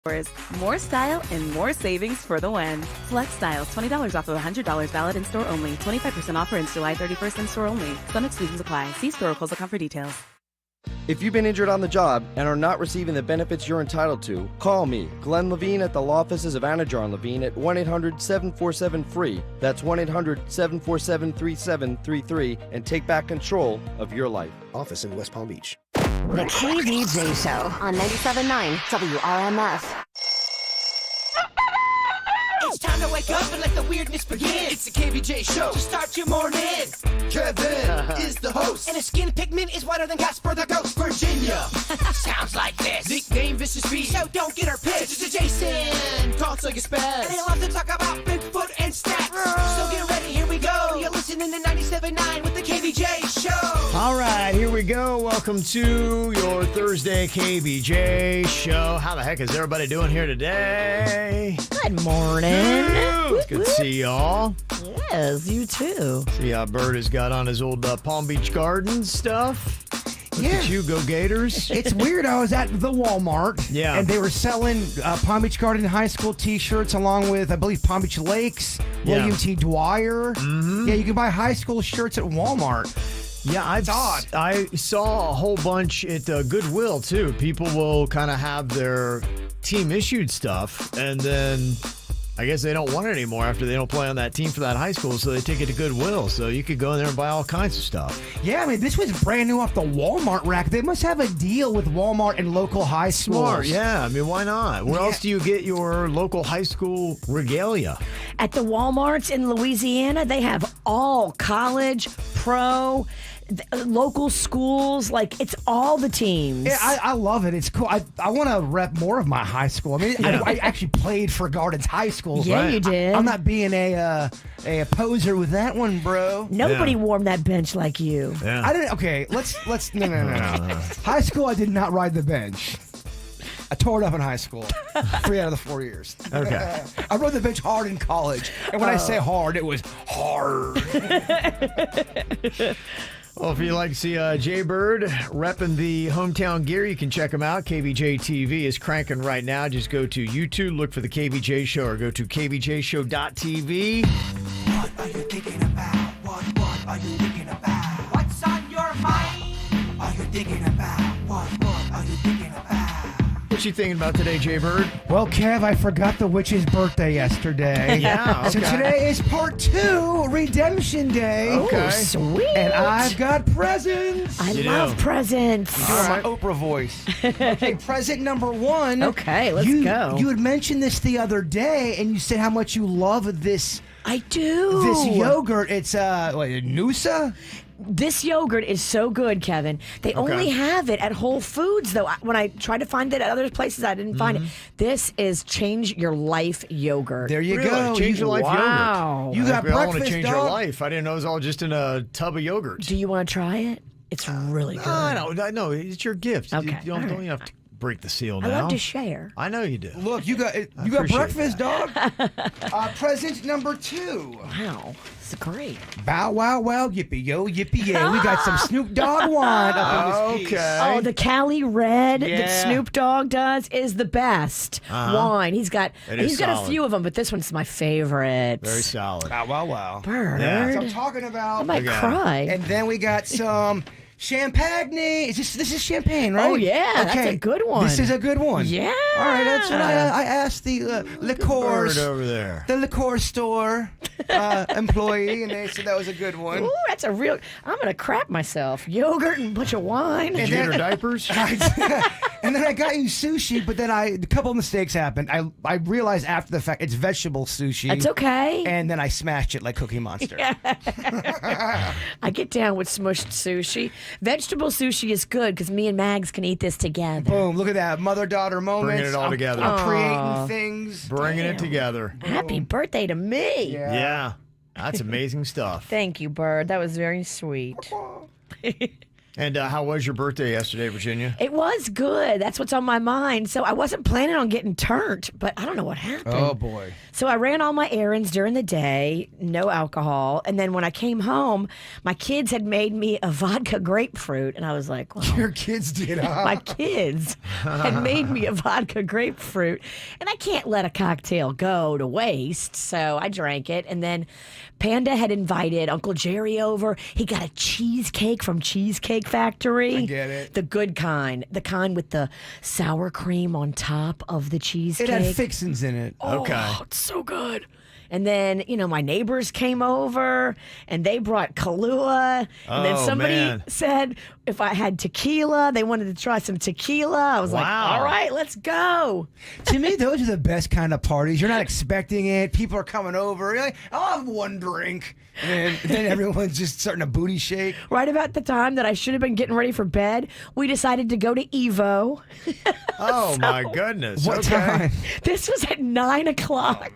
More style and more savings for the win. Select styles, $20 off of $100 valid in store only. 25% offer ends July 31st in store only. Some exclusions apply. See store or close.com for details. If you've been injured on the job and are not receiving the benefits you're entitled to, call me, Glenn Levine, at the law offices of Anajar and Levine at 1-800-747-FREE. That's 1-800-747-3733 and take back control of your life. Office in West Palm Beach. The KVJ Show on 97.9 WRMF. It's time to wake up and let the weirdness begin. It's the KVJ Show to start your morning. Kevin is the host, and his skin pigment is whiter than Casper the Ghost. Virginia sounds like this. Nickname Vicious Beast, so don't get her pissed. It's Jason, talks like a spaz, and they love to talk about Bigfoot and stats. So get ready, here we go. You're listening to 97.9 with the KVJ Show. All right, here we go. Welcome to your Thursday KVJ Show. How the heck is everybody doing here today? Good morning. It's good to see y'all. Yes, you too. See how Bird has got on his old Palm Beach Gardens stuff. Look at you, go Gators. It's weird. I was at the Walmart, and they were selling Palm Beach Garden High School T-shirts along with, I believe, Palm Beach Lakes, William T. Dwyer. Mm-hmm. Yeah, you can buy high school shirts at Walmart. Yeah, I saw a whole bunch at Goodwill, too. People will kind of have their team-issued stuff, and then I guess they don't want it anymore after they don't play on that team for that high school, so they take it to Goodwill. So you could go in there and buy all kinds of stuff. Yeah, I mean, this was brand new off the Walmart rack. They must have a deal with Walmart and local high schools. Smart, yeah. I mean, why not? Where else do you get your local high school regalia? At the Walmarts in Louisiana, they have all college, pro, local schools. Like, it's all the teams. Yeah, I love it. It's cool. I want to rep more of my high school. I mean, I actually played for Gardens High School. Yeah, you did. I'm not being a poser with that one, bro. Nobody warmed that bench like you. Yeah. I didn't. Okay, let's no. High school, I did not ride the bench. I tore it up in high school. 3 out of the 4 years. Okay. I rode the bench hard in college. And when I say hard, it was hard. Well, if you'd like to see Jay Bird repping the hometown gear, you can check him out. KVJ TV is cranking right now. Just go to YouTube, look for the KVJ Show, or go to kvjshow.tv. What are you thinking about? What are you thinking about? What's on your mind? Are you thinking about? What are you thinking about? What you thinking about today, Jay Bird? Well, Kev, I forgot the witch's birthday yesterday. Yeah, okay. So today is part 2, Redemption Day. Okay. Oh, sweet. And I've got presents. I love presents. Doing my Oprah voice. Okay, present number 1. Okay, let's go. You had mentioned this the other day, and you said how much you love this. I do. This yogurt. It's Noosa. This yogurt is so good, Kevin. They only have it at Whole Foods, though. When I tried to find it at other places, I didn't find it. This is Change Your Life yogurt. There you Really? go. Change Your Life Wow. yogurt. You got I want breakfast, to change dog? your life. I didn't know it was all just in a tub of yogurt. Do you want to try it? It's really good. I know. It's your gift. Okay, You don't you have to break the seal now. I love to share. I know you do. Look, you got appreciate breakfast, dog. Present number 2. Wow, this is great. Bow wow wow, yippee yo, yippee yay. We got some Snoop Dogg wine up in this piece. Oh, the Cali Red Yeah. that Snoop Dogg does is the best wine. He's got It is a solid. few of them, but this one's my favorite. Very solid. Bow wow wow. Bird. Yeah. That's what I'm talking about. I might Okay. cry. And then we got some champagne. This is champagne, right? Oh, yeah, that's a good one. This is a good one. Yeah. All right, that's what I asked the liqueurs. Bird over there. The liqueur store employee, and they said that was a good one. Ooh, that's a real. I'm gonna crap myself. Yogurt and a bunch of wine. Did you get her diapers? And then I got you sushi, but then a couple of mistakes happened. I realized after the fact it's vegetable sushi. That's okay. And then I smashed it like Cookie Monster. I get down with smushed sushi. Vegetable sushi is good because me and Mags can eat this together. Boom! Look at that mother-daughter moment. Bringing it all together. I'm creating things. Bringing it together. Happy birthday to me. Yeah. That's amazing stuff. Thank you, Bird. That was very sweet. And how was your birthday yesterday, Virginia? It was good. That's what's on my mind. So I wasn't planning on getting turned, but I don't know what happened. Oh, boy. So I ran all my errands during the day, no alcohol. And then when I came home, my kids had made me a vodka grapefruit. And I was like, well, Your kids did, huh? my kids had made me a vodka grapefruit. And I can't let a cocktail go to waste. So I drank it. And then Panda had invited Uncle Jerry over. He got a cheesecake from Cheesecake Factory. I get it. The good kind. The kind with the sour cream on top of the cheesecake. It had fixins in it. Okay. Oh, it's so good. And then, my neighbors came over and they brought Kahlua. And then Oh, somebody man. said if I had tequila, they wanted to try some tequila. I was like, Wow. all right, let's go. To me, those are the best kind of parties. You're not expecting it. People are coming over. You're like, I'll have one drink. And then everyone's just starting to booty shake. Right about the time that I should have been getting ready for bed, we decided to go to Evo. Oh, my goodness. What Okay. time? This was at 9 o'clock.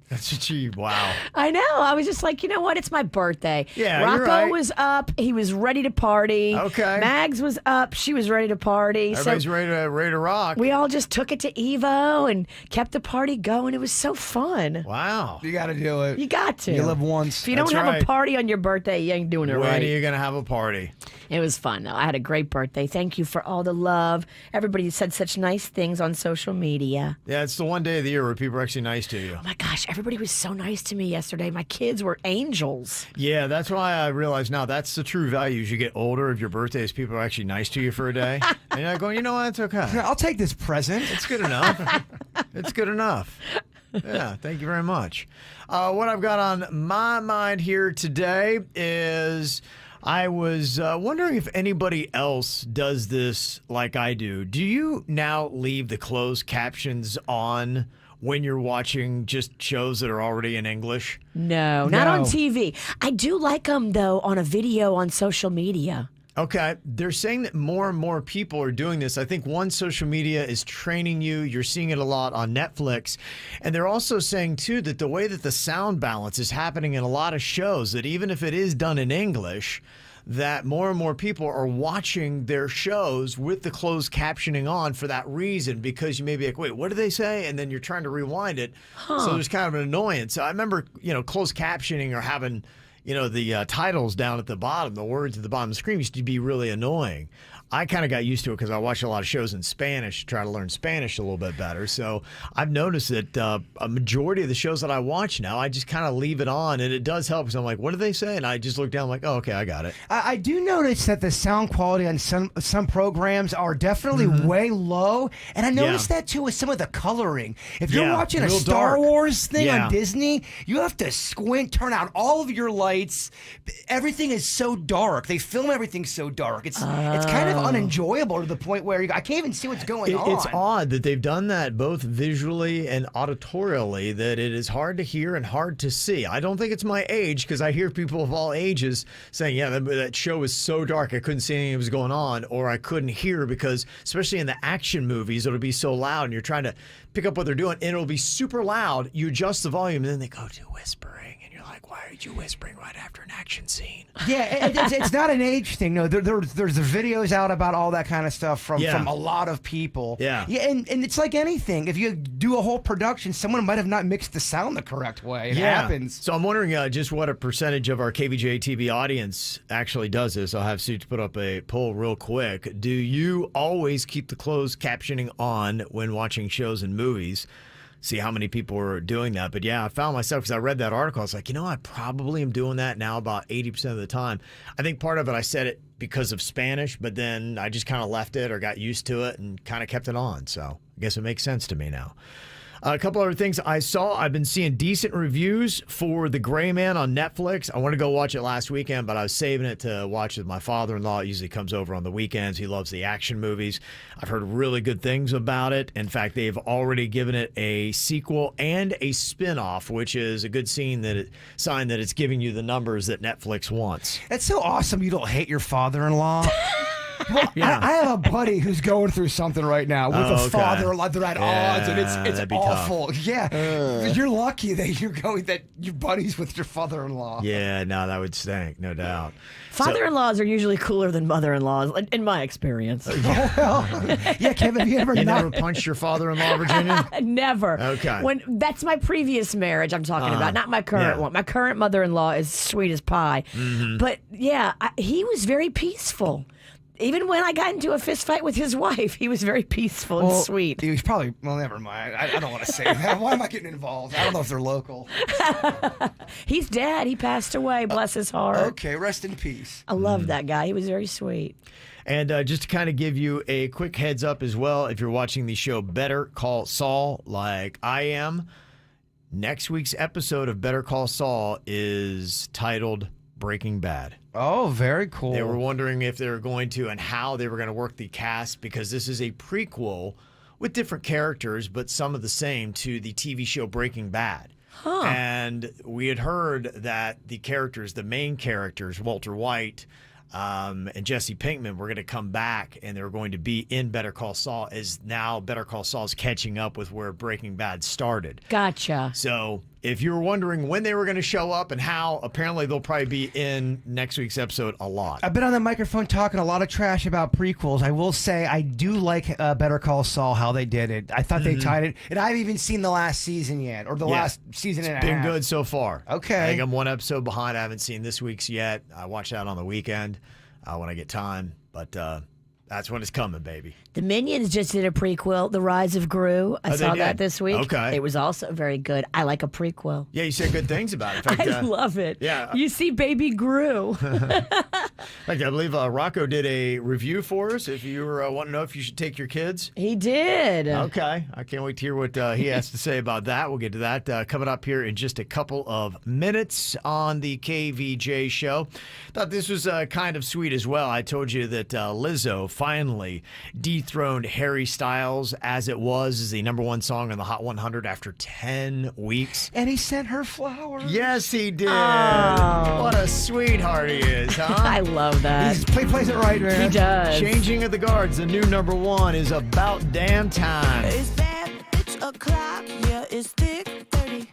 That's a cheap. Wow. I know. I was just like, you know what? It's my birthday. Yeah, you're Rocco right. was up. He was ready to party. Okay. Mags was up. She was ready to party. Everybody's So ready to rock. we all just took it to Evo and kept the party going. It was so fun. Wow. You got to do it. You got to. You live once. If you don't That's have right. a party on your birthday, you ain't doing it When right. are you going to have a party? It was fun, though. I had a great birthday. Thank you for all the love. Everybody said such nice things on social media. Yeah, it's the one day of the year where people are actually nice to you. Oh my gosh, everybody was so nice to me yesterday. My kids were angels. Yeah, that's why I realize now that's the true value as you get older of your birthday is people are actually nice to you for a day. And you're going, you know what? It's okay. I'll take this present. It's good enough. It's good enough. Yeah, thank you very much. What I've got on my mind here today is I was wondering if anybody else does this like I do. Do you now leave the closed captions on when you're watching just shows that are already in English? No, not on No. TV. I do like them, though, on a video on social media. Okay. They're saying that more and more people are doing this. I think one, social media is training you. You're seeing it a lot on Netflix. And they're also saying, too, that the way that the sound balance is happening in a lot of shows, that even if it is done in English, that more and more people are watching their shows with the closed captioning on for that reason, because you may be like, wait, what did they say? And then you're trying to rewind it. So there's kind of an annoyance. I remember, closed captioning or having, the titles down at the bottom, the words at the bottom of the screen used to be really annoying. I kind of got used to it because I watch a lot of shows in Spanish to try to learn Spanish a little bit better. So I've noticed that a majority of the shows that I watch now, I just kind of leave it on, and it does help because I'm like, what did they say? And I just look down like, oh, okay, I got it. I do notice that the sound quality on some programs are definitely way low, and I noticed that too with some of the coloring. If you're Yeah, watching a real Star dark. Wars thing Yeah. on Disney, you have to squint, turn out all of your lights. Everything is so dark. They film everything so dark. It's kind of unenjoyable to the point where I can't even see what's going on. It's odd that they've done that both visually and auditorially, that it is hard to hear and hard to see. I don't think it's my age, because I hear people of all ages saying, yeah, that show is so dark I couldn't see anything that was going on, or I couldn't hear because, especially in the action movies, it'll be so loud and you're trying to pick up what they're doing and it'll be super loud. You adjust the volume and then they go to whispering and you're like, why are you whispering right after an action scene? Yeah, it's not an age thing. No, there's the videos out about all that kind of stuff from a lot of people. Yeah. And it's like anything. If you do a whole production, someone might have not mixed the sound the correct way. It happens. So I'm wondering just what a percentage of our KVJ TV audience actually does this. I'll have Suits put up a poll real quick. Do you always keep the closed captioning on when watching shows and movies? See how many people are doing that. But yeah, I found myself, because I read that article, I was like, I probably am doing that now about 80% of the time. I think part of it, I said it because of Spanish, but then I just kind of left it or got used to it and kind of kept it on. So I guess it makes sense to me now. A couple other things I saw. I've been seeing decent reviews for The Gray Man on Netflix. I wanted to go watch it last weekend, but I was saving it to watch with my father-in-law. It usually comes over on the weekends. He loves the action movies. I've heard really good things about it. In fact, they've already given it a sequel and a spin-off, which is a good sign that it's giving you the numbers that Netflix wants. That's so awesome you don't hate your father-in-law. Well, Yeah. I have a buddy who's going through something right now with a father-in-law. They're at odds, and it's that'd be awful. tough. Yeah, you're lucky that you're buddies with your father-in-law. Yeah, no, that would stink, no doubt. Father-in-laws are usually cooler than mother-in-laws, in my experience. Yeah, Kevin, have you ever You not? never punched your father-in-law, Virginia? Never. Okay. When that's my previous marriage I'm talking about, not my current one. My current mother-in-law is sweet as pie. But yeah, he was very peaceful. Even when I got into a fist fight with his wife, he was very peaceful and sweet. He was probably, well, never mind. I don't want to say that. Why am I getting involved? I don't know if they're local. He's dead. He passed away. Bless his heart. Okay, rest in peace. I love that guy. He was very sweet. And just to kind of give you a quick heads up as well, if you're watching the show Better Call Saul like I am, next week's episode of Better Call Saul is titled Breaking Bad. Oh, very cool. They were wondering if they were going to and how they were going to work the cast because this is a prequel with different characters, but some of the same to the TV show Breaking Bad. And we had heard that the characters, the main characters, Walter White and Jesse Pinkman, were going to come back and they were going to be in Better Call Saul, as now Better Call Saul is catching up with where Breaking Bad started. Gotcha. So if you were wondering when they were going to show up and how, apparently they'll probably be in next week's episode a lot. I've been on the microphone talking a lot of trash about prequels. I will say I do like Better Call Saul, how they did it. I thought they tied it. And I haven't even seen the last season yet, or the last season and a half. Been good so far. Okay. I think I'm one episode behind. I haven't seen this week's yet. I watch that on the weekend when I get time. But that's when it's coming, baby. The Minions just did a prequel, The Rise of Gru. I saw they that did? this week. Okay. It was also very good. I like a prequel. Yeah, you said good things about it. In fact, I love it. yeah. You see baby Gru. in fact, I believe Rocco did a review for us. If you want to know if you should take your kids. He did. Okay. I can't wait to hear what he has to say about that. We'll get to that coming up here in just a couple of minutes on the KVJ show. Thought this was kind of sweet as well. I told you that Lizzo finally dethroned Harry Styles as it was as the number one song on the Hot 100 after 10 weeks. And he sent her flowers. Yes, he did. Oh. What a sweetheart he is, huh? I love that. He plays it right, man. He does. Changing of the Guards, the new number one, is About Damn Time. It's bad bitch o'clock, yeah, it's thick 30.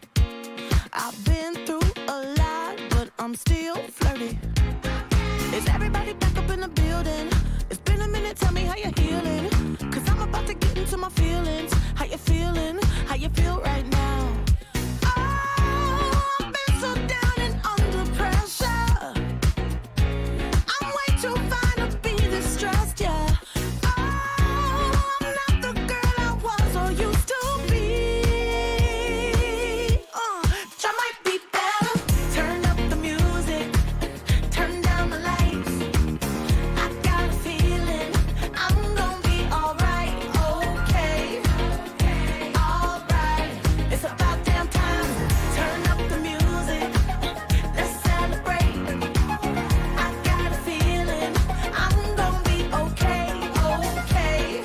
I've been through a lot, but I'm still flirty. Is everybody back up in the building? It's been a minute, tell me how you're healing. Cause I'm about to get into my feelings. How you feeling? How you feel right now? Oh, I've been so down and under pressure. I'm way too fine to be this stressed, yeah. Oh, I'm not the girl I was or used to be. Try might be better. Turn up the music. Turn down the lights. I got a feeling I'm gonna be alright. Okay. Alright. It's about damn time. Turn up the music. Let's celebrate. I got a feeling I'm gonna be okay. Okay.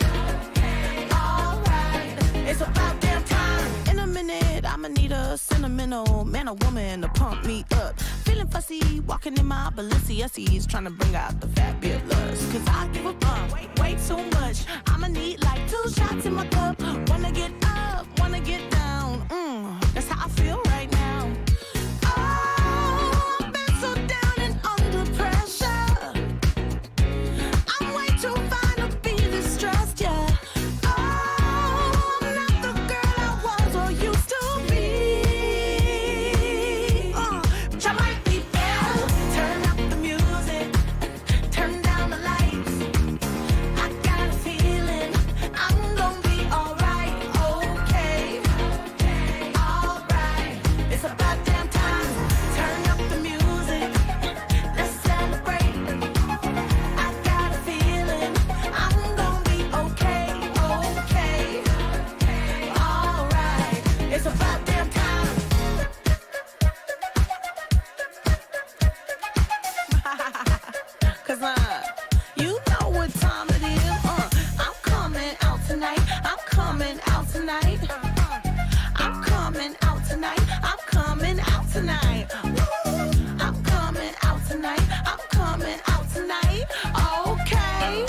Alright. It's about damn time. In a minute, I'ma need a sentimental man or woman to pump me up. Feeling fussy, walking in my Balenciennes, trying to bring out the fabulous. Cause I give a fuck way too much. I'ma need like 2 shots in my cup. Wanna get up, wanna get down. That's how I feel right now. Oh, I've been so down and under pressure. I'm way too fine to be this stressed, yeah. Oh, I'm not the girl I was or used to be. Try might be better. Turn up the music. Turn down the lights. I got a feeling I'm gonna be alright. Okay. Alright. It's about damn time. Turn up the music. Let's celebrate. I got a feeling I'm gonna be okay. Okay. Alright. It's about damn time. Cause you know what time it is. I'm coming out tonight. I'm coming out tonight. I'm coming out tonight. I'm coming out tonight. I'm coming out tonight. I'm coming out tonight. Okay.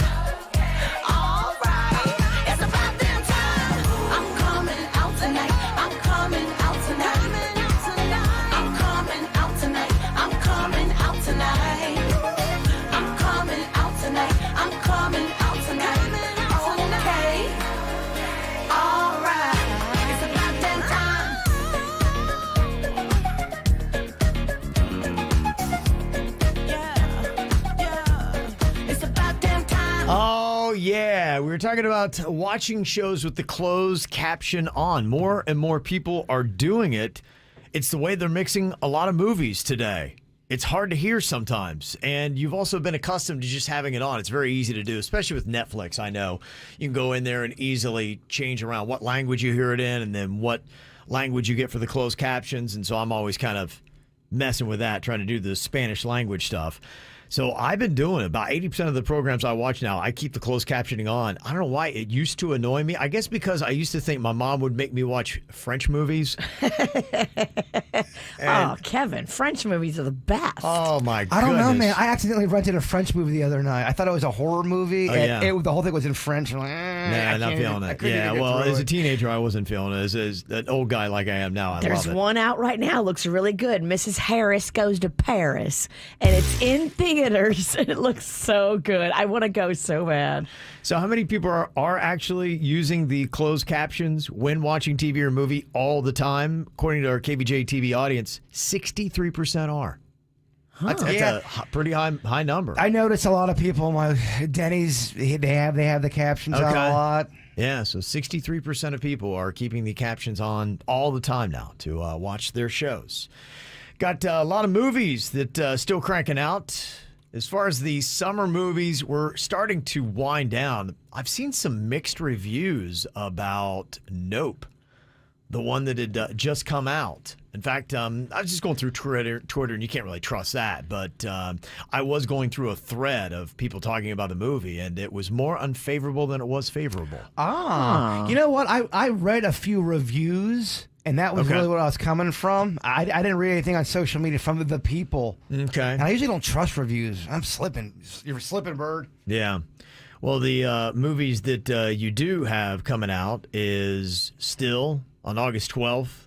we're talking about watching shows with the closed caption on. More and more people are doing it. It's the way they're mixing a lot of movies today. It's hard to hear sometimes, and you've also been accustomed to just having it on. It's very easy to do, especially with Netflix. I know you can go in there and easily change around what language you hear it in and then what language you get for the closed captions, and so I'm always kind of messing with that, trying to do the Spanish language stuff. So I've been doing it. About 80% of the programs I watch now, I keep the closed captioning on. I don't know why. It used to annoy me. I guess because I used to think my mom would make me watch French movies. Oh, Kevin, French movies are the best. Oh, my goodness. I don't know, man. I accidentally rented a French movie the other night. I thought it was a horror movie, and the whole thing was in French. I'm like, nah, not feeling it. Yeah, well, as a teenager, I wasn't feeling it. As an old guy like I am now, I There's love it. one out right now. Looks really good. Mrs. Harris Goes to Paris, and it's in theaters. It looks so good. I want to go so bad. So how many people are actually using the closed captions when watching TV or movie all the time? According to our KVJ TV audience, 63% are. That's a pretty high number. I notice a lot of people, my Denny's, they have the captions on a lot. Yeah, so 63% of people are keeping the captions on all the time now to watch their shows. Got a lot of movies that still cranking out. As far as the summer movies, we're starting to wind down. I've seen some mixed reviews about Nope, the one that had just come out. In fact, I was just going through Twitter, and you can't really trust that, but I was going through a thread of people talking about the movie, and it was more unfavorable than it was favorable. You know what? I read a few reviews, and that was really what I was coming from. I didn't read anything on social media from the people. Okay. And I usually don't trust reviews. I'm slipping. You're slipping, Bird. Yeah. Well, the movies that you do have coming out is still on August 12th.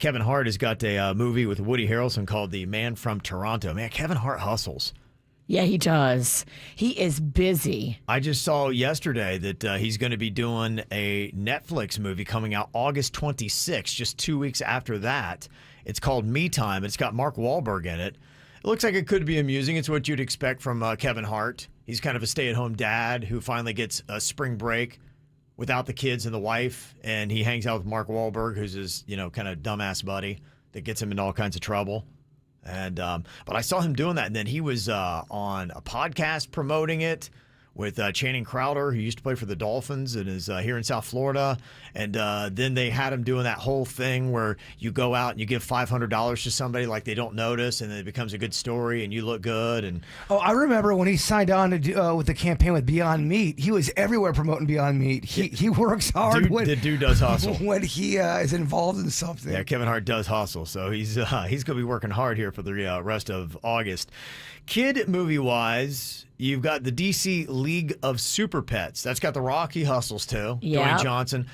Kevin Hart has got a movie with Woody Harrelson called The Man from Toronto. Man, Kevin Hart hustles. Yeah, he does. He is busy. I just saw yesterday that he's going to be doing a Netflix movie coming out August 26th, just 2 weeks after that. It's called Me Time. It's got Mark Wahlberg in it. It looks like it could be amusing. It's what you'd expect from Kevin Hart. He's kind of a stay-at-home dad who finally gets a spring break without the kids and the wife, and he hangs out with Mark Wahlberg, who's his, kind of dumbass buddy that gets him into all kinds of trouble. And but I saw him doing that, and then he was on a podcast promoting it with Channing Crowder, who used to play for the Dolphins and is here in South Florida. And then they had him doing that whole thing where you go out and you give $500 to somebody like they don't notice, and then it becomes a good story and you look good. And I remember when he signed on to do, with the campaign with Beyond Meat. He was everywhere promoting Beyond Meat. He works hard. The dude does hustle when he is involved in something. Yeah, Kevin Hart does hustle, so he's going to be working hard here for the rest of August. Kid movie-wise, you've got the DC League of Super Pets. That's got The Rock. He hustles too. Yeah. Dwayne Johnson.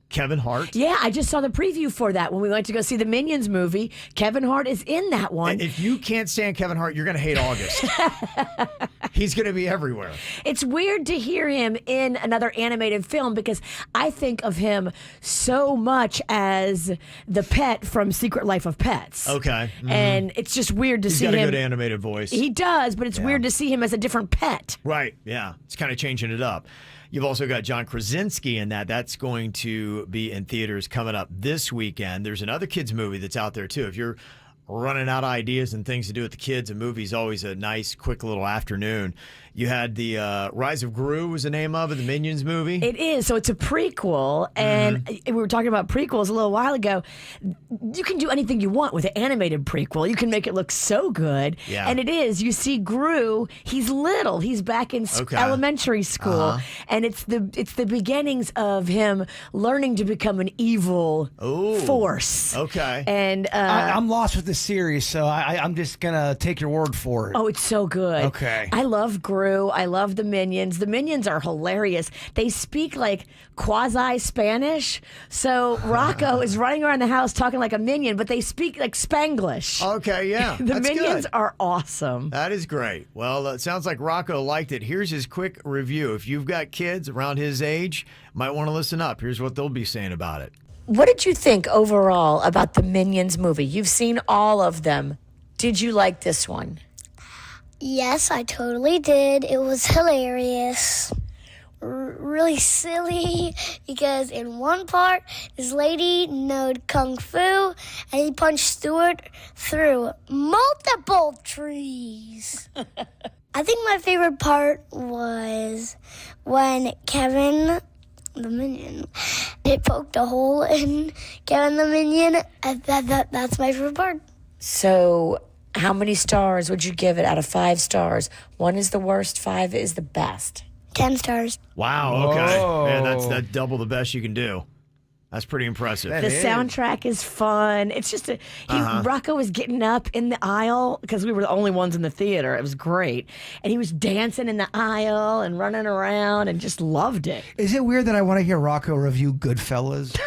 Kevin Hart. Yeah, I just saw the preview for that when we went to go see the Minions movie. Kevin Hart is in that one. And if you can't stand Kevin Hart, you're going to hate August. He's going to be everywhere. It's weird to hear him in another animated film because I think of him so much as the pet from Secret Life of Pets. Okay. Mm-hmm. And it's just weird to see him. He's got a good animated voice. He does, but it's weird to see him as a different pet. Right, yeah. It's kind of changing it up. You've also got John Krasinski in that. That's going to be in theaters coming up this weekend. There's another kids movie that's out there, too. If you're running out of ideas and things to do with the kids, a movie's always a nice, quick little afternoon. You had the Rise of Gru was the name of it, the Minions movie. It is. So it's a prequel, and we were talking about prequels a little while ago. You can do anything you want with an animated prequel. You can make it look so good. Yeah. And it is. You see Gru, he's little. He's back in elementary school, and it's the beginnings of him learning to become an evil force. Okay. And I'm lost with the series, so I'm just going to take your word for it. Oh, it's so good. Okay. I love Gru. I love the Minions. The Minions are hilarious. They speak like quasi-Spanish. So Rocco is running around the house talking like a minion, but they speak like Spanglish. Okay, yeah. The That's Minions good. are awesome. That is great. Well, it sounds like Rocco liked it. Here's his quick review. If you've got kids around his age, might want to listen up. Here's what they'll be saying about it. What did you think overall about the Minions movie? You've seen all of them. Did you like this one? Yes, I totally did. It was hilarious. really silly because in one part, this lady knowed Kung Fu and he punched Stuart through multiple trees. I think my favorite part was when Kevin the Minion, they poked a hole in Kevin the Minion. That's my favorite part. So, how many stars would you give it out of 5 stars? 1 is the worst, 5 is the best. 10 stars. Wow, okay. Whoa. Man, that's double the best you can do. That's pretty impressive. The soundtrack is fun. It's just Rocco was getting up in the aisle because we were the only ones in the theater. It was great. And he was dancing in the aisle and running around and just loved it. Is it weird that I want to hear Rocco review Goodfellas?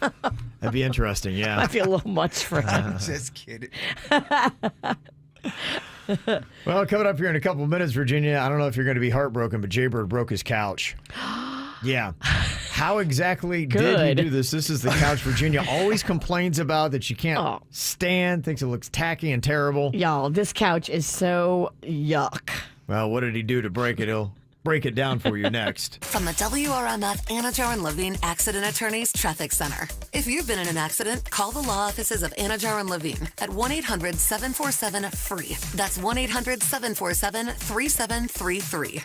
That'd be interesting, yeah. I feel a little much for him. Just kidding. Well, coming up here in a couple of minutes, Virginia, I don't know if you're going to be heartbroken, but Jaybird broke his couch. Yeah. How exactly did he do this? This is the couch Virginia always complains about that she can't stand, thinks it looks tacky and terrible. Y'all, this couch is so yuck. Well, what did he do to break it? He'll break it down for you next. From the WRMF Anajar and Levine Accident Attorneys Traffic Center. If you've been in an accident, call the law offices of Anajar and Levine at 1-800-747-FREE. That's 1-800-747-3733.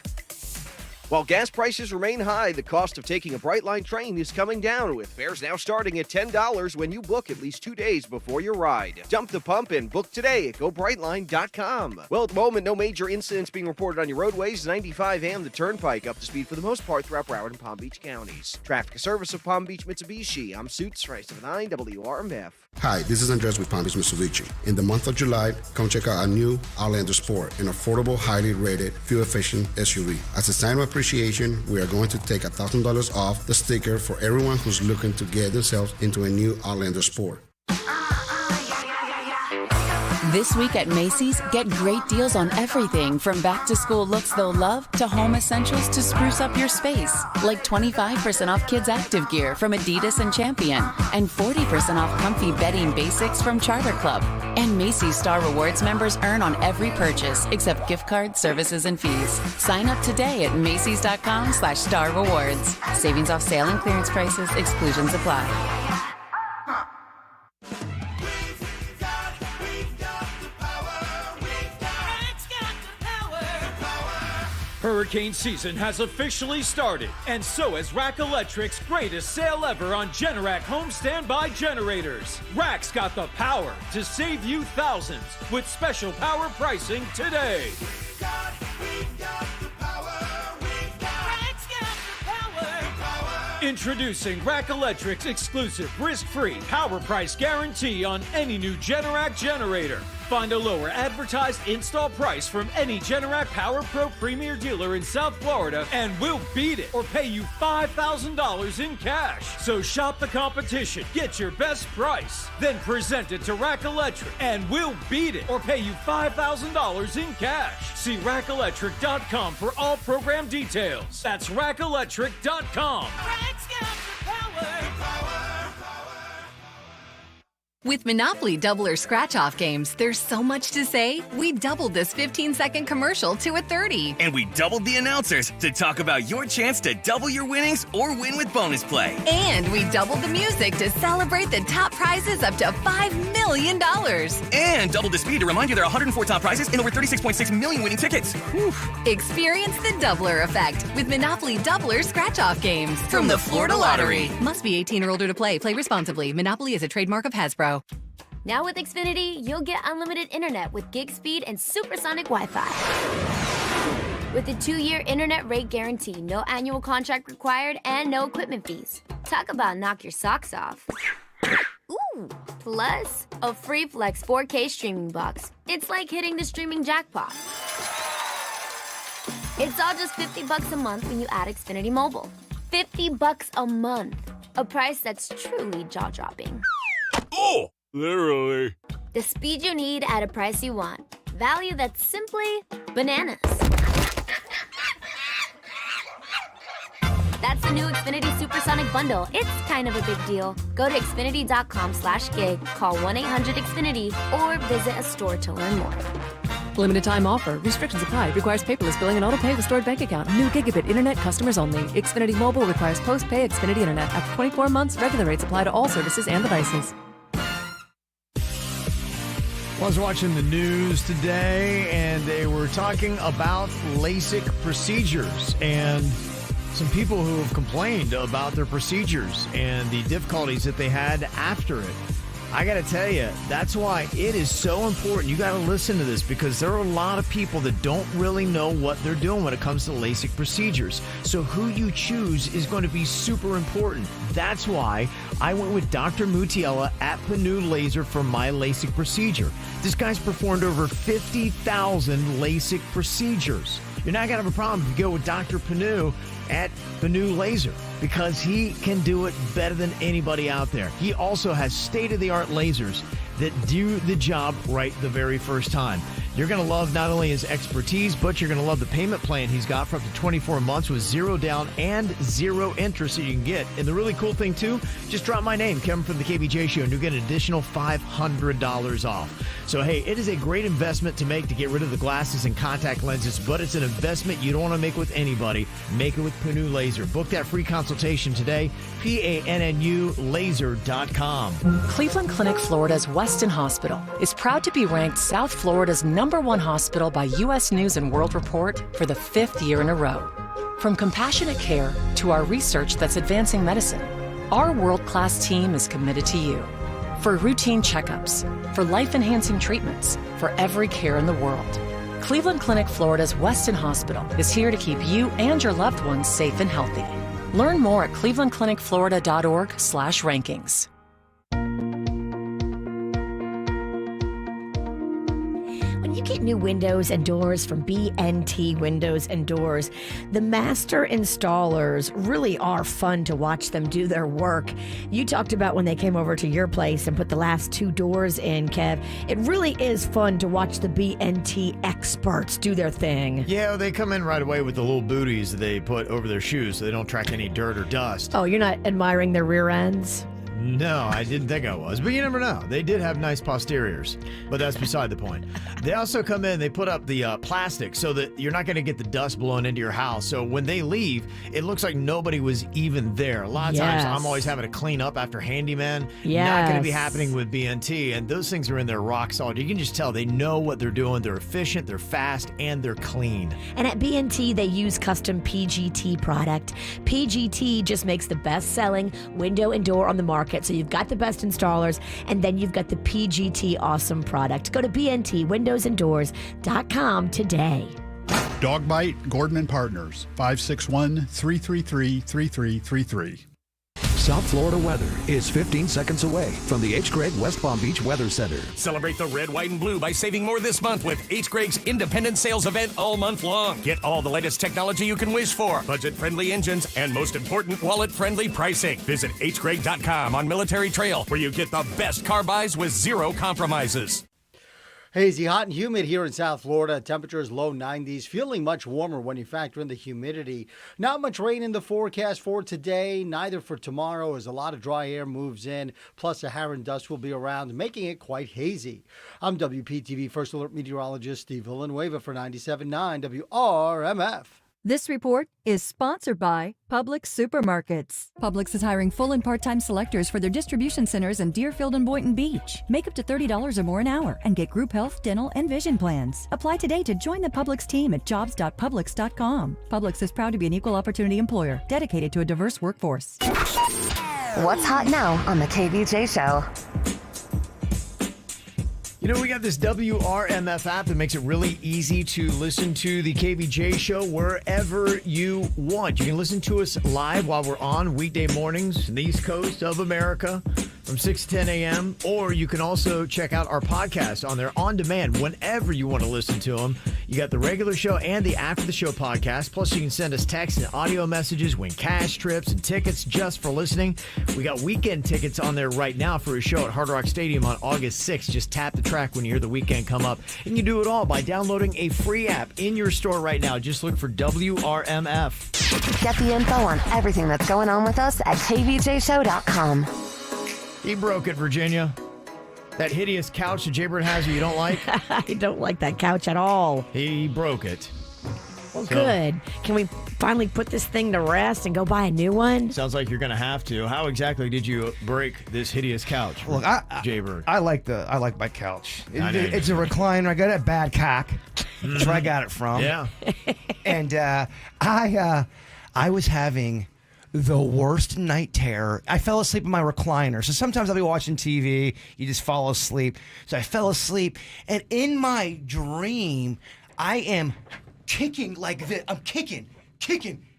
While gas prices remain high, the cost of taking a Brightline train is coming down, with fares now starting at $10 when you book at least 2 days before your ride. Dump the pump and book today at GoBrightline.com. Well, at the moment, no major incidents being reported on your roadways. 95 and the Turnpike up to speed for the most part throughout Broward and Palm Beach counties. Traffic service of Palm Beach Mitsubishi. I'm Suits, 579 WRMF. Hi, this is Andres with Palm Beach Mitsubishi. In the month of July, come check out our new Outlander Sport, an affordable, highly rated, fuel-efficient SUV. As a sign of appreciation, we are going to take $1,000 off the sticker for everyone who's looking to get themselves into a new Outlander Sport. This week at Macy's, get great deals on everything from back-to-school looks they'll love to home essentials to spruce up your space. Like 25% off kids' active gear from Adidas and Champion, and 40% off comfy bedding basics from Charter Club. And Macy's Star Rewards members earn on every purchase except gift cards, services, and fees. Sign up today at Macys.com/Star Rewards. Savings off sale and clearance prices. Exclusions apply. Hurricane season has officially started, and so has Rack Electric's greatest sale ever on Generac home standby generators. Rack's got the power to save you thousands with special power pricing today. We've got the power. Rack's got the power. Introducing Rack Electric's exclusive risk-free power price guarantee on any new Generac generator. Find a lower advertised install price from any Generac Power Pro Premier dealer in South Florida, and we'll beat it or pay you $5,000 in cash. So shop the competition, get your best price, then present it to Rack Electric, and we'll beat it or pay you $5,000 in cash. See rackelectric.com for all program details. That's rackelectric.com. Rack's got the power. With Monopoly Double or Scratch Off games, there's so much to say, we doubled this 15-second commercial to a 30. And we doubled the announcers to talk about your chance to double your winnings or win with bonus play. And we doubled the music to celebrate the top prizes up to $5 million. And doubled the speed to remind you there are 104 top prizes and over 36.6 million winning tickets. Whew. Experience the doubler effect with Monopoly Double or Scratch Off games from the Florida Lottery. Must be 18 or older to play. Play responsibly. Monopoly is a trademark of Hasbro. Now with Xfinity, you'll get unlimited internet with gig speed and supersonic Wi-Fi. With a 2-year internet rate guarantee, no annual contract required, and no equipment fees. Talk about knock your socks off. Ooh, plus a free Flex 4K streaming box. It's like hitting the streaming jackpot. It's all just $50 a month when you add Xfinity Mobile. $50 a month. A price that's truly jaw-dropping. Oh, literally. The speed you need at a price you want. Value that's simply bananas. That's the new Xfinity Supersonic Bundle. It's kind of a big deal. Go to Xfinity.com/gig, call 1-800-XFINITY, or visit a store to learn more. Limited time offer. Restrictions apply. Requires paperless billing and auto pay with stored bank account. New gigabit internet customers only. Xfinity Mobile requires post-pay Xfinity internet. After 24 months, regular rates apply to all services and devices. I was watching the news today, and they were talking about LASIK procedures and some people who have complained about their procedures and the difficulties that they had after it. I got to tell you, that's why it is so important. You got to listen to this because there are a lot of people that don't really know what they're doing when it comes to LASIK procedures. So who you choose is going to be super important. That's why I went with Dr. Mutiella at Panu Laser for my LASIK procedure. This guy's performed over 50,000 LASIK procedures. You're not going to have a problem if you go with Dr. Panu at Panu Laser because he can do it better than anybody out there. He also has state-of-the-art lasers that do the job right the very first time. You're going to love not only his expertise, but you're going to love the payment plan he's got for up to 24 months with 0 down and 0 interest that you can get. And the really cool thing, too, just drop my name, Kevin from the KVJ Show, and you get an additional $500 off. So, hey, it is a great investment to make to get rid of the glasses and contact lenses, but it's an investment you don't want to make with anybody. Make it with Panu Laser. Book that free consultation today, PANNU laser.com. Cleveland Clinic Florida's Weston Hospital is proud to be ranked South Florida's #1 hospital by U.S. News & World Report for the 5th year in a row. From compassionate care to our research that's advancing medicine, our world-class team is committed to you. For routine checkups, for life-enhancing treatments, for every care in the world, Cleveland Clinic Florida's Weston Hospital is here to keep you and your loved ones safe and healthy. Learn more at clevelandclinicflorida.org/rankings. When you get new windows and doors from BNT Windows and Doors, the master installers really are fun to watch them do their work. You talked about when they came over to your place and put the last 2 doors in, Kev. It really is fun to watch the BNT experts do their thing. Yeah, they come in right away with the little booties that they put over their shoes so they don't track any dirt or dust. Oh, you're not admiring their rear ends? No, I didn't think I was, but you never know. They did have nice posteriors, but that's beside the point. They also come in, they put up the plastic so that you're not going to get the dust blown into your house. So when they leave, it looks like nobody was even there. A lot of times I'm always having to clean up after handyman. Not going to be happening with BNT, and those things are in there rock solid. You can just tell they know what they're doing. They're efficient, they're fast, and they're clean. And at BNT, they use custom PGT product. PGT just makes the best-selling window and door on the market. So you've got the best installers, and then you've got the PGT awesome product. Go to BNTwindowsanddoors.com today. Dog Bite, Gordon & Partners, 561-333-3333. South Florida weather is 15 seconds away from the H. Gregg West Palm Beach Weather Center. Celebrate the red, white, and blue by saving more this month with H. Gregg's independent sales event all month long. Get all the latest technology you can wish for, budget-friendly engines, and most important, wallet-friendly pricing. Visit hgregg.com on Military Trail, where you get the best car buys with zero compromises. Hazy, hot and humid here in South Florida. Temperatures low 90s, feeling much warmer when you factor in the humidity. Not much rain in the forecast for today, neither for tomorrow, as a lot of dry air moves in. Plus, the Saharan dust will be around, making it quite hazy. I'm WPTV First Alert Meteorologist Steve Villanueva for 97.9 WRMF. This report is sponsored by Publix Supermarkets. Publix is hiring full and part-time selectors for their distribution centers in Deerfield and Boynton Beach. Make up to $30 or more an hour and get group health, dental, and vision plans. Apply today to join the Publix team at jobs.publix.com. Publix is proud to be an equal opportunity employer dedicated to a diverse workforce. What's hot now on the KVJ Show? You know, we got this WRMF app that makes it really easy to listen to the KVJ Show wherever you want. You can listen to us live while we're on weekday mornings in the East Coast of America from 6 to 10 a.m. Or you can also check out our podcast on there on demand whenever you want to listen to them. You got the regular show and the after the show podcast. Plus, you can send us text and audio messages, win cash trips and tickets just for listening. We got weekend tickets on there right now for a show at Hard Rock Stadium on August 6th. Just tap the track when you hear the weekend come up. And you do it all by downloading a free app in your store right now. Just look for WRMF. Get the info on everything that's going on with us at kvjshow.com. He broke it, Virginia. That hideous couch that Jaybird has that you don't like? I don't like that couch at all. He broke it. Well, good. Can we finally put this thing to rest and go buy a new one? Sounds like you're going to have to. How exactly did you break this hideous couch? Look, Jaybird. I like my couch. I know you It's a recliner. I got it at Bad Cock. That's where I got it from. Yeah. And I was having the worst night terror. I fell asleep in my recliner. So sometimes I'll be watching TV. You just fall asleep. So I fell asleep. And in my dream, I am kicking like this. I'm kicking,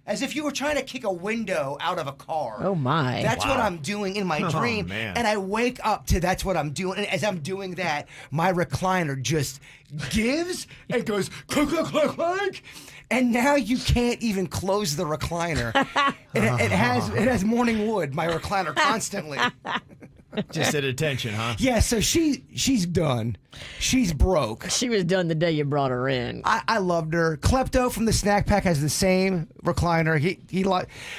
as if you were trying to kick a window out of a car. Oh, my. That's what I'm doing in my dream. Man. And I wake up to that's what I'm doing. And as I'm doing that, my recliner just gives and goes click, click, click, click. And now you can't even close the recliner. It has morning wood, my recliner, constantly. Just at attention, huh? Yeah, so she's done. She's broke. She was done the day you brought her in. I loved her. Klepto from the Snack Pack has the same recliner.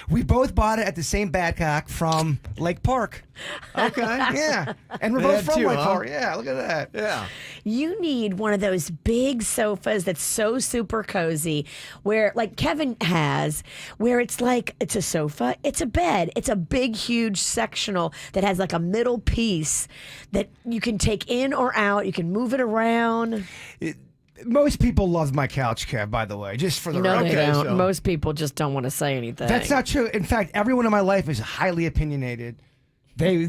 We both bought it at the same Badcock from Lake Park. Okay. Yeah. And we're They both had from two, Lake huh? Park. Yeah, look at that. Yeah. You need one of those big sofas that's so super cozy, where like Kevin has, where it's like it's a sofa, it's a bed, it's a big, huge sectional that has like a middle piece that you can take in or out. You can move it around. Most people love my couch, Kev, by the way, just for the No, record. they don't. so- Most people just don't want to say anything. That's not true. In fact, everyone in my life is highly opinionated. No,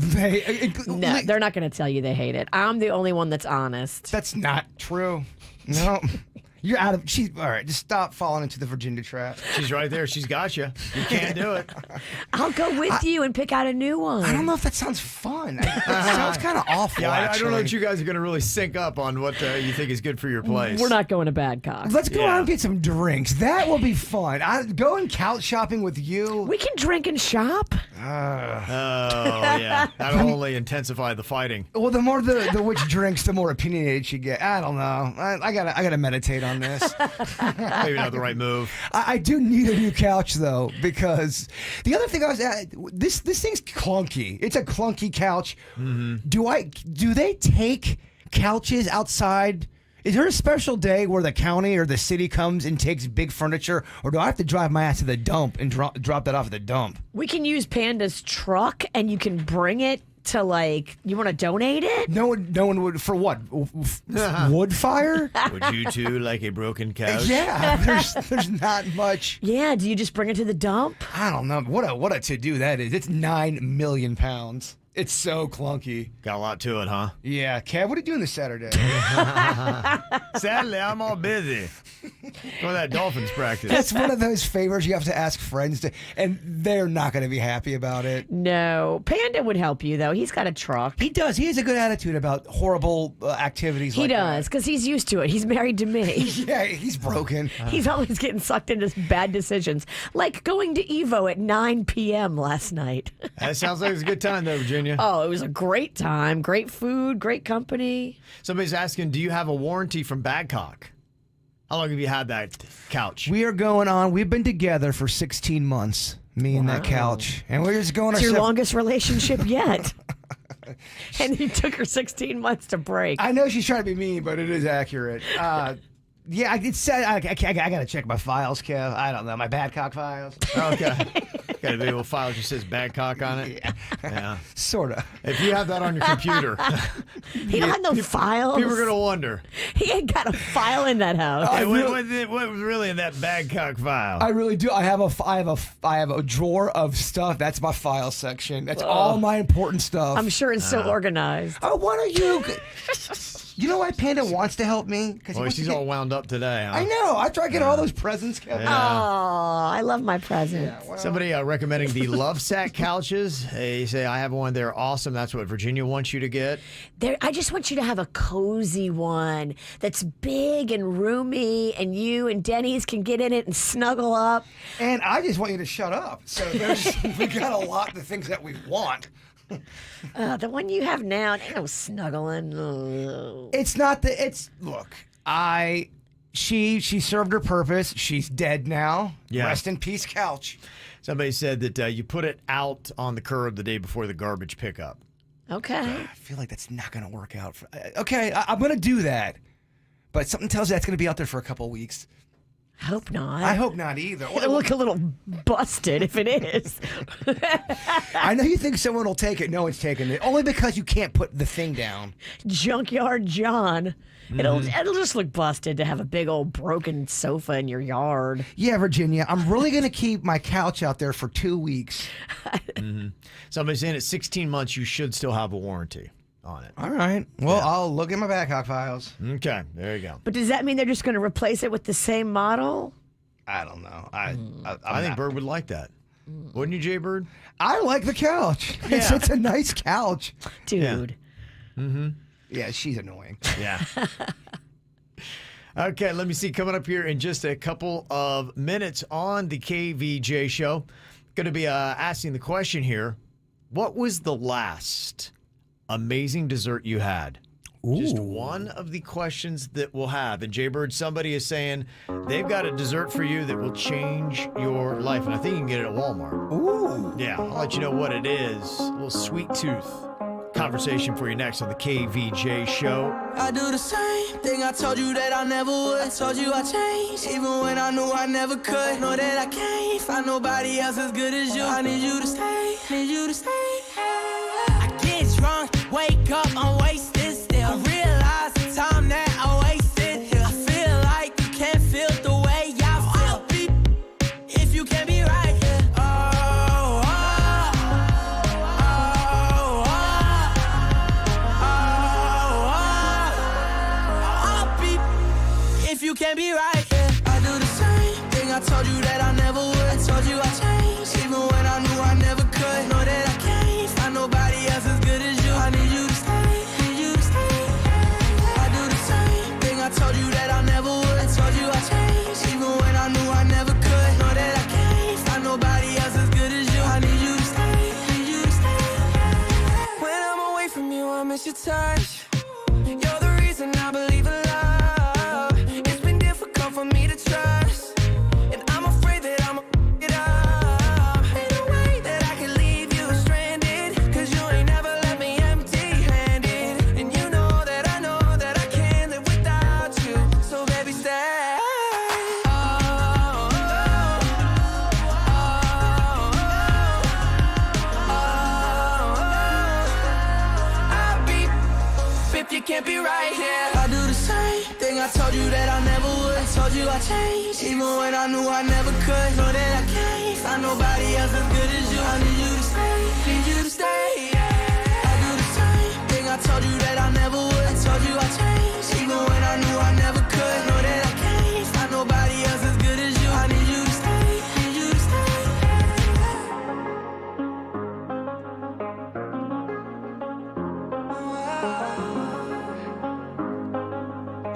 they're not going to tell you they hate it. I'm the only one that's honest. That's not true. No. You're out of. All right, just stop falling into the Virginia trap. She's right there. She's got you. You can't do it. I'll go with you and pick out a new one. I don't know if that sounds fun. It sounds kind of awful. Yeah, I don't know that actually. you guys are going to really sync up on what you think is good for your place. We're not going to Badcock. Let's go out and get some drinks. That will be fun. Going couch shopping with you. We can drink and shop. Oh, yeah. That'll only intensify the fighting. Well, the more the witch drinks, the more opinionated she get. I don't know. I gotta meditate on this. Maybe not the right move. I do need a new couch though, because the other thing I was this thing's clunky. It's a clunky couch. Mm-hmm. Do they take couches outside? Is there a special day where the county or the city comes and takes big furniture, or do I have to drive my ass to the dump and drop that off at the dump? We can use Panda's truck, and you can bring it to, like, you want to donate it? No one would. For what? Wood fire? Would you two like a broken couch? Yeah, there's not much. Yeah, do you just bring it to the dump? I don't know. What a to-do that is. It's 9 million pounds. It's so clunky. Got a lot to it, huh? Yeah. Kev, what are you doing this Saturday? Sadly, I'm all busy. Go to that Dolphins practice. That's one of those favors you have to ask friends to, and they're not going to be happy about it. No. Panda would help you, though. He's got a truck. He does. He has a good attitude about horrible activities He like does, because he's used to it. He's married to me. Yeah, he's broken. He's always getting sucked into bad decisions, like going to Evo at 9 p.m. last night. That sounds like it's a good time, though, Virginia. Oh, it was a great time. Great food, great company. Somebody's asking, do you have a warranty from Badcock? How long have you had that couch? We are going on. We've been together for 16 months, me and that couch. And we're just going It's your longest relationship yet. And he took her 16 months to break. I know she's trying to be mean, but it is accurate. Yeah, it said I got to check my files, Kev. I don't know, my Badcock files. Okay. Got a big old file that just says Badcock on it? Yeah. Sort of. If you have that on your computer. He don't have no files. People are going to wonder. He ain't got a file in that house. Hey, what was really in that Badcock file? I really do. I have a drawer of stuff. That's my file section. That's all my important stuff. I'm sure it's so organized. Oh, why don't you? You know why Panda wants to help me? Boy, she's all wound up today, huh? I know. I try to get all those presents, Kevin. Oh, I love my presents. Somebody recommending the Love Sack couches. They say, I have one. They're awesome. That's what Virginia wants you to get. I just want you to have a cozy one that's big and roomy, and you and Denny's can get in it and snuggle up. And I just want you to shut up. So we got a lot of things that we want. The one you have now, ain't no snuggling. Ugh. It's not look, she served her purpose. She's dead now. Yeah. Rest in peace, couch. Somebody said that you put it out on the curb the day before the garbage pickup. Okay. I feel like that's not going to work out. Okay, I'm going to do that. But something tells you that's going to be out there for a couple of weeks. Hope not. I hope not either. It'll look a little busted if it is. I know you think someone will take it. No one's taking it. Only because you can't put the thing down. Junkyard John. It'll just look busted to have a big old broken sofa in your yard. Yeah, Virginia, I'm really going to keep my couch out there for 2 weeks. Somebody's saying at 16 months, you should still have a warranty on it. All right. Well, I'll look at my Backhawk files. Okay, there you go. But does that mean they're just going to replace it with the same model? I don't know. I think Bird would like that. Wouldn't you, Jay Bird? I like the couch. Yeah. It's a nice couch. Dude. Mm-hmm. Yeah, she's annoying. Yeah. Okay, let me see. Coming up here in just a couple of minutes on the KVJ show, going to be asking the question here. What was the last amazing dessert you had? Ooh. Just one of the questions that we'll have. And Jay Bird, somebody is saying they've got a dessert for you that will change your life. And I think you can get it at Walmart. Ooh. Yeah, I'll let you know what it is. A little sweet tooth conversation for you next on the KVJ show. I do the same thing I told you that I never would. I told you I changed, even when I knew I never could. Know that I can't find nobody else as good as you. I need you to stay, need you to stay. I get drunk, wake up, I'm wasted still. I realize the time that I wasted here. I feel like you can't feel the way I feel. I'll be if you can't be right here. If you can't be right, yeah. I do the same thing I told you that I never would. I told you I changed, even when I knew I never could. Know that I can't find nobody else as good as you. I need you to stay, need you to stay. I do the same thing I told you that I never would. I told you I changed, even when I knew I never could. Know that I can't find nobody else as good as you. I need you to stay, need you to stay. When I'm away from you, I miss your touch. You're the reason I believe in love. For me to trust, and I'm afraid that I'm it up. Ain't no way that I can leave you stranded, cause you ain't never left me empty-handed. And you know that I can't live without you. So baby, stay. I'll be if you can't be right here. I do the same thing I told you that I never would. I told you I changed, even when I knew I never could. Know that I can't find nobody else as good as you. I need you to stay, need you to stay. Yeah. I do the same thing I told you that I never would. I told you I changed, even when I knew I never could. Know that I can't find nobody else as good as you. I need you to stay, need you to stay.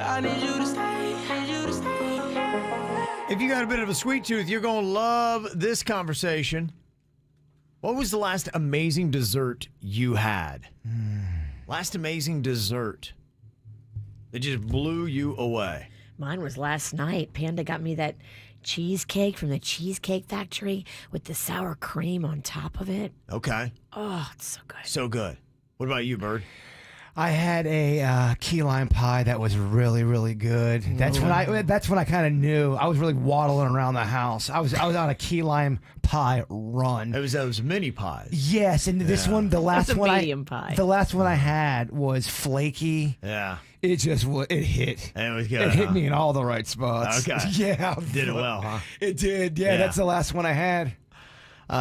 I need you to stay, need you to stay. If you got a bit of a sweet tooth, you're going to love this conversation. What was the last amazing dessert you had? Last amazing dessert that just blew you away. Mine was last night. Panda got me that cheesecake from the Cheesecake Factory with the sour cream on top of it. Okay. Oh, it's so good. So good. What about you, Bird? I had a key lime pie that was really, really good. That's when I kind of knew I was really waddling around the house. I was on a key lime pie run. It was those mini pies. Yes, and this one, the last one medium pie. The last one I had was flaky. Yeah. It just it hit. It was good. It hit me in all the right spots. Okay. Yeah. Did it well, huh? It did. Yeah, that's the last one I had.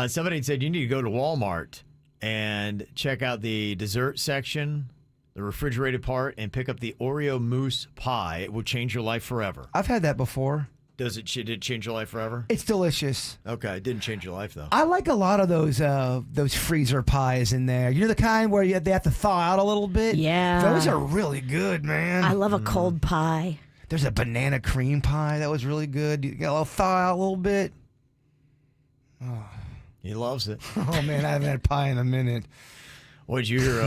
Somebody said you need to go to Walmart and check out the dessert section, the refrigerated part, and pick up the Oreo mousse pie. It will change your life forever. I've had that before. Did it change your life forever? It's delicious. Okay, it didn't change your life though. I like a lot of those freezer pies in there. You know the kind where they have to thaw out a little bit? Yeah. Those are really good, man. I love a cold pie. There's a banana cream pie that was really good. You got a little thaw out a little bit. Oh. He loves it. Oh man, I haven't had pie in a minute. What'd you hear?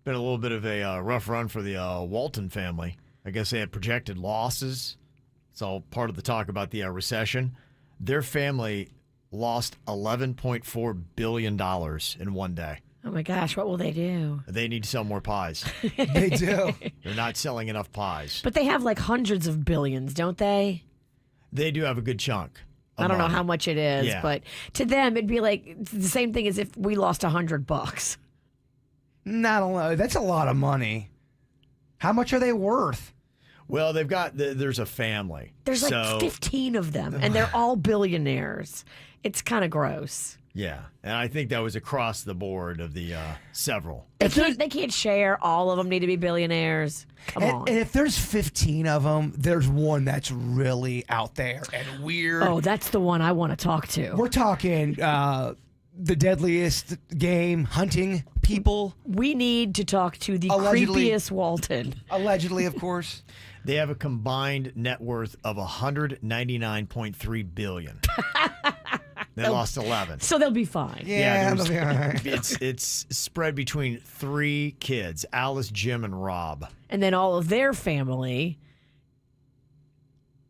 Been a little bit of a rough run for the Walton family. I guess they had projected losses. It's all part of the talk about the recession. Their family lost $11.4 billion in one day. Oh my gosh, what will they do? They need to sell more pies. They do. They're not selling enough pies. But they have like hundreds of billions, don't they? They do have a good chunk. I don't know how much it is, Yeah. but to them it'd be like the same thing as if we lost $100. I don't know. That's a lot of money. How much are they worth? Well, they've got there's a family. There's like 15 of them, and they're all billionaires. It's kind of gross. Yeah, and I think that was across the board of the several. They can't share. All of them need to be billionaires. Come on. And if there's 15 of them, there's one that's really out there and weird. Oh, that's the one I want to talk to. We're talking the deadliest game, hunting people. We need to talk to the creepiest Walton. Allegedly, of course. They have a combined net worth of $199.3 billion. They lost 11. So they'll be fine. Yeah, they'll be all right. It's spread between 3 kids, Alice, Jim, and Rob. And then all of their family.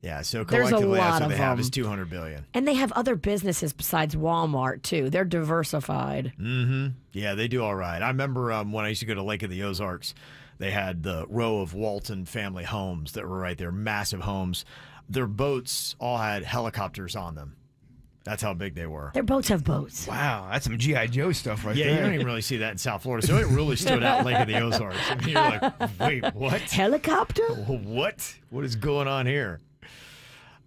Yeah, so There's a collectively that's lot what they of have them. is $200 billion. And they have other businesses besides Walmart, too. They're diversified. Mm-hmm. Yeah, they do all right. I remember when I used to go to Lake of the Ozarks, they had the row of Walton family homes that were right there, massive homes. Their boats all had helicopters on them. That's how big they were. Their boats have boats. Wow, that's some G.I. Joe stuff right Yeah, there. you don't even really see that in South Florida. So it really stood out in Lake of the Ozarks. I mean, you're like, wait, what? Helicopter? What? What is going on here?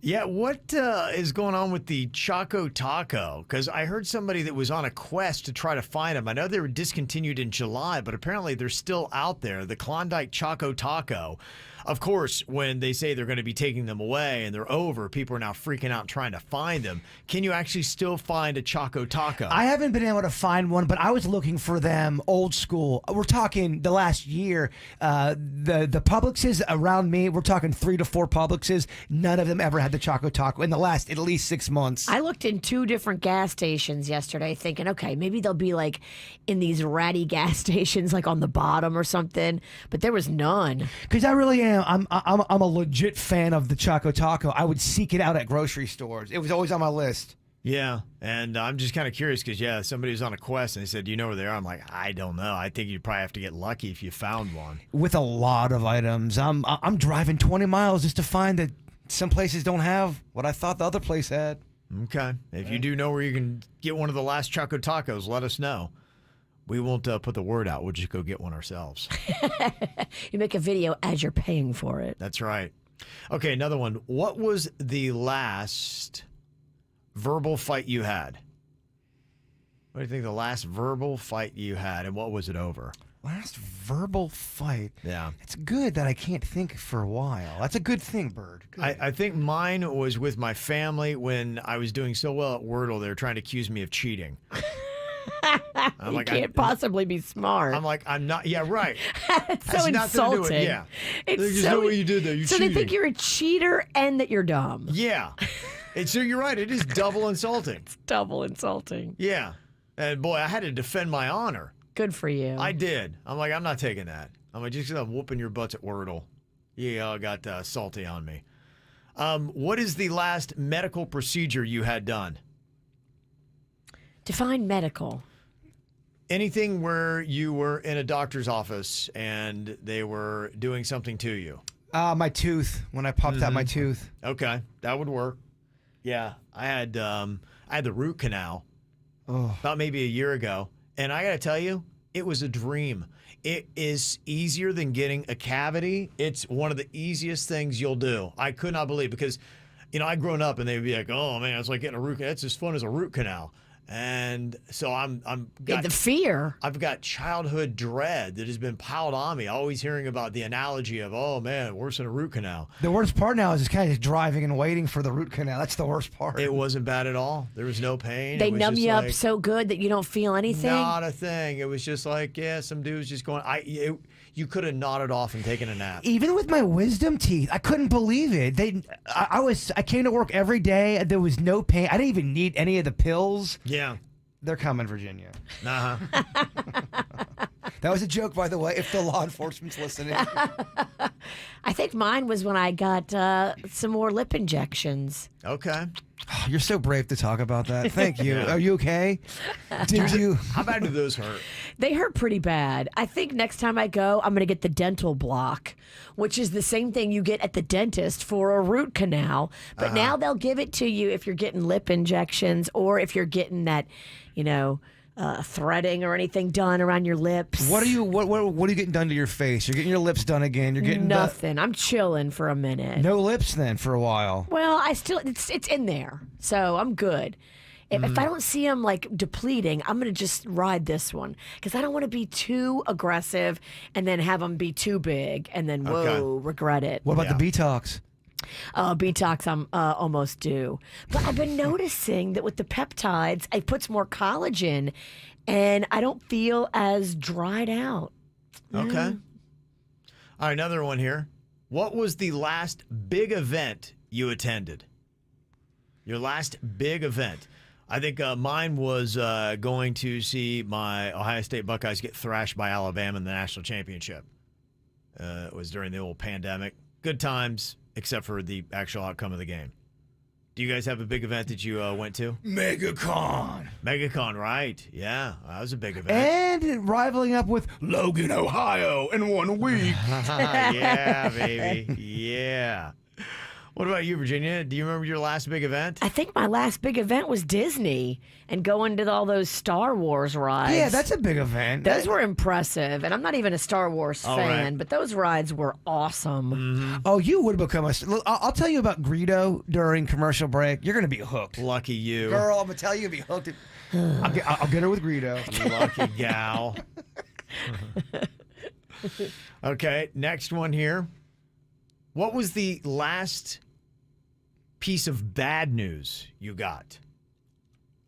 Yeah, what is going on with the Choco Taco? Because I heard somebody that was on a quest to try to find them. I know they were discontinued in July, but apparently they're still out there. The Klondike Choco Taco. Of course, when they say they're going to be taking them away and they're over, people are now freaking out trying to find them. Can you actually still find a Choco Taco? I haven't been able to find one, but I was looking for them old school. We're talking the last year. The Publixes around me, we're talking 3 to 4 Publixes. None of them ever had the Choco Taco in the last at least 6 months. I looked in 2 different gas stations yesterday thinking, okay, maybe they'll be like in these ratty gas stations, like on the bottom or something, but there was none. Because I really am. I'm a legit fan of the Choco Taco. I would seek it out at grocery stores. It was always on my list. Yeah, and I'm just kind of curious because, somebody was on a quest and they said, do you know where they are? I'm like, I don't know. I think you'd probably have to get lucky if you found one. With a lot of items. I'm driving 20 miles just to find that some places don't have what I thought the other place had. Okay. If you do know where you can get one of the last Choco Tacos, let us know. We won't put the word out. We'll just go get one ourselves. You make a video as you're paying for it. That's right. Okay, another one. What was the last verbal fight you had? What do you think the last verbal fight you had, and what was it over? Last verbal fight? Yeah. It's good that I can't think for a while. That's a good thing, Bird. Good. I think mine was with my family when I was doing so well at Wordle. They were trying to accuse me of cheating. You can't possibly be smart. I'm like, I'm not. Yeah, right. It's so insulting. Yeah. It's There's so, no way you did that. You're so cheating. they think you're a cheater and that you're dumb. Yeah. And so you're right. It is double insulting. It's double insulting. Yeah. And boy, I had to defend my honor. Good for you. I did. I'm like, I'm not taking that. I'm like, just whooping your butts at Wordle. Yeah, I got salty on me. What is the last medical procedure you had done? Define medical. Anything where you were in a doctor's office and they were doing something to you. My tooth, when I popped out my tooth. Okay, that would work. Yeah, I had the root canal about maybe a year ago, and I got to tell you, it was a dream. It is easier than getting a cavity. It's one of the easiest things you'll do. I could not believe because, I'd grown up and they'd be like, "Oh man, it's like getting a root canal. It's as fun as a root canal." And so the fear. I've got childhood dread that has been piled on me. Always hearing about the analogy of, oh man, worse than a root canal. The worst part now is just kind of driving and waiting for the root canal. That's the worst part. It wasn't bad at all. There was no pain. They It was numb just you up like, so good that you don't feel anything. Not a thing. It was just like, some dude's just going. You could have nodded off and taken a nap. Even with my wisdom teeth, I couldn't believe it. I came to work every day. There was no pain. I didn't even need any of the pills. Yeah. They're coming, Virginia. Uh-huh. That was a joke, by the way, if the law enforcement's listening. I think mine was when I got some more lip injections. Okay. Oh, you're so brave to talk about that. Thank you. Yeah. Are you okay? Did you? How bad do those hurt? They hurt pretty bad. I think next time I go, I'm going to get the dental block, which is the same thing you get at the dentist for a root canal. But now they'll give it to you if you're getting lip injections or if you're getting that, threading or anything done around your lips. What are you getting done to your face? You're getting your lips done again. You're getting nothing. I'm chilling for a minute. No lips then for a while. Well, it's in there, so I'm good. If I don't see them like depleting, I'm going to just ride this one because I don't want to be too aggressive and then have them be too big and then, regret it. What about the Botox? Botox, I'm almost due. But I've been noticing that with the peptides, it puts more collagen and I don't feel as dried out. Okay. All right, another one here. What was the last big event you attended? Your last big event. I think mine was going to see my Ohio State Buckeyes get thrashed by Alabama in the national championship. It was during the old pandemic. Good times, except for the actual outcome of the game. Do you guys have a big event that you went to? MegaCon. MegaCon, right. Yeah, that was a big event. And rivaling up with Logan, Ohio in 1 week. Yeah, baby. Yeah. What about you, Virginia? Do you remember your last big event? I think my last big event was Disney and going to all those Star Wars rides. Yeah, that's a big event. Those were impressive. And I'm not even a Star Wars fan, but those rides were awesome. Mm-hmm. Oh, you would become I'll tell you about Greedo during commercial break. You're going to be hooked. Lucky you. Girl, I'm going to tell you, you'll be hooked. I'll get her with Greedo. Lucky gal. Okay, next one here. What was the last piece of bad news you got?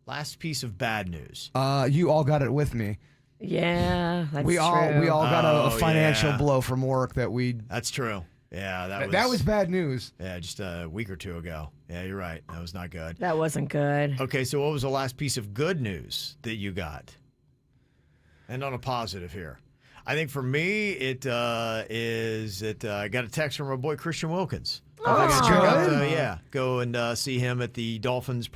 Last piece of bad news. You all got it with me. Yeah, that's we true. all got a financial blow from work that we. That's true. Yeah, that was bad news. Yeah, just a week or two ago. Yeah, you're right. That was not good. That wasn't good. Okay, so what was the last piece of good news that you got? And on a positive here. I think for me, I got a text from our boy Christian Wilkins. Go and see him at the Dolphins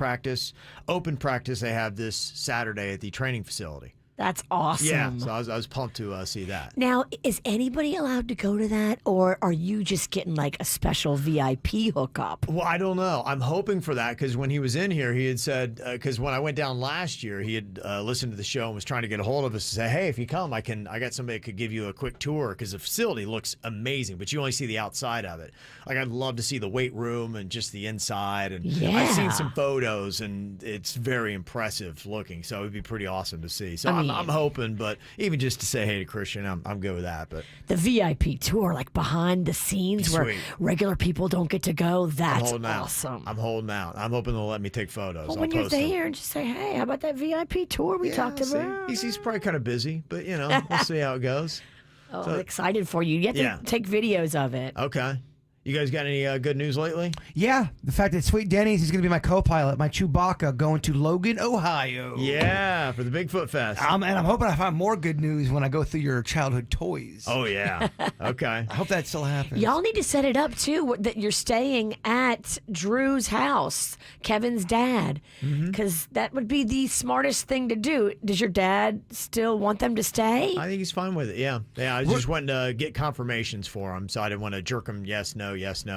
open practice they have this Saturday at the training facility. That's awesome. Yeah, so I was pumped to see that. Now, is anybody allowed to go to that, or are you just getting like a special VIP hookup? Well, I don't know. I'm hoping for that because when he was in here, he had said, because when I went down last year, he had listened to the show and was trying to get a hold of us to say, hey, if you come, I got somebody that could give you a quick tour because the facility looks amazing, but you only see the outside of it. Like, I'd love to see the weight room and just the inside. And I've seen some photos, and it's very impressive looking, so it would be pretty awesome to see. So I'm hoping, but even just to say hey to Christian, I'm good with that. But the VIP tour, like behind the scenes where regular people don't get to go, that's awesome. I'm holding out. I'm hoping they'll let me take photos. Well, when you're there, just say, hey, how about that VIP tour we talked about? He's probably kind of busy, but we'll see how it goes. I'm excited for you. You have to take videos of it. Okay. You guys got any good news lately? Yeah, the fact that Sweet Denny's is going to be my co-pilot, my Chewbacca, going to Logan, Ohio. Yeah, for the Bigfoot Fest. And I'm hoping I find more good news when I go through your childhood toys. Oh, yeah. Okay. I hope that still happens. Y'all need to set it up, too, that you're staying at Drew's house, Kevin's dad, because that would be the smartest thing to do. Does your dad still want them to stay? I think he's fine with it, yeah. Yeah, I just went to get confirmations for him, so I didn't want to jerk him yes, no.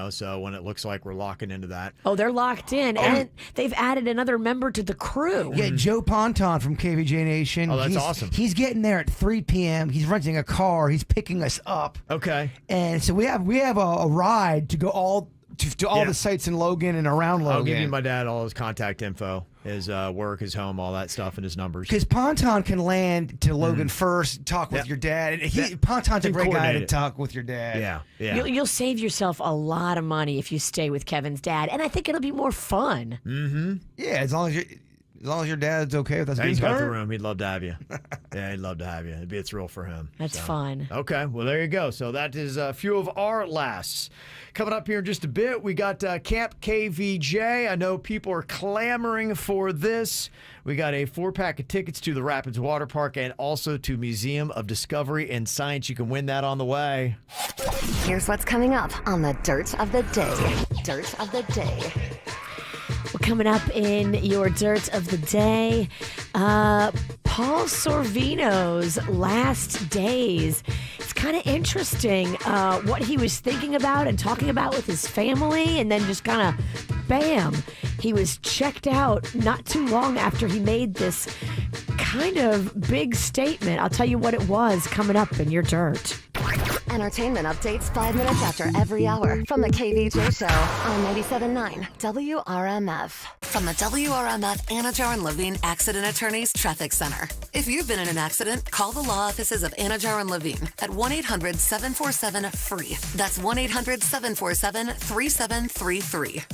So when it looks like we're locking into that. Oh, they're locked in. And they've added another member to the crew. Yeah, Joe Ponton from KVJ Nation. Oh, that's awesome. He's getting there at 3 p.m. He's renting a car. He's picking us up. Okay. And so we have a ride to go all the sites in Logan and around Logan. I'll give you my dad all his contact info, his work, his home, all that stuff, and his numbers. Because Ponton can land to Logan first, talk with your dad. Ponton's a great guy to talk with your dad. Yeah. You'll save yourself a lot of money if you stay with Kevin's dad, and I think it'll be more fun. Mm-hmm. Yeah, as long as your dad's okay with us being he's got the hurt. room. He'd love to have you. Yeah, he'd love to have you. It'd be a thrill for him. That's fun. Okay, well, there you go. So that is a few of our lasts. Coming up here in just a bit, we got Camp KVJ. I know people are clamoring for this. We got a 4-pack of tickets to the Rapids Water Park and also to Museum of Discovery and Science. You can win that on the way. Here's what's coming up on the Dirt of the Day. Dirt of the Day. Well, coming up in your Dirt of the Day, Paul Sorvino's last days. It's kind of interesting what he was thinking about and talking about with his family, and then just kind of, bam, he was checked out not too long after he made this kind of big statement. I'll tell you what it was coming up in your dirt. Entertainment updates 5 minutes after every hour from the KVJ Show on 97.9 WRMF. From the WRMF Anajar and Levine Accident Attorneys Traffic Center. If you've been in an accident, call the law offices of Anajar and Levine at 1-800-747-FREE. That's 1-800-747-3733.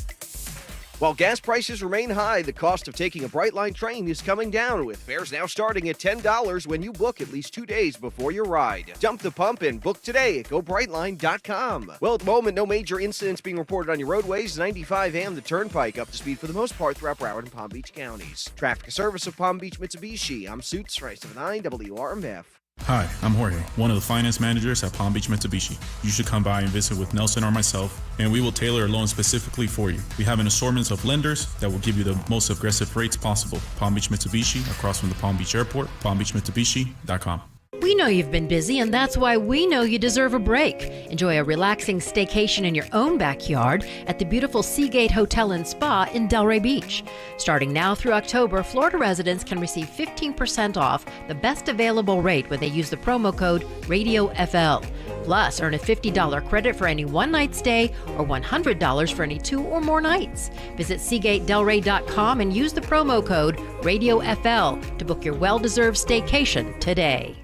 While gas prices remain high, the cost of taking a Brightline train is coming down, with fares now starting at $10 when you book at least 2 days before your ride. Dump the pump and book today at GoBrightline.com. Well, at the moment, no major incidents being reported on your roadways. 95 and the Turnpike up to speed for the most part throughout Broward and Palm Beach counties. Traffic service of Palm Beach Mitsubishi. I'm Suits, 579 WRMF. Hi, I'm Jorge, one of the finance managers at Palm Beach Mitsubishi. You should come by and visit with Nelson or myself, and we will tailor a loan specifically for you. We have an assortment of lenders that will give you the most aggressive rates possible. Palm Beach Mitsubishi, across from the Palm Beach Airport, palmbeachmitsubishi.com. We know you've been busy, and that's why we know you deserve a break. Enjoy a relaxing staycation in your own backyard at the beautiful Seagate Hotel and Spa in Delray Beach. Starting now through October, Florida residents can receive 15% off the best available rate when they use the promo code RadioFL. Plus, earn a $50 credit for any one-night stay or $100 for any 2 or more nights. Visit SeagateDelray.com and use the promo code RadioFL to book your well-deserved staycation today.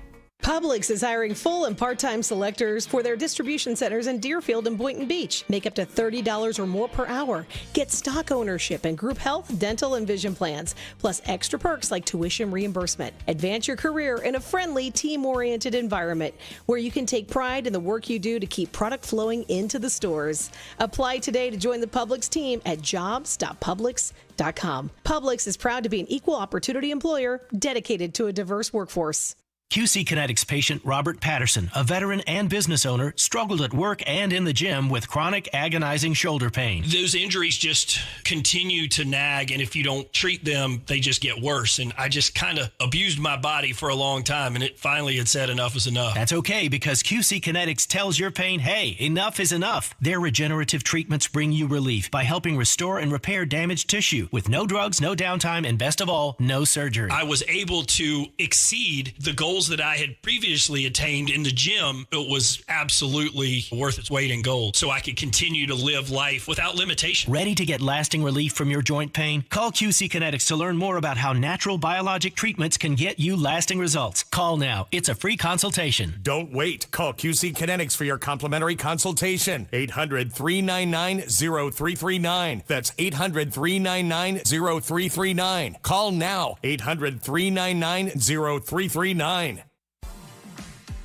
Publix is hiring full and part-time selectors for their distribution centers in Deerfield and Boynton Beach. Make up to $30 or more per hour. Get stock ownership and group health, dental, and vision plans, plus extra perks like tuition reimbursement. Advance your career in a friendly, team-oriented environment where you can take pride in the work you do to keep product flowing into the stores. Apply today to join the Publix team at jobs.publix.com. Publix is proud to be an equal opportunity employer dedicated to a diverse workforce. QC Kinetics patient Robert Patterson, a veteran and business owner, struggled at work and in the gym with chronic agonizing shoulder pain. Those injuries just continue to nag, and if you don't treat them, they just get worse. And I just kind of abused my body for a long time, and it finally had said enough is enough. That's okay, because QC Kinetics tells your pain, hey, enough is enough. Their regenerative treatments bring you relief by helping restore and repair damaged tissue with no drugs, no downtime, and best of all, no surgery. I was able to exceed the goals that I had previously attained in the gym. It was absolutely worth its weight in gold, so I could continue to live life without limitation. Ready to get lasting relief from your joint pain? Call QC Kinetics to learn more about how natural biologic treatments can get you lasting results. Call now. It's a free consultation. Don't wait. Call QC Kinetics for your complimentary consultation. 800-399-0339. That's 800-399-0339. Call now. 800-399-0339.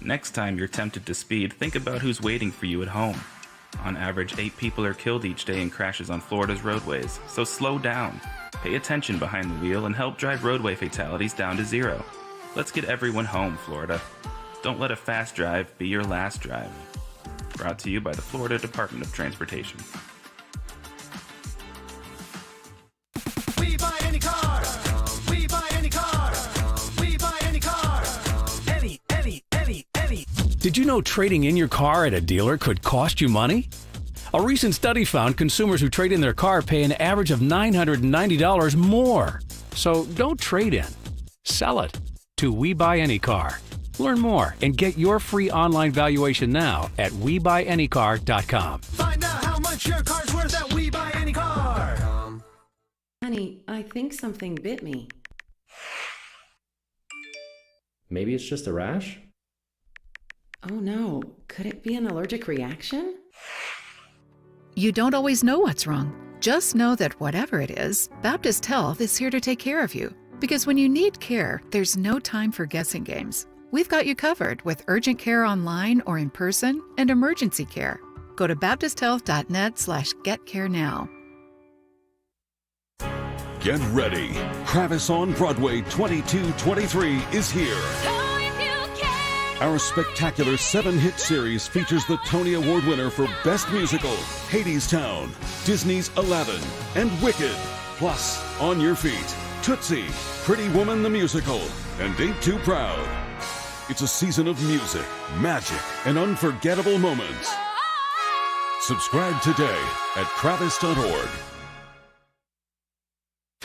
Next time you're tempted to speed, think about who's waiting for you at home. On average, 8 people are killed each day in crashes on Florida's roadways, so slow down. Pay attention behind the wheel and help drive roadway fatalities down to 0. Let's get everyone home, Florida. Don't let a fast drive be your last drive. Brought to you by the Florida Department of Transportation. We buy any car. We buy any car. We buy any car. Any. Did you know trading in your car at a dealer could cost you money? A recent study found consumers who trade in their car pay an average of $990 more. So don't trade in. Sell it to We Buy Any Car. Learn more and get your free online valuation now at WeBuyAnyCar.com. Find out how much your car's worth at We Buy Any Car. Honey, I think something bit me. Maybe it's just a rash? Oh no, could it be an allergic reaction? You don't always know what's wrong. Just know that whatever it is, Baptist Health is here to take care of you. Because when you need care, there's no time for guessing games. We've got you covered with urgent care online or in person and emergency care. Go to baptisthealth.net/getcarenow. Get ready. Travis on Broadway 2223 is here. Our spectacular 7-hit series features the Tony Award winner for Best Musical, Hadestown, Disney's Aladdin, and Wicked. Plus, On Your Feet, Tootsie, Pretty Woman the Musical, and ain't too proud. It's a season of music, magic, and unforgettable moments. Subscribe today at kravis.org.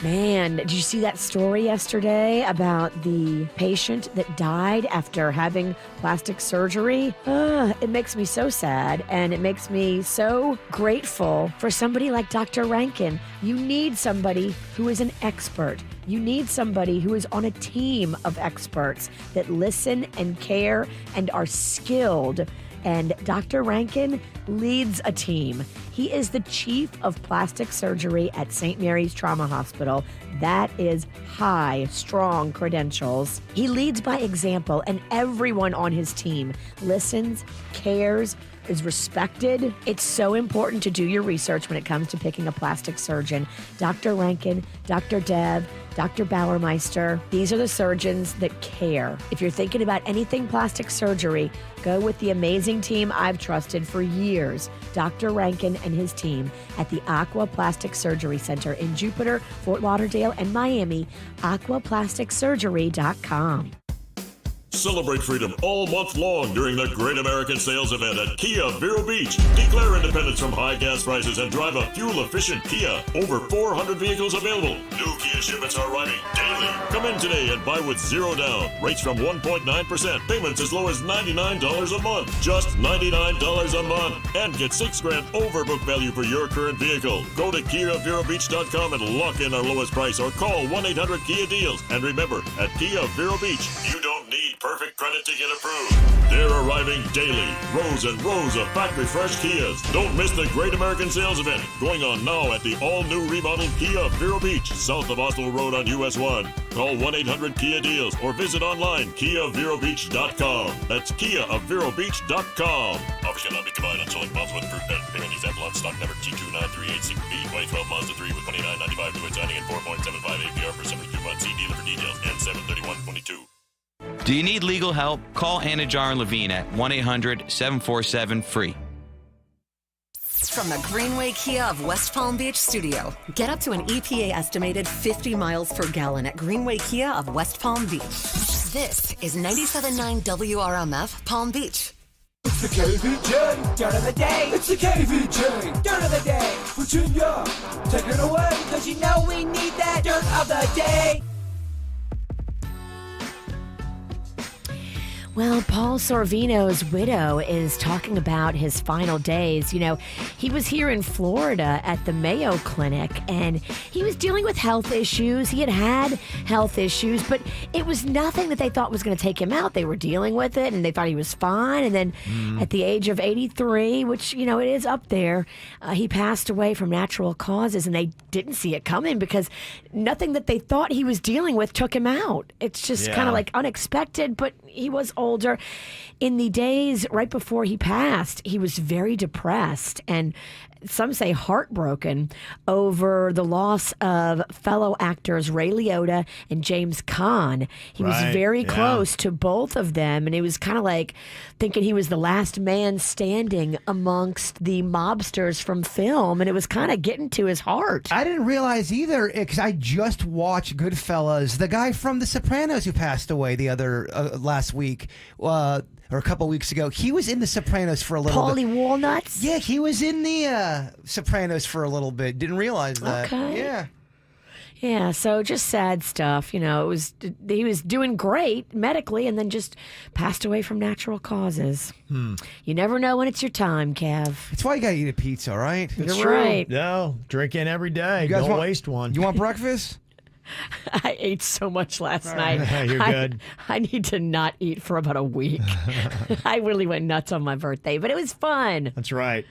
Man, did you see that story yesterday about the patient that died after having plastic surgery? It makes me so sad, and it makes me so grateful for somebody like Dr. Rankin. You need somebody who is an expert. You need somebody who is on a team of experts that listen and care and are skilled. And Dr. Rankin leads a team. He is the chief of plastic surgery at St. Mary's Trauma Hospital. That is high, strong credentials. He leads by example, and everyone on his team listens, cares, is respected. It's so important to do your research when it comes to picking a plastic surgeon. Dr. Rankin, Dr. Deb, Dr. Bauermeister, these are the surgeons that care. If you're thinking about anything plastic surgery, go with the amazing team I've trusted for years, Dr. Rankin and his team at the Aqua Plastic Surgery Center in Jupiter, Fort Lauderdale, and Miami, aquaplasticsurgery.com. Celebrate freedom all month long during the Great American Sales Event at Kia Vero Beach. Declare independence from high gas prices and drive a fuel-efficient Kia. Over 400 vehicles available. New Kia shipments are arriving daily. Come in today and buy with zero down. Rates from 1.9%. Payments as low as $99 a month. Just $99 a month. And get $6,000 over book value for your current vehicle. Go to KiaVeroBeach.com and lock in our lowest price or call 1-800-KIA-DEALS. And remember, at Kia Vero Beach, you don't need perfect credit to get approved. They're arriving daily. Rows and rows of factory fresh Kias. Don't miss the Great American Sales Event going on now at the all-new remodeled Kia Vero Beach, south of Oslo Road on US 1. Call 1-800-KIA-DEALS or visit online KiaVeroBeach.com. That's KiaVeroBeach.com. Offer shall not be combined on select models with approved payment example on stock number G29386B 2012 Mazda 3 with $29.95 to signing and 4.75 APR for 72 months. See dealer for details and 73122. Do you need legal help? Call Anajar and Levine at 1-800-747-FREE. From the Greenway Kia of West Palm Beach studio, get up to an EPA estimated 50 miles per gallon at Greenway Kia of West Palm Beach. This is 97.9 WRMF Palm Beach. It's the KVJ Dirt of the Day. It's the KVJ Dirt of the Day. Virginia, take it away, cause you know we need that Dirt of the Day. Well, Paul Sorvino's widow is talking about his final days. You know, he was here in Florida at the Mayo Clinic, and he was dealing with health issues. He had health issues, but it was nothing that they thought was going to take him out. They were dealing with it, and they thought he was fine. And then at the age of 83, which, you know, it is up there, he passed away from natural causes, and they didn't see it coming because nothing that they thought he was dealing with took him out. It's just kind of like unexpected, but he was older. In the days right before he passed, he was very depressed and some say heartbroken over the loss of fellow actors Ray Liotta and James Caan. He was very close to both of them, and he was kind of like thinking he was the last man standing amongst the mobsters from film, and it was kind of getting to his heart. I didn't realize either, because I just watched Goodfellas. The guy from The Sopranos who passed away the other last week, or a couple weeks ago, he was in The Sopranos for a little bit. Paulie Walnuts? Yeah, he was in the Sopranos for a little bit. Didn't realize that. Okay. Yeah. Yeah, so just sad stuff. You know, he was doing great medically and then just passed away from natural causes. You never know when it's your time, Kev. That's why you got to eat a pizza, all right? You're right. No, drink in every day. You guys Don't want, waste one. You want breakfast? I ate so much last night. You're good. I need to not eat for about a week. I really went nuts on my birthday, but it was fun. That's right.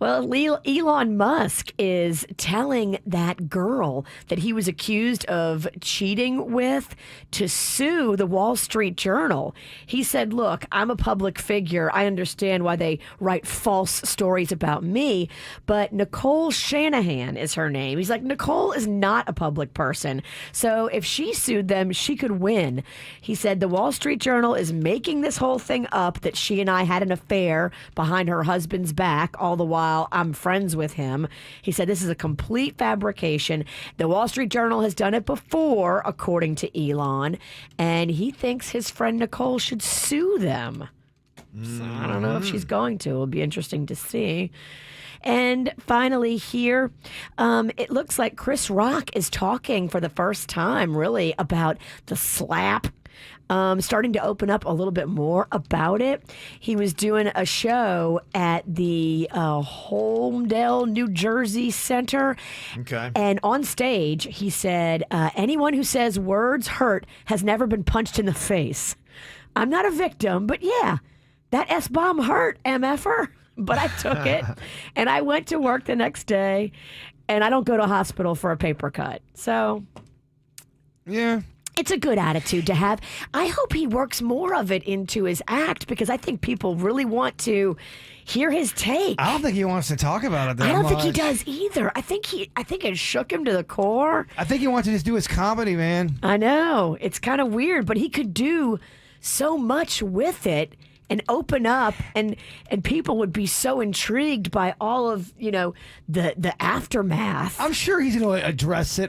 Well, Elon Musk is telling that girl that he was accused of cheating with to sue the Wall Street Journal. He said, look, I'm a public figure. I understand why they write false stories about me, but Nicole Shanahan is her name. He's like, Nicole is not a public person. So if she sued them, she could win. He said the Wall Street Journal is making this whole thing up that she and I had an affair behind her husband's back, all the while I'm friends with him. He said this is a complete fabrication. The Wall Street Journal has done it before, according to Elon, and he thinks his friend Nicole should sue them. So I don't know if she's going to. It'll be interesting to see. And finally here, it looks like Chris Rock is talking for the first time, really, about the slap. Starting to open up a little bit more about it. He was doing a show at the Holmdel, New Jersey Center. Okay. And on stage, he said, anyone who says words hurt has never been punched in the face. I'm not a victim, but yeah, that S-bomb hurt, MFer. But I took it, and I went to work the next day, and I don't go to hospital for a paper cut. So, yeah. It's a good attitude to have. I hope he works more of it into his act because I think people really want to hear his take. I don't think he wants to talk about it that I don't much. think he does either. I think it shook him to the core. I think he wants to just do his comedy, man. I know. It's kind of weird, but he could do so much with it and open up, and people would be so intrigued by all of, the aftermath. I'm sure he's going to address it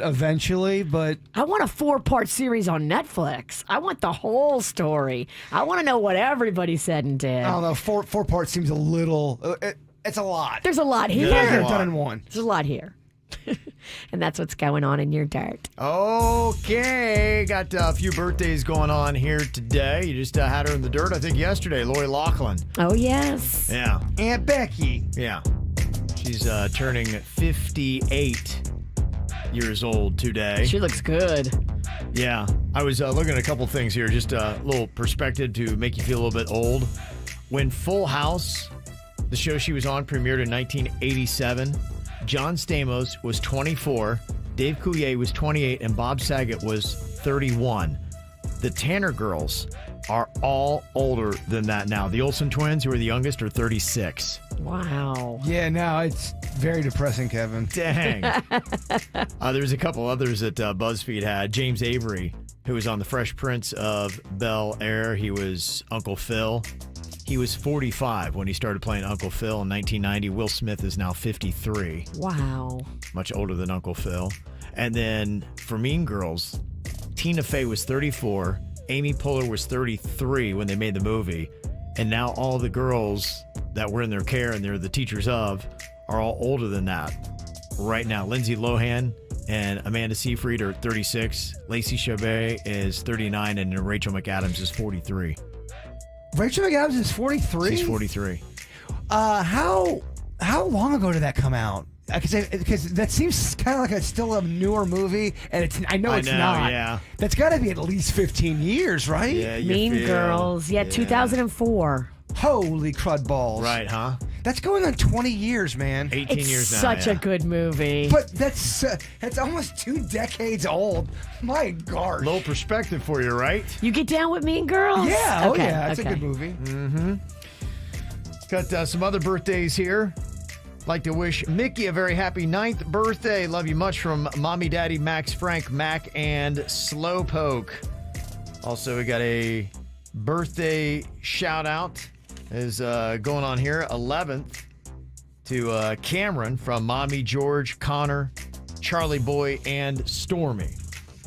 eventually, but I want a 4-part series on Netflix. I want the whole story. I want to know what everybody said and did. I don't know. Four parts seems a little. It's a lot. There's a lot here. Yeah, done in one. There's a lot here. And that's what's going on in your dirt. Okay, got a few birthdays going on here today. You just had her in the dirt, I think, yesterday. Lori Loughlin. Oh, yes. Yeah. Aunt Becky. Yeah. She's turning 58 years old today. She looks good. Yeah. I was looking at a couple things here, just a little perspective to make you feel a little bit old. When Full House, the show she was on, premiered in 1987, John Stamos was 24, Dave Coulier was 28, and Bob Saget was 31. The Tanner girls are all older than that now. The Olsen twins, who are the youngest, are 36. Wow. Yeah, no, it's very depressing, Kevin. Dang. There's a couple others that BuzzFeed had. James Avery, who was on The Fresh Prince of Bel-Air. He was Uncle Phil. He was 45 when he started playing Uncle Phil in 1990. Will Smith is now 53. Wow. Much older than Uncle Phil. And then for Mean Girls, Tina Fey was 34. Amy Poehler was 33 when they made the movie. And now all the girls that were in their care and they're the teachers of are all older than that. Right now, Lindsay Lohan and Amanda Seyfried are 36. Lacey Chabert is 39. And Rachel McAdams is 43. Rachel McAdams is 43? She's 43. How long ago did that come out? Because that seems kind of like still a newer movie, and I know it's not. Yeah. That's got to be at least 15 years, right? Yeah, Mean Girls. Yeah, 2004. Holy crud balls. Right, huh? That's going on 20 years, man. 18 It's years now. such a good movie. But that's almost 2 decades old. My gosh. Little perspective for you, right? You get down with Mean Girls? Yeah, Okay, yeah, it's a okay. good movie. Mm-hmm. Got some other birthdays here. Like to wish Mickey a very happy 9th birthday. Love you much from Mommy, Daddy, Max, Frank, Mac, and Slowpoke. Also, we got a birthday shout out is going on here. 11th to Cameron from Mommy, George, Connor, Charlie Boy, and Stormy.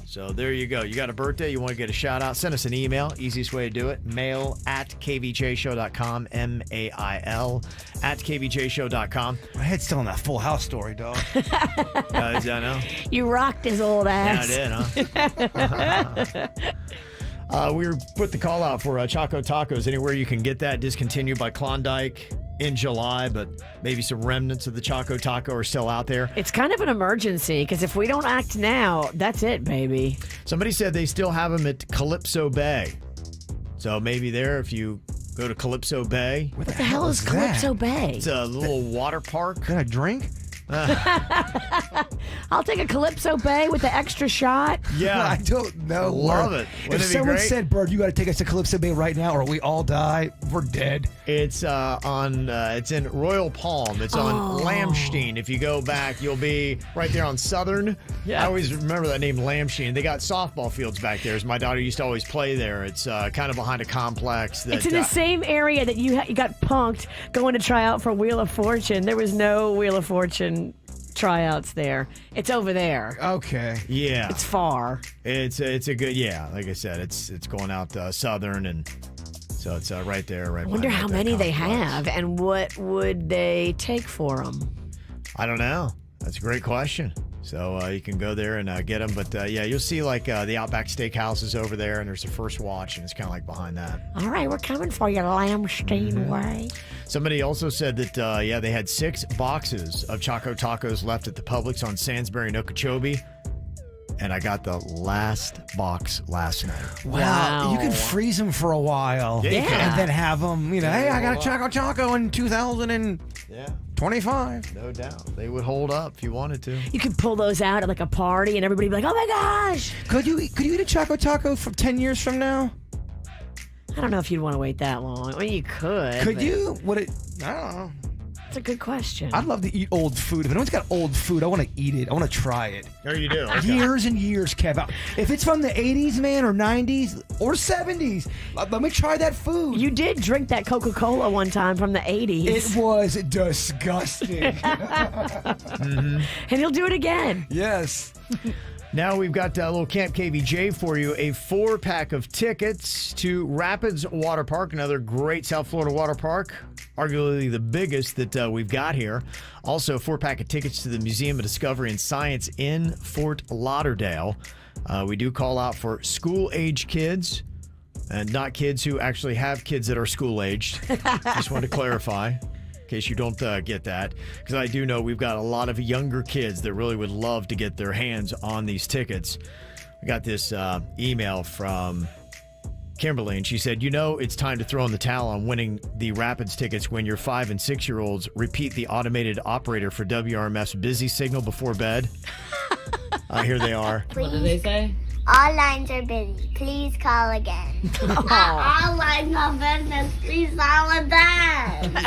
So there you go. You got a birthday, you want to get a shout out, send us an email. Easiest way to do it, mail@kvjshow.com, mail@kvjshow.com. My head's still on that Full House story, dog. I know. You rocked his old ass. Yeah, I did, huh? We put the call out for Choco Tacos. Anywhere you can get that, discontinued by Klondike in July, but maybe some remnants of the Choco Taco are still out there. It's kind of an emergency because if we don't act now, that's it, baby. Somebody said they still have them at Calypso Bay. So maybe there, if you go to Calypso Bay. What the hell is Calypso Bay? It's a little water park. Got a drink? I'll take a Calypso Bay with the extra shot. Yeah. I don't know. Love it. If Wouldn't it be someone great? said, Bird, you got to take us to Calypso Bay right now or we all die, we're dead. It's it's in Royal Palm. It's on Lamstein. If you go back, you'll be right there on Southern. Yeah. I always remember that name, Lamstein. They got softball fields back there. As my daughter used to always play there. It's kind of behind a complex. That, It's in the same area that you got punked going to try out for Wheel of Fortune. There was no Wheel of Fortune tryouts there. It's over there. Okay. Yeah. It's far. It's a good, like I said, it's going out Southern, and so it's right there. Right. I wonder behind how that many they complex. have and what would they take for them. I don't know. That's a great question. So you can go there and get them. But you'll see like the Outback Steakhouse is over there, and there's the First Watch, and it's kind of like behind that. All right, we're coming for you, Lamstein Way. Somebody also said that, they had 6 boxes of Choco Tacos left at the Publix on Sainsbury and Okeechobee. And I got the last box last night. Wow. You can freeze them for a while. Yeah, you can. And then have them, hey, I got a Choco in 2025. No doubt. They would hold up if you wanted to. You could pull those out at like a party and everybody would be like, oh my gosh. Could you eat a Choco Taco from 10 years from now? I don't know if you'd want to wait that long. I mean, you could. Could but you? I don't know. It's a good question. I'd love to eat old food. If anyone's got old food, I want to eat it. I want to try it. Oh, you do? Okay. Years and years, Kev. If it's from the 80s, man, or 90s, or 70s, let me try that food. You did drink that Coca-Cola one time from the 80s. It was disgusting. And he'll do it again. Yes. Now we've got a little Camp KVJ for you, a 4-pack of tickets to Rapids Water Park, another great South Florida water park, arguably the biggest that we've got here. Also, a 4-pack of tickets to the Museum of Discovery and Science in Fort Lauderdale. We do call out for school-age kids, and not kids who actually have kids that are school-aged. Just wanted to clarify. In case you don't get that, because I do know we've got a lot of younger kids that really would love to get their hands on these tickets. We got this email from Kimberly, and she said, it's time to throw in the towel on winning the Rapids tickets when your 5 and 6-year-olds repeat the automated operator for WRMF's busy signal before bed. Here they are. What did they say? All lines are busy. Please call again. All lines of business. Please call again.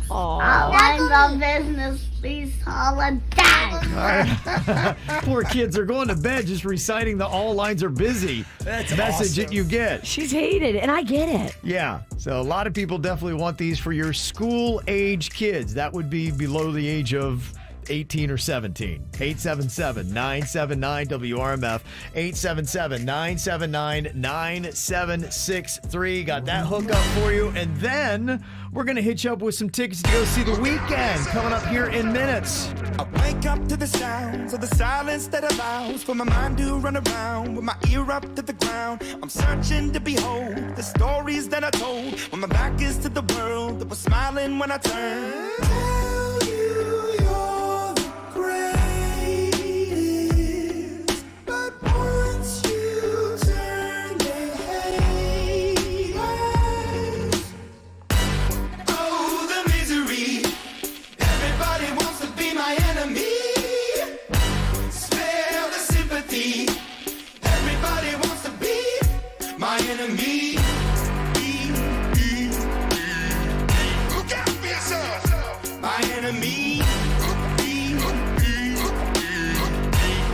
All lines of business. Please call again. Poor kids are going to bed just reciting the all lines are busy message awesome. that you get. She's hated, and I get it. Yeah. So a lot of people definitely want these for your school-age kids. That would be below the age of 18 or 17. 877-979-WRMF. 877-979-9763. Got that hookup for you. And then we're going to hit you up with some tickets to go see The Weeknd coming up here in minutes. I wake up to the sounds of the silence that allows for my mind to run around with my ear up to the ground. I'm searching to behold the stories that I told when my back is to the world that was smiling when I turned. Tell you you're the greatest, but once you turn, they hate us. Oh, the misery. Everybody wants to be my enemy. Spare the sympathy. Everybody wants to be my enemy. Look out for yourself. My enemy.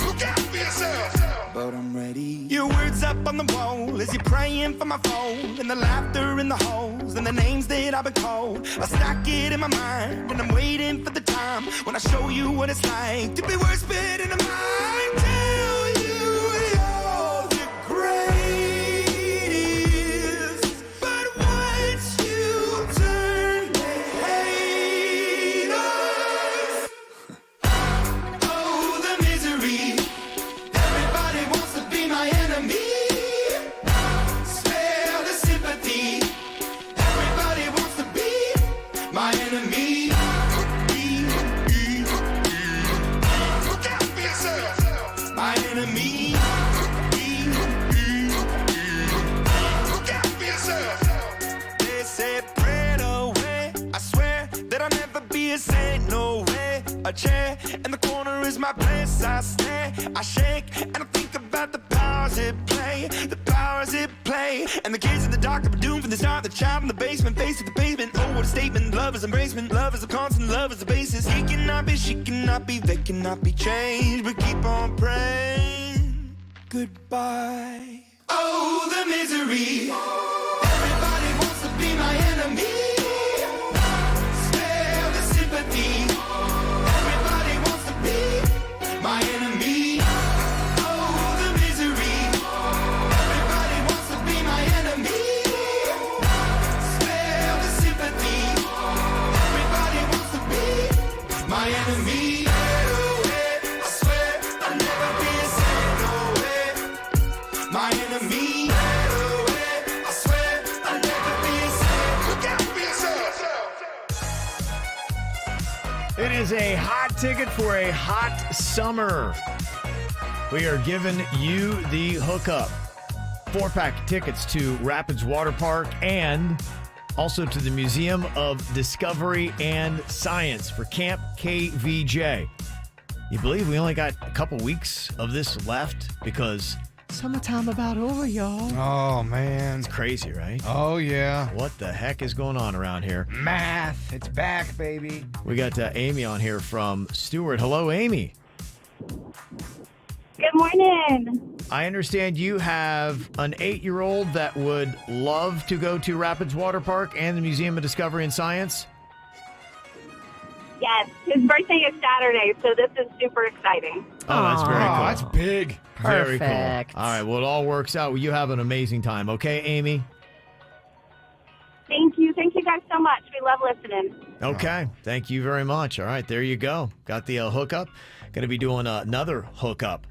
Look out for yourself. But I'm ready. Your words up on the wall as you're praying for my phone, and the laughter in the halls and the names that I've been called. I stack it in my mind and I'm waiting for the time when I show you what it's like to be worse fit in a mind. Tell you you're the greatest, but once you turn, they hate us. Oh, the misery. Everybody wants to be my enemy. Spare the sympathy. Everybody wants to be my enemy. Look out for yourself. My enemy. Look out for yourself. They said, pray away. I swear that I'll never be a saint, no way. a chair, and the corner is my place. I stare, I shake, and I think about the powers it play, the powers it play. And the kids in the dark that were doomed from the start. The child in the basement, face to the pavement. Oh, what a statement! Love is embracement. Love is a constant. Love is the basis. He cannot be, she cannot be, they cannot be changed. But keep on praying. Goodbye. Oh, the misery. Everybody wants to be my enemy. Spare the sympathy. Everybody wants to be my enemy. Oh, the misery. Everybody wants to be my enemy. Spare the sympathy. Everybody wants to be my enemy. I swear I'll never be a saint, no way. My enemy. I swear I'll never be a saint. Look out for yourself. It is a hot ticket for a hot summer. We are giving you the hookup. 4-pack tickets to Rapids Water Park and also to the Museum of Discovery and Science for Camp KVJ. You believe we only got a couple weeks of this left because summertime about over, y'all. Oh, man. It's crazy, right? Oh, yeah. What the heck is going on around here? Math. It's back, baby. We got Amy on here from Stewart. Hello, Amy. Good morning. I understand you have an 8-year-old that would love to go to Rapids Water Park and the Museum of Discovery and Science. Yes, his birthday is Saturday, so this is super exciting. Oh, that's very cool. That's big. Very cool. Perfect. All right, well, it all works out. You have an amazing time. Okay, Amy? Thank you. Thank you guys so much. We love listening. Okay, thank you very much. All right, there you go. Got the hookup. Going to be doing another hookup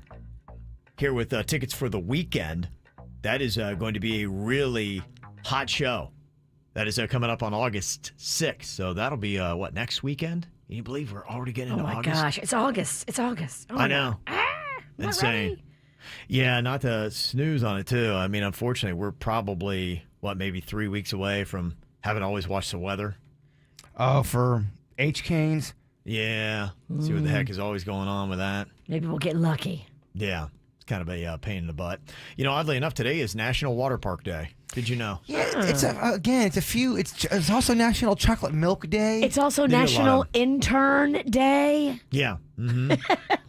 here with tickets for the weekend. That is going to be a really hot show. That is coming up on August 6th. So that'll be, next weekend? Can you believe we're already getting into August? Oh, my gosh. It's August. It's August. Oh, I know. I'm Insane. ready. Yeah, not to snooze on it, too. I mean, unfortunately, we're probably, maybe 3 weeks away from having to always watch the weather. Oh, for H-Canes? Yeah. See what the heck is always going on with that. Maybe we'll get lucky. Yeah. It's kind of a pain in the butt. You know, oddly enough, today is National Water Park Day. Did you know? Yeah, it's also National Chocolate Milk Day. It's also National Intern Day. Yeah. Mm-hmm.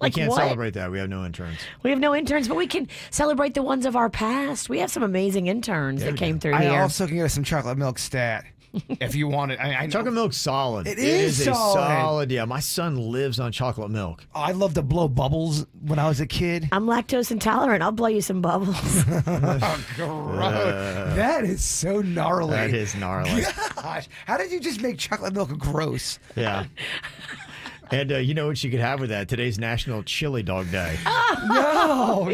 We can't celebrate that. We have no interns. We have no interns, but we can celebrate the ones of our past. We have some amazing interns that came through here. I also can get us some chocolate milk stat. If you want it. I chocolate milk's solid. It is solid. Yeah, my son lives on chocolate milk. I love to blow bubbles when I was a kid. I'm lactose intolerant. I'll blow you some bubbles. Oh, gross. That is so gnarly. That is gnarly. Gosh, how did you just make chocolate milk gross? Yeah. And you know what you could have with that? Today's National Chili Dog Day. No.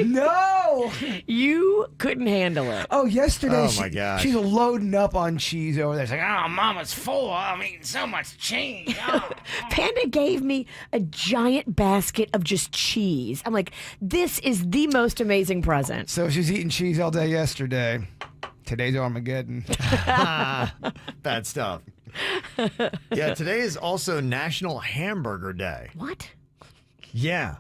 You couldn't handle it. Oh, yesterday my gosh. she's loading up on cheese over there. She's like, oh, Mama's full. I'm eating so much cheese. Oh. Panda gave me a giant basket of just cheese. I'm like, this is the most amazing present. So she's eating cheese all day yesterday. Today's Armageddon. Bad stuff. Yeah, today is also National Hamburger Day. What? Yeah.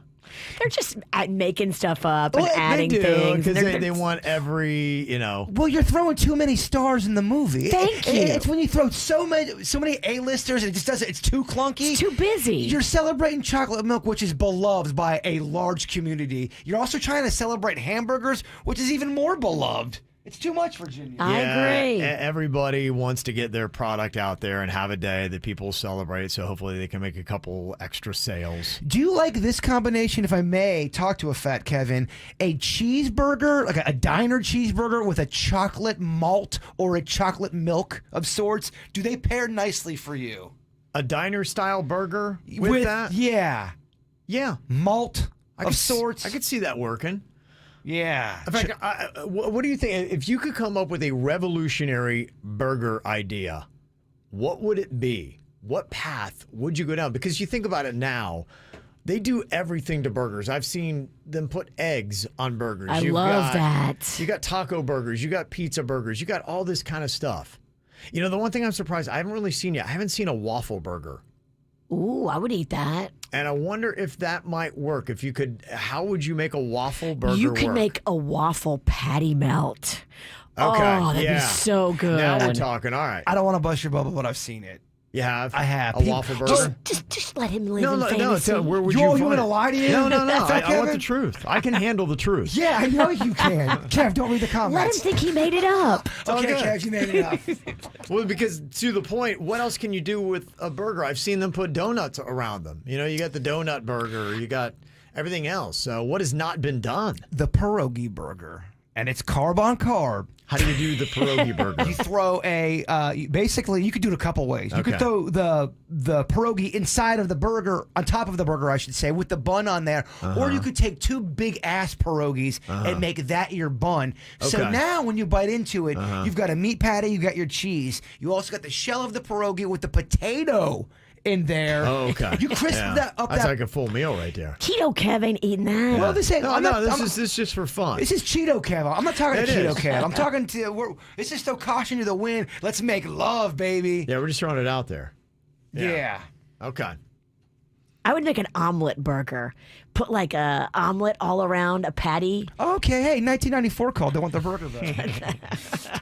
They're just making stuff up and Well, adding they do, things. because they want every, Well, you're throwing too many stars in the movie. Thank you. It's when you throw so many A-listers and it just doesn't. It's too clunky. It's too busy. You're celebrating chocolate milk, which is beloved by a large community. You're also trying to celebrate hamburgers, which is even more beloved. It's too much, Virginia. I agree. Everybody wants to get their product out there and have a day that people celebrate, so hopefully they can make a couple extra sales. Do you like this combination, if I may talk to a fat Kevin? A cheeseburger, like a diner cheeseburger with a chocolate malt or a chocolate milk of sorts. Do they pair nicely for you? A diner-style burger with that? Yeah. Yeah. Malt of sorts. I could see that working. Yeah. In fact, what do you think? If you could come up with a revolutionary burger idea, what would it be? What path would you go down? Because you think about it now, they do everything to burgers. I've seen them put eggs on burgers. I love that. You got taco burgers. You got pizza burgers. You got all this kind of stuff. You know, the one thing I'm surprised, I haven't really seen yet, I haven't seen a waffle burger. Ooh, I would eat that. And I wonder if that might work. If you could, how would you make a waffle burger You could work? make a waffle patty melt. Okay, Oh, that'd be so good. Now we're talking. All right. I don't want to bust your bubble, but I've seen it. You have? I have. A waffle burger? Just let him live No, in no, fantasy. no. Where would You you want find me to it? lie to you? No. I want Kevin? the truth. I can handle the truth. Yeah, I know you can. Kev, don't read the Let him comments. think he made it up. Okay, good. Kev, you made it up. Well, because to the point, what else can you do with a burger? I've seen them put donuts around them. You know, you got the donut burger, you got everything else. So what has not been done? The pierogi burger. And it's carb on carb. How do you do the pierogi burger? You throw basically, you could do it a couple ways. You could Okay. throw the pierogi inside of the burger, on top of the burger, I should say, with the bun on there. Or you could take two big-ass pierogies and make that your bun. So Okay. now when you bite into it, you've got a meat patty, you got your cheese. You also got the shell of the pierogi with the potato in there. Oh, okay. You crisp that up. That's like a full meal right there. Keto Kev ain't eating that. Well, this ain't. This is just for fun. This is Cheeto Kev. I'm not talking It to Cheeto is. Kev. I'm talking to. This is still caution to the wind. Let's make love, baby. Yeah, we're just throwing it out there. Yeah. Okay. I would make an omelet burger. Put like a omelet all around a patty. Okay, hey, 1994 called. They want the burger though.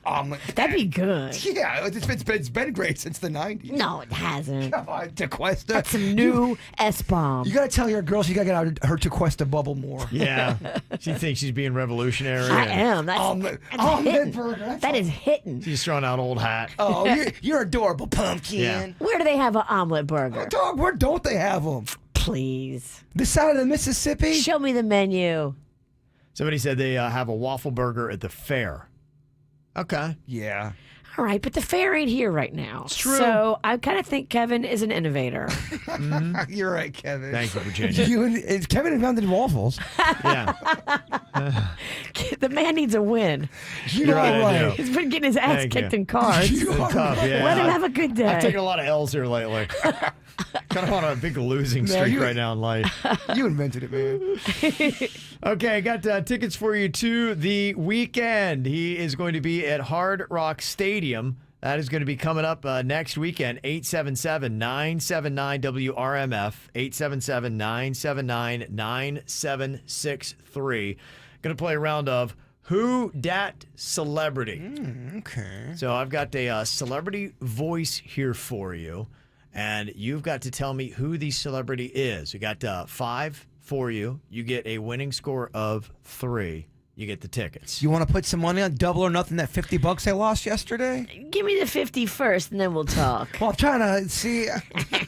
Omelet. That'd be good. Yeah, it's been great since the 90s. No, it hasn't. Come on, Tequesta. That's some new S-bomb. You gotta tell your girl she gotta get out her Tequesta bubble more. Yeah. She thinks she's being revolutionary. I and am. That's Omelet hitting. burger. That is hitting. She's throwing out old hat. Oh, you're adorable, pumpkin. Yeah. Where do they have an omelet burger? Dog, where don't they have them? Please. This side of the Mississippi? Show me the menu. Somebody said they have a waffle burger at the fair. Okay. Yeah. All right, but the fair ain't here right now. It's true. So I kind of think Kevin is an innovator. You're right, Kevin. Thank you, Virginia. Kevin invented waffles. Yeah. The man needs a win. You're right. He's been getting his ass Thank kicked you. in cards. It's tough, yeah. Let him have a good day. I've taken a lot of L's here lately. Kind of on a big losing streak right now in life. You invented it, man. Okay, I got tickets for you to the weekend. He is going to be at Hard Rock Stadium. That is going to be coming up next weekend, 877-979-WRMF, 877-979-9763. Going to play a round of Who Dat Celebrity. Okay. So I've got a celebrity voice here for you, and you've got to tell me who the celebrity is. We got 5 for you. You get a winning score of 3. You get the tickets. You want to put some money on Double or Nothing, that $50 I lost yesterday? Give me the 50 first, and then we'll talk. Well, I'm trying to see.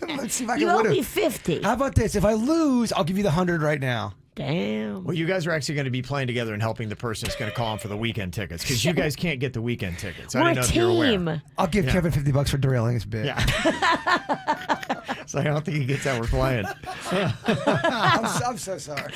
Let's see if I can You owe win it. me 50. How about this? If I lose, I'll give you the 100 right now. Damn. Well, you guys are actually going to be playing together and helping the person that's going to call him for the weekend tickets, because you guys can't get the weekend tickets. I We're didn't know a if you were aware. team. I'll give Kevin $50 for derailing his bit. Yeah. So I don't think he gets how we're playing. I'm so sorry.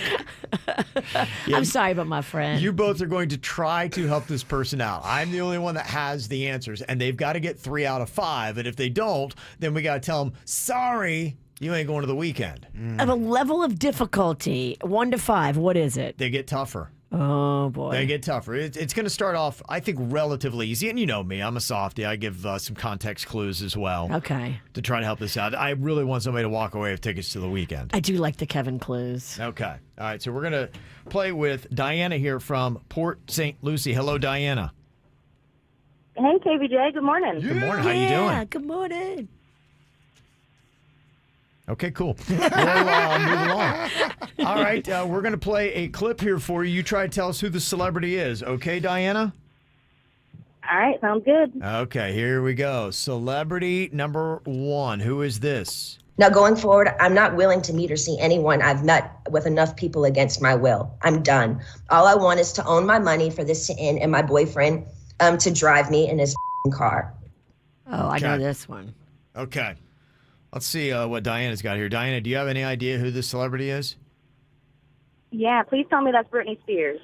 Yeah, I'm sorry about my friend. You both are going to try to help this person out. I'm the only one that has the answers, and they've got to get 3 out of 5. And if they don't, then we got to tell them, sorry, you ain't going to the weekend. Of a level of difficulty, 1 to 5, what is it? They get tougher. Oh, boy. They get tougher. It's going to start off, I think, relatively easy. And you know me, I'm a softie. I give some context clues as well. Okay. To try to help this out. I really want somebody to walk away with tickets to the weekend. I do like the Kevin clues. Okay. All right. So we're going to play with Diana here from Port St. Lucie. Hello, Diana. Hey, KVJ. Good morning. Good morning. How you doing? Good morning. Okay, cool. We'll move along. All right, we're going to play a clip here for you. You try to tell us who the celebrity is. Okay, Diana? All right, sounds good. Okay, here we go. Celebrity number 1. Who is this? Now, going forward, I'm not willing to meet or see anyone I've met with enough people against my will. I'm done. All I want is to own my money for this to end and my boyfriend to drive me in his car. Oh, I know this one. Okay. Let's see what Diana's got here. Diana, do you have any idea who this celebrity is? Yeah, please tell me that's Britney Spears.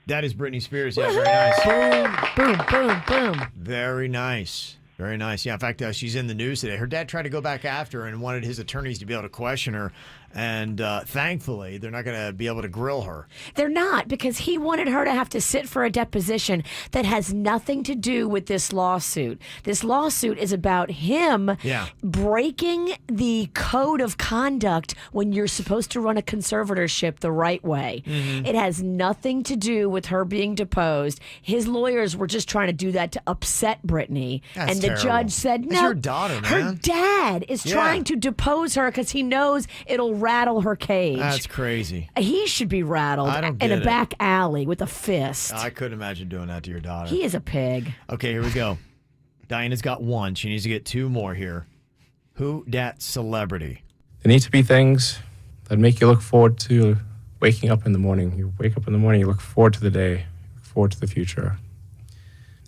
That is Britney Spears. Yeah, very nice. Boom, boom, boom. Very nice. Very nice. Yeah, in fact, she's in the news today. Her dad tried to go back after her and wanted his attorneys to be able to question her. And thankfully, they're not going to be able to grill her. They're not, because he wanted her to have to sit for a deposition that has nothing to do with this lawsuit. This lawsuit is about him breaking the code of conduct when you're supposed to run a conservatorship the right way. Mm-hmm. It has nothing to do with her being deposed. His lawyers were just trying to do that to upset Brittany. That's and the terrible. judge said, no, it's your daughter, man. Her dad is trying to depose her because he knows it'll rattle her cage. That's crazy. He should be rattled in a back alley with a fist. I couldn't imagine doing that to your daughter. He is a pig. Okay, here we go. Diana's got one. She needs to get two more here. Who dat celebrity? There need to be things that make you look forward to waking up in the morning. You wake up in the morning, you look forward to the day, look forward to the future.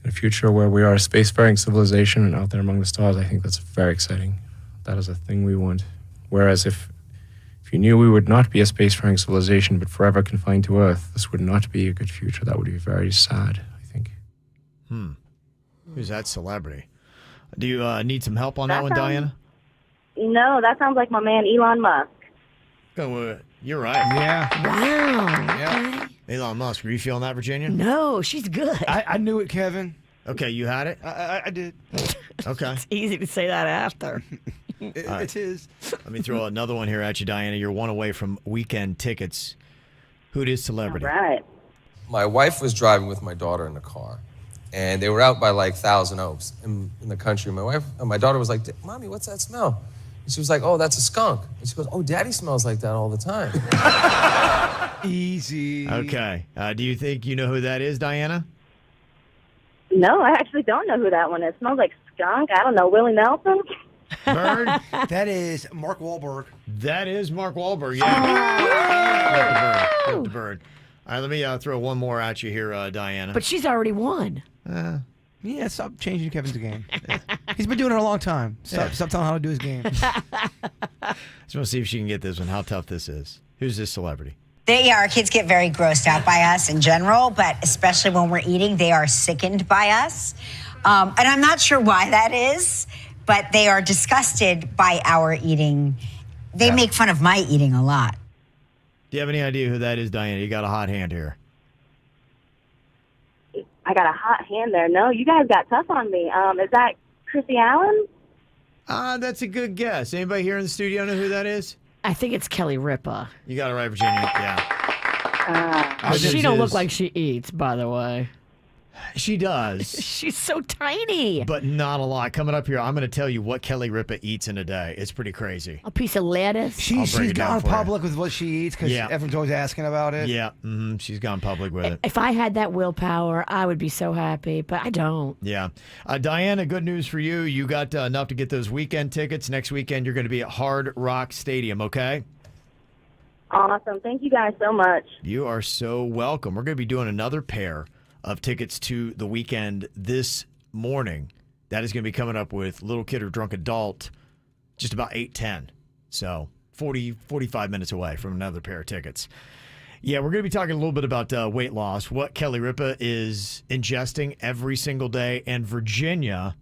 In a future where we are a spacefaring civilization and out there among the stars, I think that's very exciting. That is a thing we want. Whereas if you knew we would not be a spacefaring civilization but forever confined to Earth, this would not be a good future. That would be very sad, I think. Who's that celebrity? Do you need some help on that one, Diana? No, that sounds like my man Elon Musk. Oh, you're right. Yeah. Wow. Yeah. Elon Musk. Were you feeling that, Virginia? No, she's good. I knew it, Kevin. Okay, you had it? I did. Okay. It's easy to say that after. It is. Let me throw another one here at you, Diana. You're one away from weekend tickets. Who is celebrity? All right. My wife was driving with my daughter in the car, and they were out by like Thousand Oaks in the country. My daughter was like, "Mommy, what's that smell?" And she was like, "Oh, that's a skunk." And she goes, "Oh, Daddy smells like that all the time." Easy. Okay. Do you think you know who that is, Diana? No, I actually don't know who that one is. It smells like skunk. I don't know. Willie Nelson? Bird? That is Mark Wahlberg. That is Mark Wahlberg, yeah. Love the bird. All right, let me throw one more at you here, Diana. But she's already won. Yeah, stop changing Kevin's game. He's been doing it a long time. Stop telling him how to do his game. Just want to see if she can get this one, how tough this is. Who's this celebrity? Our kids get very grossed out by us in general, but especially when we're eating, they are sickened by us. And I'm not sure why that is, but they are disgusted by our eating. They make fun of my eating a lot. Do you have any idea who that is, Diana? You got a hot hand here. I got a hot hand there. No, you guys got tough on me. Is that Chrissy Allen? That's a good guess. Anybody here in the studio know who that is? I think it's Kelly Ripa. You got it right, Virginia. Yeah. She don't look like she eats, by the way. She does. She's so tiny. But not a lot. Coming up here, I'm going to tell you what Kelly Ripa eats in a day. It's pretty crazy. A piece of lettuce. She's gone public with what she eats because everyone's always asking about it. Yeah, she's gone public with it. If I had that willpower, I would be so happy, but I don't. Yeah. Diana, good news for you. You got enough to get those weekend tickets. Next weekend, you're going to be at Hard Rock Stadium, okay? Awesome. Thank you guys so much. You are so welcome. We're going to be doing another pair of tickets to the weekend this morning. That is going to be coming up with Little Kid or Drunk Adult just about 8:10. So 45 minutes away from another pair of tickets. Yeah, we're going to be talking a little bit about weight loss, what Kelly Ripa is ingesting every single day, and Virginia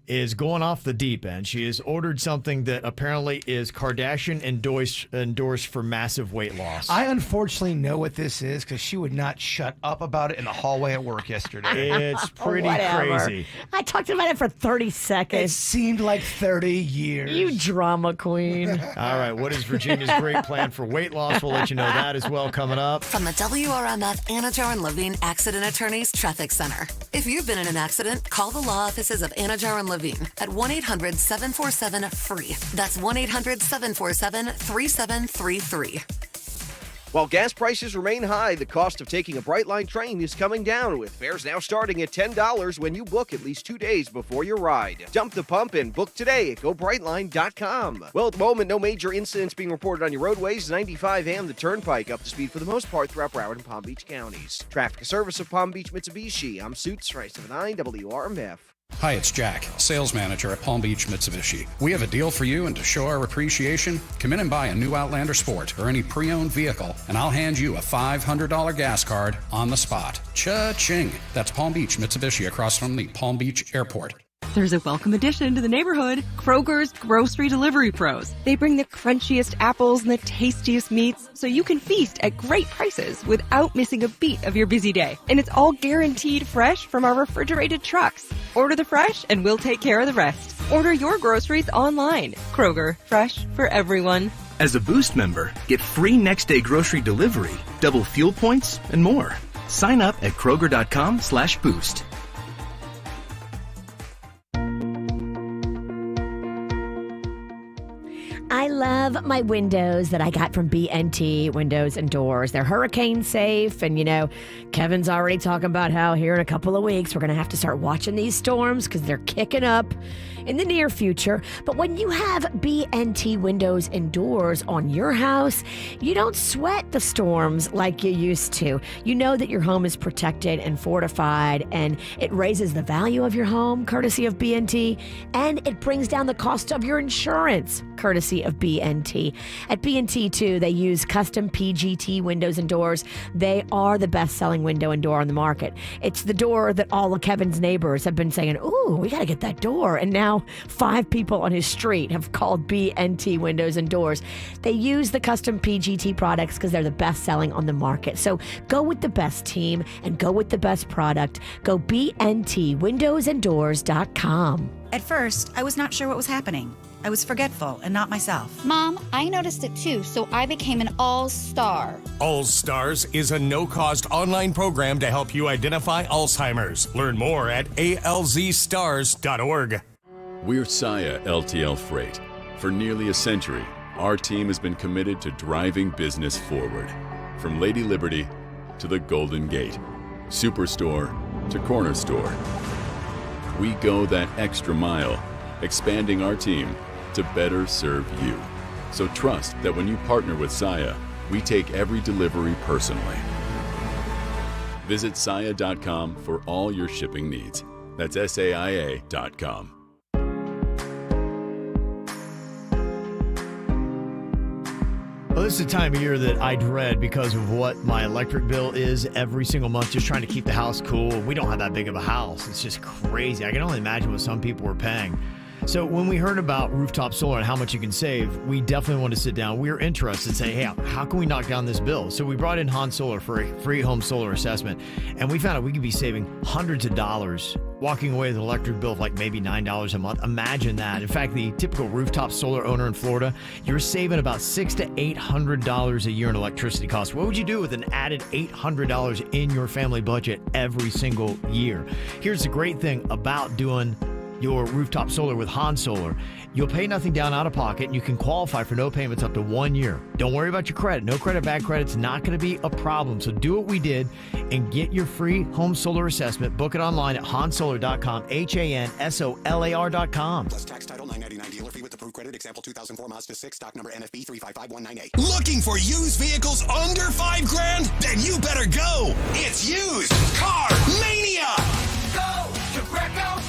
is going off the deep end. She has ordered something that apparently is Kardashian endorsed for massive weight loss. I unfortunately know what this is because she would not shut up about it in the hallway at work yesterday. It's pretty crazy. I talked about it for 30 seconds. It seemed like 30 years. You drama queen. All right, what is Virginia's great plan for weight loss? We'll let you know that as well coming up. From the WRMF Anajar and Levine Accident Attorneys Traffic Center. If you've been in an accident, call the law offices of Anajar and Levine at 1-800-747-FREE. That's 1-800-747-3733. While gas prices remain high, the cost of taking a Brightline train is coming down, with fares now starting at $10 when you book at least 2 days before your ride. Dump the pump and book today at GoBrightline.com. Well, at the moment, no major incidents being reported on your roadways. 95 and the Turnpike up to speed for the most part throughout Broward and Palm Beach counties. Traffic service of Palm Beach Mitsubishi. I'm Suits, 579 WRMF. Hi, it's Jack, sales manager at Palm Beach Mitsubishi. We have a deal for you, and to show our appreciation, come in and buy a new Outlander Sport or any pre-owned vehicle, and I'll hand you a $500 gas card on the spot. Cha-ching! That's Palm Beach Mitsubishi across from the Palm Beach Airport. There's a welcome addition to the neighborhood, Kroger's Grocery Delivery Pros. They bring the crunchiest apples and the tastiest meats so you can feast at great prices without missing a beat of your busy day. And it's all guaranteed fresh from our refrigerated trucks. Order the fresh and we'll take care of the rest. Order your groceries online. Kroger, fresh for everyone. As a Boost member, get free next-day grocery delivery, double fuel points, and more. Sign up at Kroger.com/boost. I love my windows that I got from BNT Windows and Doors. They're hurricane safe. And, you know, Kevin's already talking about how here in a couple of weeks, we're going to have to start watching these storms because they're kicking up in the near future. But when you have BNT Windows and Doors on your house, you don't sweat the storms like you used to. You know that your home is protected and fortified, and it raises the value of your home, courtesy of BNT, and it brings down the cost of your insurance, courtesy of BNT. At BNT, too, they use custom PGT windows and doors. They are the best-selling window and door on the market. It's the door that all of Kevin's neighbors have been saying, ooh, we got to get that door. And now 5 people on his street have called BNT Windows and Doors. They use the custom PGT products because they're the best-selling on the market. So go with the best team and go with the best product. Go BNTwindowsanddoors.com. At first, I was not sure what was happening. I was forgetful and not myself. Mom, I noticed it too, so I became an all-star. All-Stars is a no-cost online program to help you identify Alzheimer's. Learn more at alzstars.org. We're Saia LTL Freight. For nearly a century, our team has been committed to driving business forward. From Lady Liberty to the Golden Gate, Superstore to Corner Store. We go that extra mile, expanding our team to better serve you. So trust that when you partner with Saia, we take every delivery personally. Visit Saia.com for all your shipping needs. That's SAIA.com. Well, this is the time of year that I dread because of what my electric bill is every single month, just trying to keep the house cool. We don't have that big of a house. It's just crazy. I can only imagine what some people were paying. So when we heard about rooftop solar and how much you can save, we definitely wanted to sit down. We were interested and say, hey, how can we knock down this bill? So we brought in Han Solar for a free home solar assessment, and we found out we could be saving hundreds of dollars, walking away with an electric bill of like maybe $9 a month. Imagine that. In fact, the typical rooftop solar owner in Florida, you're saving about $600 to $800 a year in electricity costs. What would you do with an added $800 in your family budget every single year? Here's the great thing about doing your rooftop solar with Han Solar. You'll pay nothing down out of pocket, and you can qualify for no payments up to 1 year. Don't worry about your credit. No credit, bad credit's not going to be a problem. So do what we did and get your free home solar assessment. Book it online at hansolar.com, HANSOLAR.com. Plus tax title $9.99 dealer fee with approved credit. Example 2004 Mazda 6 stock number NFB 355198. Looking for used vehicles under $5,000? Then you better go. It's Used Car Mania. Go to Greco.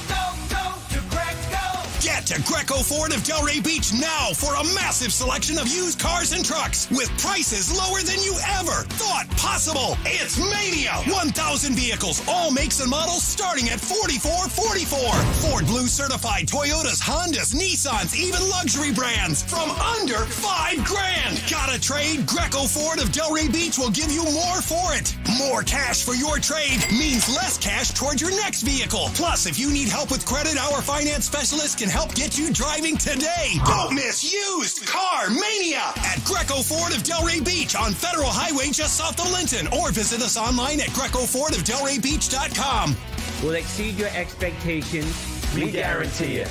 Get to Greco Ford of Delray Beach now for a massive selection of used cars and trucks with prices lower than you ever thought possible. It's Mania! 1,000 vehicles, all makes and models starting at $44.44. Ford Blue certified Toyotas, Hondas, Nissans, even luxury brands from under $5,000. Got a trade? Greco Ford of Delray Beach will give you more for it. More cash for your trade means less cash towards your next vehicle. Plus, if you need help with credit, our finance specialist can help get you driving today. Don't miss Used Car Mania at Greco Ford of Delray Beach on Federal Highway just south of Linton, or visit us online at GrecoFordofDelrayBeach.com. Will exceed your expectations. We guarantee it.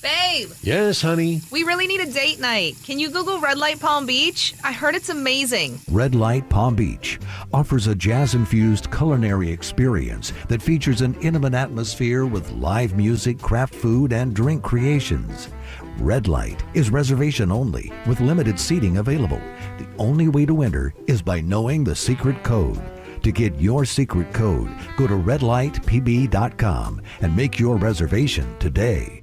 Babe. Yes, honey. We really need a date night. Can you Google Red Light Palm Beach? I heard it's amazing. Red Light Palm Beach offers a jazz-infused culinary experience that features an intimate atmosphere with live music, craft food, and drink creations. Red Light is reservation only with limited seating available. The only way to enter is by knowing the secret code. To get your secret code, go to redlightpb.com and make your reservation today.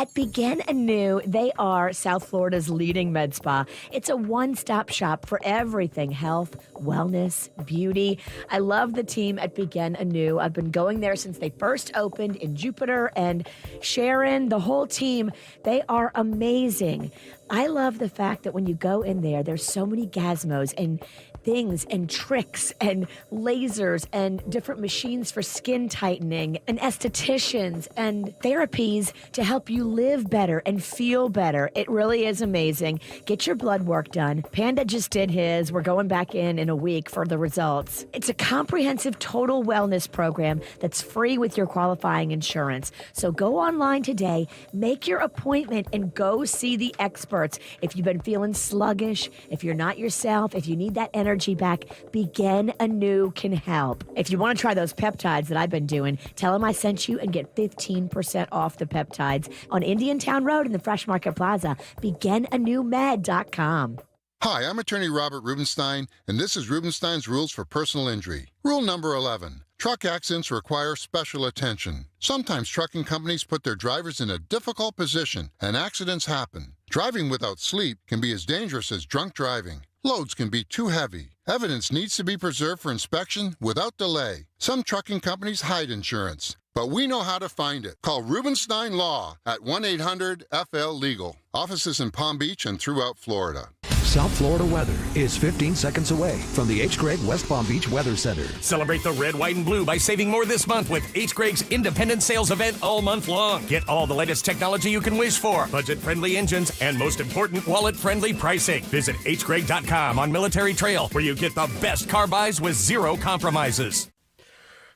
At Begin Anew, they are South Florida's leading med spa. It's a one-stop shop for everything health, wellness, beauty. I love the team at Begin Anew. I've been going there since they first opened in Jupiter, and Sharon, the whole team, they are amazing. I love the fact that when you go in there, there's so many gazmos and things and tricks and lasers and different machines for skin tightening and estheticians and therapies to help you live better and feel better. It really is amazing. Get your blood work done. Panda just did his. We're going back in a week for the results. It's a comprehensive total wellness program that's free with your qualifying insurance. So go online today, make your appointment, and go see the experts. If you've been feeling sluggish, if you're not yourself, if you need that energy back, Begin Anew can help. If you want to try those peptides that I've been doing, tell them I sent you and get 15% off the peptides on Indian Town Road in the Fresh Market Plaza. BeginAnewMed.com. Hi, I'm attorney Robert Rubenstein, and this is Rubenstein's Rules for Personal Injury. Rule number 11. Truck accidents require special attention. Sometimes trucking companies put their drivers in a difficult position, and accidents happen. Driving without sleep can be as dangerous as drunk driving. Loads can be too heavy. Evidence needs to be preserved for inspection without delay. Some trucking companies hide insurance, but we know how to find it. Call Rubenstein Law at 1-800-FL-LEGAL. Offices in Palm Beach and throughout Florida. South Florida weather is 15 seconds away from the H. Gregg West Palm Beach Weather Center. Celebrate the red, white, and blue by saving more this month with H. Gregg's independent sales event all month long. Get all the latest technology you can wish for, budget-friendly engines, and most important, wallet-friendly pricing. Visit hgregg.com on Military Trail, where you get the best car buys with zero compromises.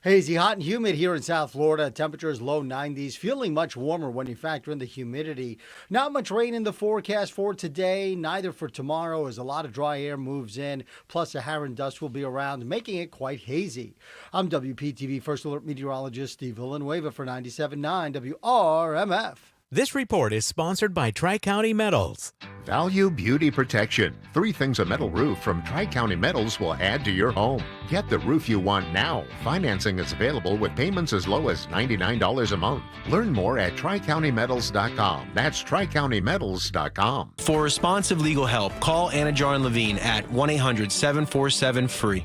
Hazy, hot and humid here in South Florida. Temperatures low 90s, feeling much warmer when you factor in the humidity. Not much rain in the forecast for today, neither for tomorrow, as a lot of dry air moves in. Plus, Sahara and dust will be around, making it quite hazy. I'm WPTV First Alert Meteorologist Steve Villanueva for 97.9 WRMF. This report is sponsored by Tri-County Metals. Value Beauty Protection. 3 things a metal roof from Tri-County Metals will add to your home. Get the roof you want now. Financing is available with payments as low as $99 a month. Learn more at TriCountyMetals.com. That's TriCountyMetals.com. For responsive legal help, call Anna Jar Levine at 1-800-747-FREE.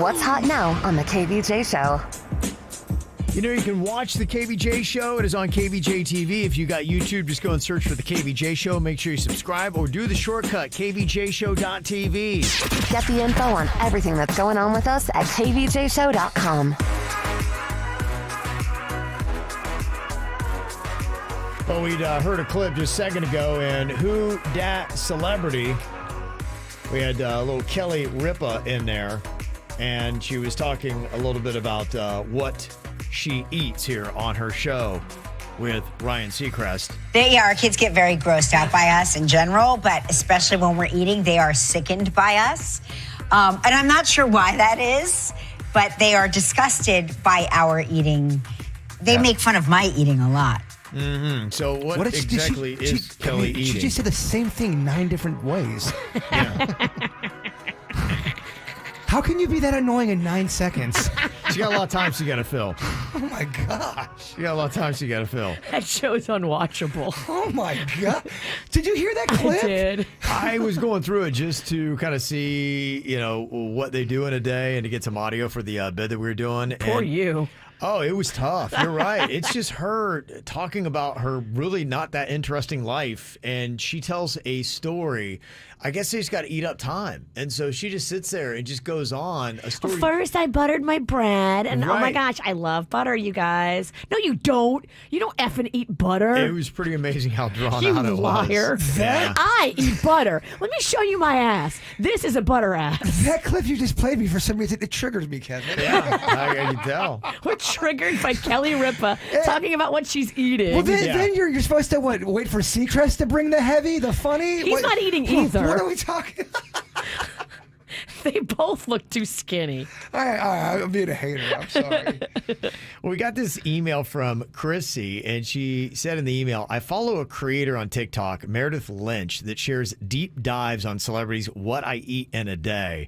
What's hot now on the KVJ Show? You know, you can watch the KVJ Show. It is on KVJ TV. If you got YouTube, just go and search for the KVJ Show. Make sure you subscribe or do the shortcut, kvjshow.tv. Get the info on everything that's going on with us at kvjshow.com. Well, we'd heard a clip just a second ago, and Who Dat Celebrity? We had little Kelly Ripa in there, and she was talking a little bit about what she eats here on her show with Ryan Seacrest. Our kids get very grossed out by us in general, but especially when we're eating, they are sickened by us. And I'm not sure why that is, but they are disgusted by our eating. They make fun of my eating a lot. Mm-hmm. So what exactly is Kelly eating? She just said the same thing 9 different ways. Yeah. How can you be that annoying in 9 seconds? She got a lot of time she got to fill. Oh, my gosh. She got a lot of time she got to fill. That show's unwatchable. Oh, my God. Did you hear that clip? I did. I was going through it just to kind of see, what they do in a day and to get some audio for the bid that we were doing. Poor you. Oh, it was tough. You're right. It's just her talking about her really not that interesting life. And she tells a story. I guess they just got to eat up time. And so she just sits there and just goes on a story. Well, first, I buttered my bread. And oh my gosh, I love butter, you guys. No, you don't. You don't effing eat butter. It was pretty amazing how drawn out it was. You liar. Yeah. I eat butter. Let me show you my ass. This is a butter ass. That clip you just played me, for some reason, it triggers me, Kevin. Yeah, I can tell. We're triggered by Kelly Ripa talking about what she's eating. Well, then you're supposed to, wait for Seacrest to bring the heavy, the funny? He's not eating either. What are we talking about? They both look too skinny. All right, I'm being a hater. I'm sorry. Well, we got this email from Chrissy, and she said in the email, I follow a creator on TikTok, Meredith Lynch, that shares deep dives on celebrities, what I eat in a day.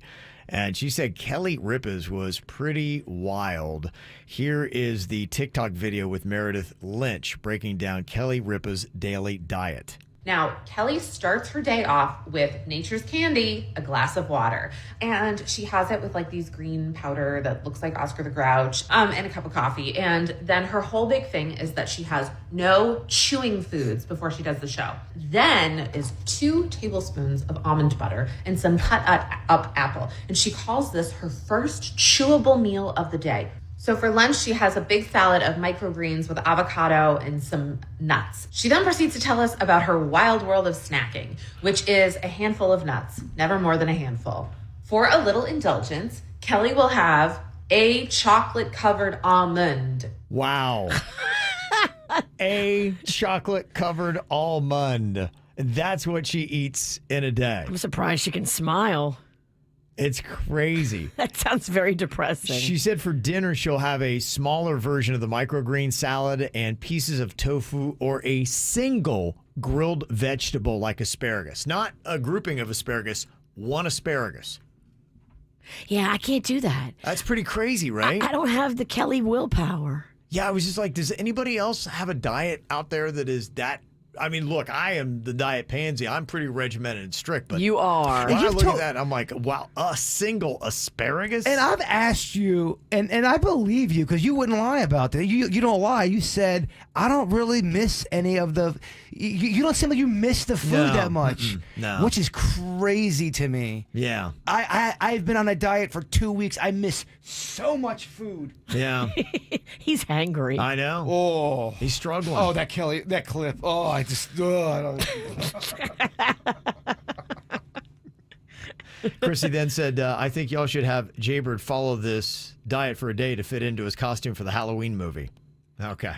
And she said Kelly Ripa's was pretty wild. Here is the TikTok video with Meredith Lynch breaking down Kelly Ripa's daily diet. Now, Kelly starts her day off with Nature's Candy, a glass of water. And she has it with like these green powder that looks like Oscar the Grouch, and a cup of coffee. And then her whole big thing is that she has no chewing foods before she does the show. Then is 2 tablespoons of almond butter and some cut up apple. And she calls this her first chewable meal of the day. So for lunch, she has a big salad of microgreens with avocado and some nuts. She then proceeds to tell us about her wild world of snacking, which is a handful of nuts, never more than a handful. For a little indulgence, Kelly will have a chocolate-covered almond. Wow. A chocolate-covered almond. That's what she eats in a day. I'm surprised she can smile. It's crazy. That sounds very depressing. She said for dinner she'll have a smaller version of the microgreen salad and pieces of tofu or a single grilled vegetable like asparagus. Not a grouping of asparagus, one asparagus. Yeah, I can't do that. That's pretty crazy, right? I don't have the Kelly willpower. Yeah, I was just like, does anybody else have a diet out there that is that? I mean, look, I am the diet pansy. I'm pretty regimented and strict, but you are. When I look at that, I'm like, wow, a single asparagus? And I've asked you, and I believe you because you wouldn't lie about that. You don't lie. You said, I don't really miss any of the... You don't seem like you miss the food that much. No. Which is crazy to me. Yeah. I've been on a diet for 2 weeks. I miss so much food. Yeah. He's hangry. I know. Oh. He's struggling. Oh, that clip. Oh, I don't... Chrissy then said, I think y'all should have Jaybird follow this diet for a day to fit into his costume for the Halloween movie. Okay.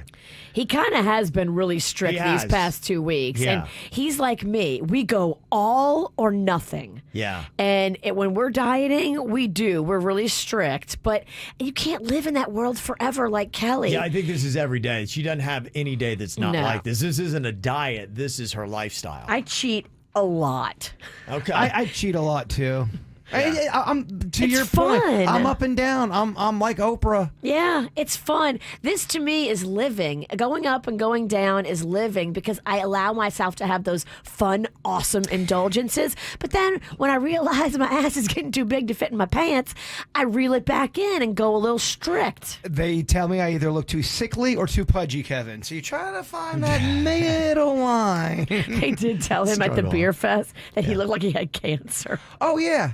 He kind of has been really strict these past 2 weeks. Yeah. And he's like me. We go all or nothing. Yeah. And when we're dieting, we're really strict. But you can't live in that world forever like Kelly. Yeah, I think this is every day. She doesn't have any day that's not like this. This isn't a diet. This is her lifestyle. I cheat a lot. Okay. I cheat a lot, too. Yeah. I'm to It's your fun. point. I'm up and down. I'm like Oprah. Yeah, it's fun. This to me is living. Going up and going down is living because I allow myself to have those fun, awesome indulgences. But then when I realize my ass is getting too big to fit in my pants, I reel it back in and go a little strict. They tell me I either look too sickly or too pudgy, Kevin. So you try to find that middle line. They did tell him at the beer fest that he looked like he had cancer. Oh, yeah.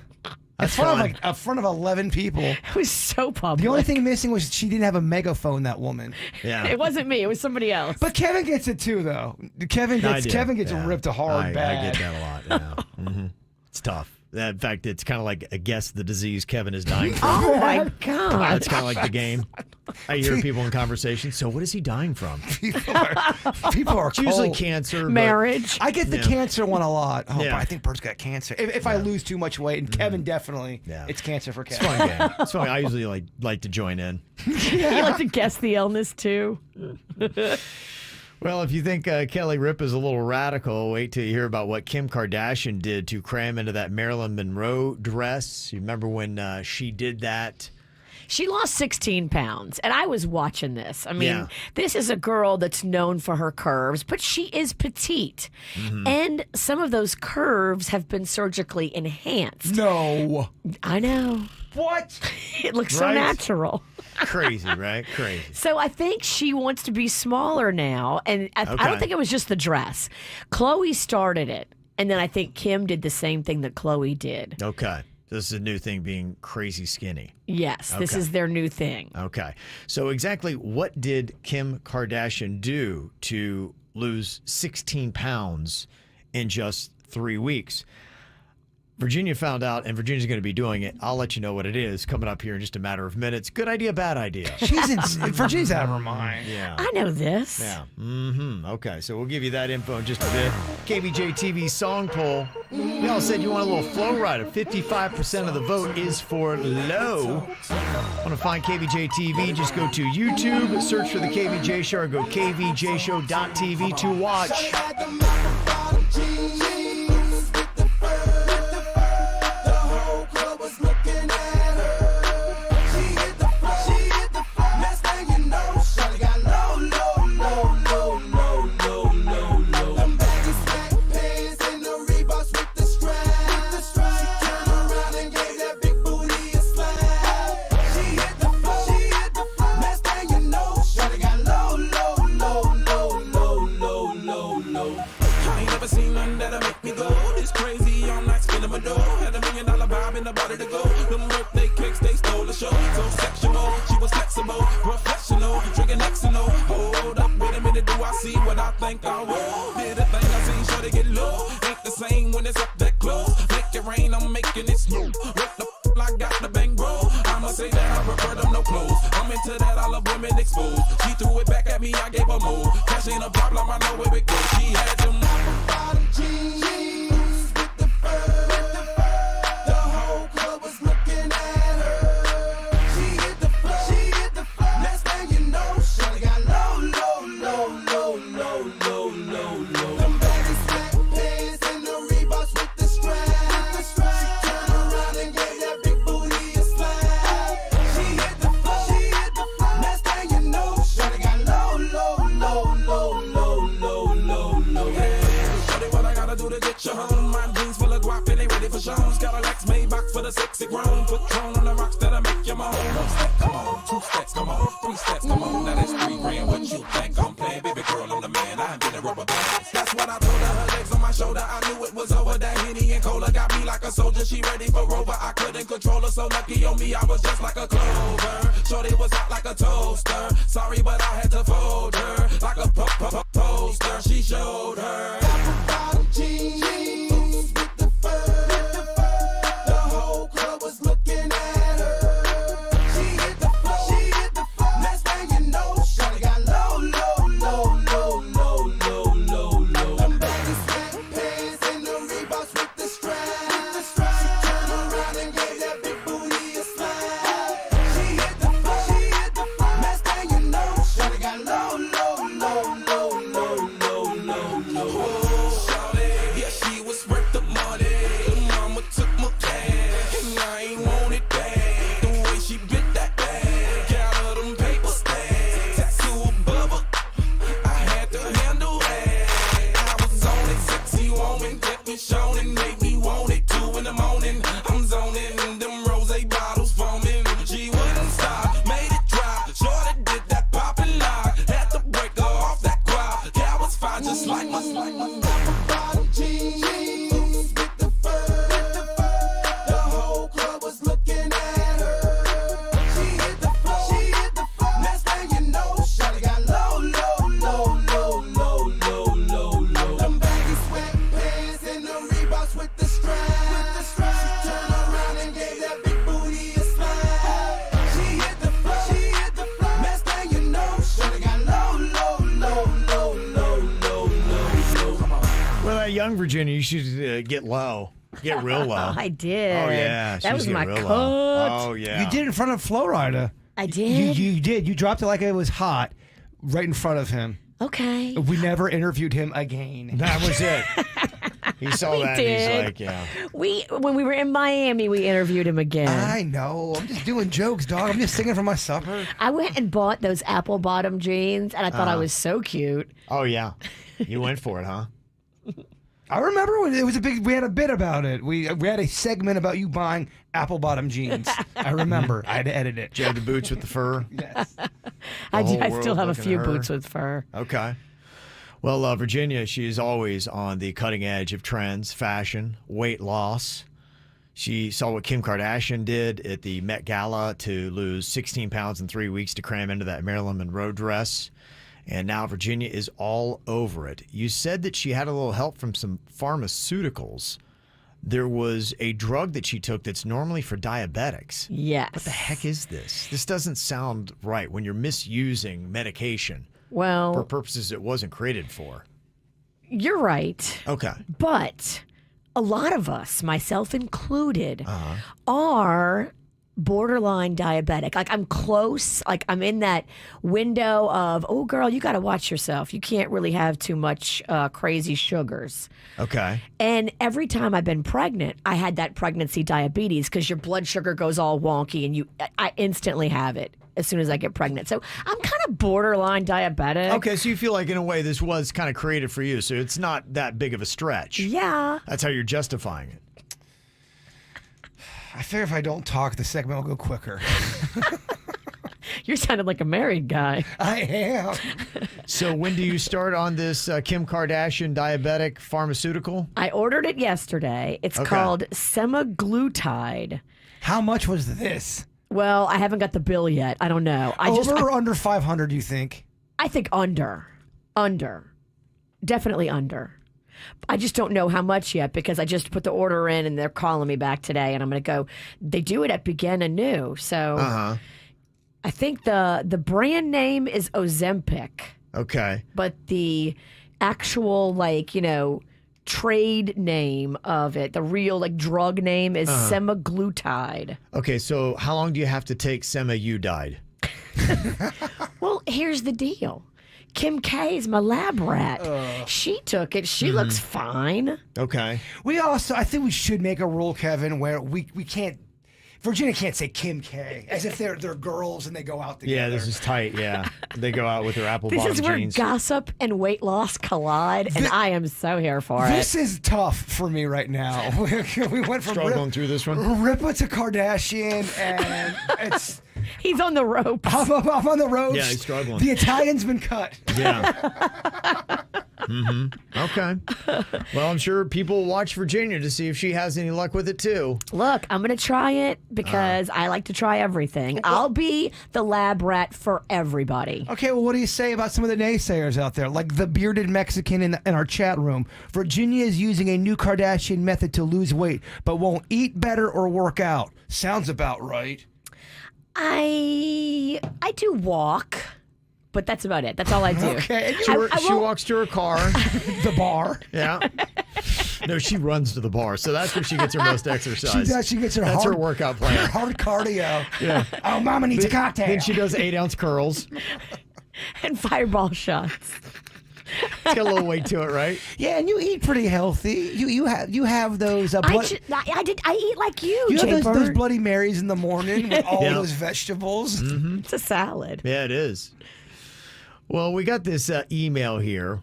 In front of 11 people. It was so public. The only thing missing was she didn't have a megaphone, that woman. Yeah. It wasn't me. It was somebody else. But Kevin gets it too, though. Kevin gets ripped a hard bag. I get that a lot. Yeah. It's tough. In fact, it's kind of like a guess the disease Kevin is dying from. Oh, my God. That's kind of like the game. I hear people in conversation. So what is he dying from? People are It's usually cold. cancer. but- Marriage. I get the cancer one a lot. Oh, Yeah. but I think Bert's got cancer. If I lose too much weight, and Kevin definitely, it's cancer for It's Kevin. fun game. It's fun. I usually like to join in. You like to guess the illness, too? Well, if you think Kelly Ripa is a little radical, wait till you hear about what Kim Kardashian did to cram into that Marilyn Monroe dress. You remember when she did that? She lost 16 pounds, and I was watching this. I mean, Yeah. this is a girl that's known for her curves, but she is petite. And some of those curves have been surgically enhanced. No. I know. What? It looks so Right? natural. Crazy, right? Crazy. So I think she wants to be smaller now, and I Okay. don't think it was just the dress. Khloe started it, and then I think Kim did the same thing that Khloe did. Okay. This is a new thing, being crazy skinny. Yes, this Okay. is their new thing. Okay. So exactly what did Kim Kardashian do to lose 16 pounds in just 3 weeks? Virginia found out, and Virginia's going to be doing it. I'll let you know what it is coming up here in just a matter of minutes. Good idea, bad idea. Virginia's out of her mind. Yeah. I know this. Yeah. Okay, so we'll give you that info in just a bit. KVJ TV song poll. Y'all said you want a little flow rider. 55% of the vote is for low. Want to find KVJ TV? Just go to YouTube, search for the KVJ Show, or go kvjshow.tv to watch. I see what I think I will. Did a thing I seen, sure to get low. Ain't the same when it's up that close. Make it rain, I'm making it snow. What the I got the bang bro. I'ma say that I prefer them no clothes. I'm into that, I love women exposed. She threw it back at me, I gave her more. Cash ain't a problem, I know where it goes. She had them bottom jeans with the fur. The whole club was looking at her. She hit the floor. Next thing you know, shawty got low. Them baggy slack pants and the Reeboks with the strap. She turned around and gave that big booty a slap. She hit the floor. Next thing you know, shawty got low. Hey, shawty, what I gotta do to get you home? My jeans full of guap and they ready for shows. Got a Lex Maybach for the sexy grown. Patron on the rocks that'll make you moan. 1 step, come on, 2 steps, come on, 3 steps, come on. Now that's 3 grand. What you think I'm playing? Baby girl, I'm the man. I get a rubber band. That's what I told her. Her legs on my shoulder. I knew it was over. That Henny and Cola got me like a soldier. She ready for Rover. I couldn't control her. So lucky on me, I was just like a clover. Shorty was hot like a toaster. Sorry, but I had to fold her like a poster. She showed her. Apple jeans with the fur. The whole club was looking at her. She hit the floor. Next thing you know, shawty got low. Them baggy slack pants and the Reeboks with the strap. She turned around and gave that big booty a slap. She hit the floor. Next thing you know, shawty got low. Shawty, yeah, she was worth the money. Mama took my cash, and I ain't want it back. The way she bit that bag, got her them paper stacks. Tattoo above her, I had to handle that. I was on it, sexy woman, kept me shown and made me want it. 2 in the morning, I'm zoning, them rosé bottles foaming. She wouldn't stop, made it drop. Shorty did that pop and lock, had to break her off that quad. Yeah, I was fine, just like my bottom jeans with the fur. The whole club was looking at her. She hit the floor. Next thing you know, shawty got low. Them baggy sweatpants and the Reeboks with the strap. She turned around and gave that big booty a slap. She hit the floor. Next thing you know, shawty got low. Well, that young Virginia, you should get low. Get real low. I did. Oh, yeah. That was my cut. Oh, yeah. You did it in front of Flo Rida. I did? You did. You dropped it like it was hot right in front of him. Okay. We never interviewed him again. That was it. He saw We that did. and he's like, yeah. When we were in Miami, we interviewed him again. I know. I'm just doing jokes, dog. I'm just singing for my supper. I went and bought those apple bottom jeans, and I thought I was so cute. Oh, yeah. You went for it, huh? I remember when it was we had a bit about it. We had a segment about you buying apple bottom jeans. I remember. I had to edit it. Did you have the boots with the fur? Yes. I still have a few boots with fur. Okay. Well, Virginia, she is always on the cutting edge of trends, fashion, weight loss. She saw what Kim Kardashian did at the Met Gala to lose 16 pounds in 3 weeks to cram into that Marilyn Monroe dress. And now Virginia is all over it. You said that she had a little help from some pharmaceuticals. There was a drug that she took that's normally for diabetics. Yes. What the heck is this? This doesn't sound right when you're misusing medication for purposes it wasn't created for. You're right. Okay. But a lot of us, myself included, are borderline diabetic. Like I'm close, like I'm in that window of, oh girl, you got to watch yourself. You can't really have too much crazy sugars. Okay. And every time I've been pregnant, I had that pregnancy diabetes because your blood sugar goes all wonky and I instantly have it as soon as I get pregnant. So I'm kind of borderline diabetic. Okay, so you feel like in a way this was kind of created for you, so it's not that big of a stretch. Yeah. That's how you're justifying it. I figure if I don't talk, the segment will go quicker. You're sounding like a married guy. I am. So when do you start on this Kim Kardashian diabetic pharmaceutical? I ordered it yesterday. It's called semaglutide. How much was this? Well, I haven't got the bill yet. I don't know. Over or under 500, do you think? I think under. Under. Definitely under. I just don't know how much yet because I just put the order in and they're calling me back today and I'm going to go. They do it at Begin Anew. So I think the brand name is Ozempic. Okay. But the actual, trade name of it, the real, drug name is semaglutide. Okay, so how long do you have to take semaglutide? Well, here's the deal. Kim K is my lab rat. She took it. She looks fine. Okay. I think we should make a rule, Kevin, where we can't, Virginia can't say Kim K as if they're girls and they go out together. Yeah, this is tight. Yeah. They go out with their apple bottom This is where jeans. gossip and weight loss collide, and I am so here for it. This is tough for me right now. We went from Struggling through this one? Rippa to Kardashian, and it's... He's on the ropes. I'm on the ropes. Yeah, he's struggling. The Italian's been cut. Yeah. Okay. Well, I'm sure people will watch Virginia to see if she has any luck with it too. Look, I'm going to try it because I like to try everything. I'll be the lab rat for everybody. Okay, well, what do you say about some of the naysayers out there? Like the bearded Mexican in our chat room. Virginia is using a new Kardashian method to lose weight, but won't eat better or work out. Sounds about right. I do walk, but that's about it. That's all I do. Okay. She walks to her car. The bar. Yeah. No, she runs to the bar, so that's where she gets her most exercise. She gets her That's hard, her workout plan. Hard cardio. Yeah. Oh, Mama needs a cocktail. Then she does 8-ounce curls. And fireball shots. It's got a little weight to it, right? Yeah, and you eat pretty healthy. You have those. I eat like you. You have those Jay-Bird. Bloody Marys in the morning with all those vegetables. Mm-hmm. It's a salad. Yeah, it is. Well, we got this email here.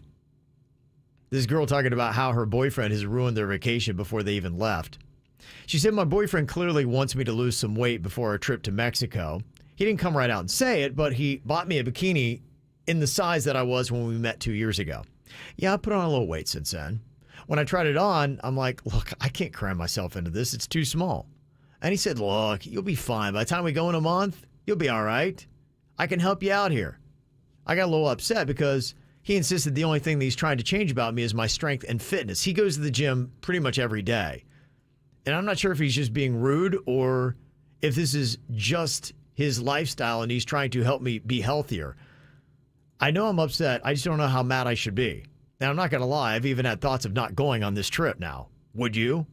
This girl talking about how her boyfriend has ruined their vacation before they even left. She said, my boyfriend clearly wants me to lose some weight before our trip to Mexico. He didn't come right out and say it, but he bought me a bikini in the size that I was when we met 2 years ago. Yeah, I put on a little weight since then. When I tried it on, I'm like, look, I can't cram myself into this. It's too small. And he said, look, you'll be fine. By the time we go in a month, you'll be all right. I can help you out here. I got a little upset because he insisted the only thing that he's trying to change about me is my strength and fitness. He goes to the gym pretty much every day. And I'm not sure if he's just being rude or if this is just his lifestyle and he's trying to help me be healthier. I know I'm upset. I just don't know how mad I should be. Now, I'm not going to lie. I've even had thoughts of not going on this trip now. Would you?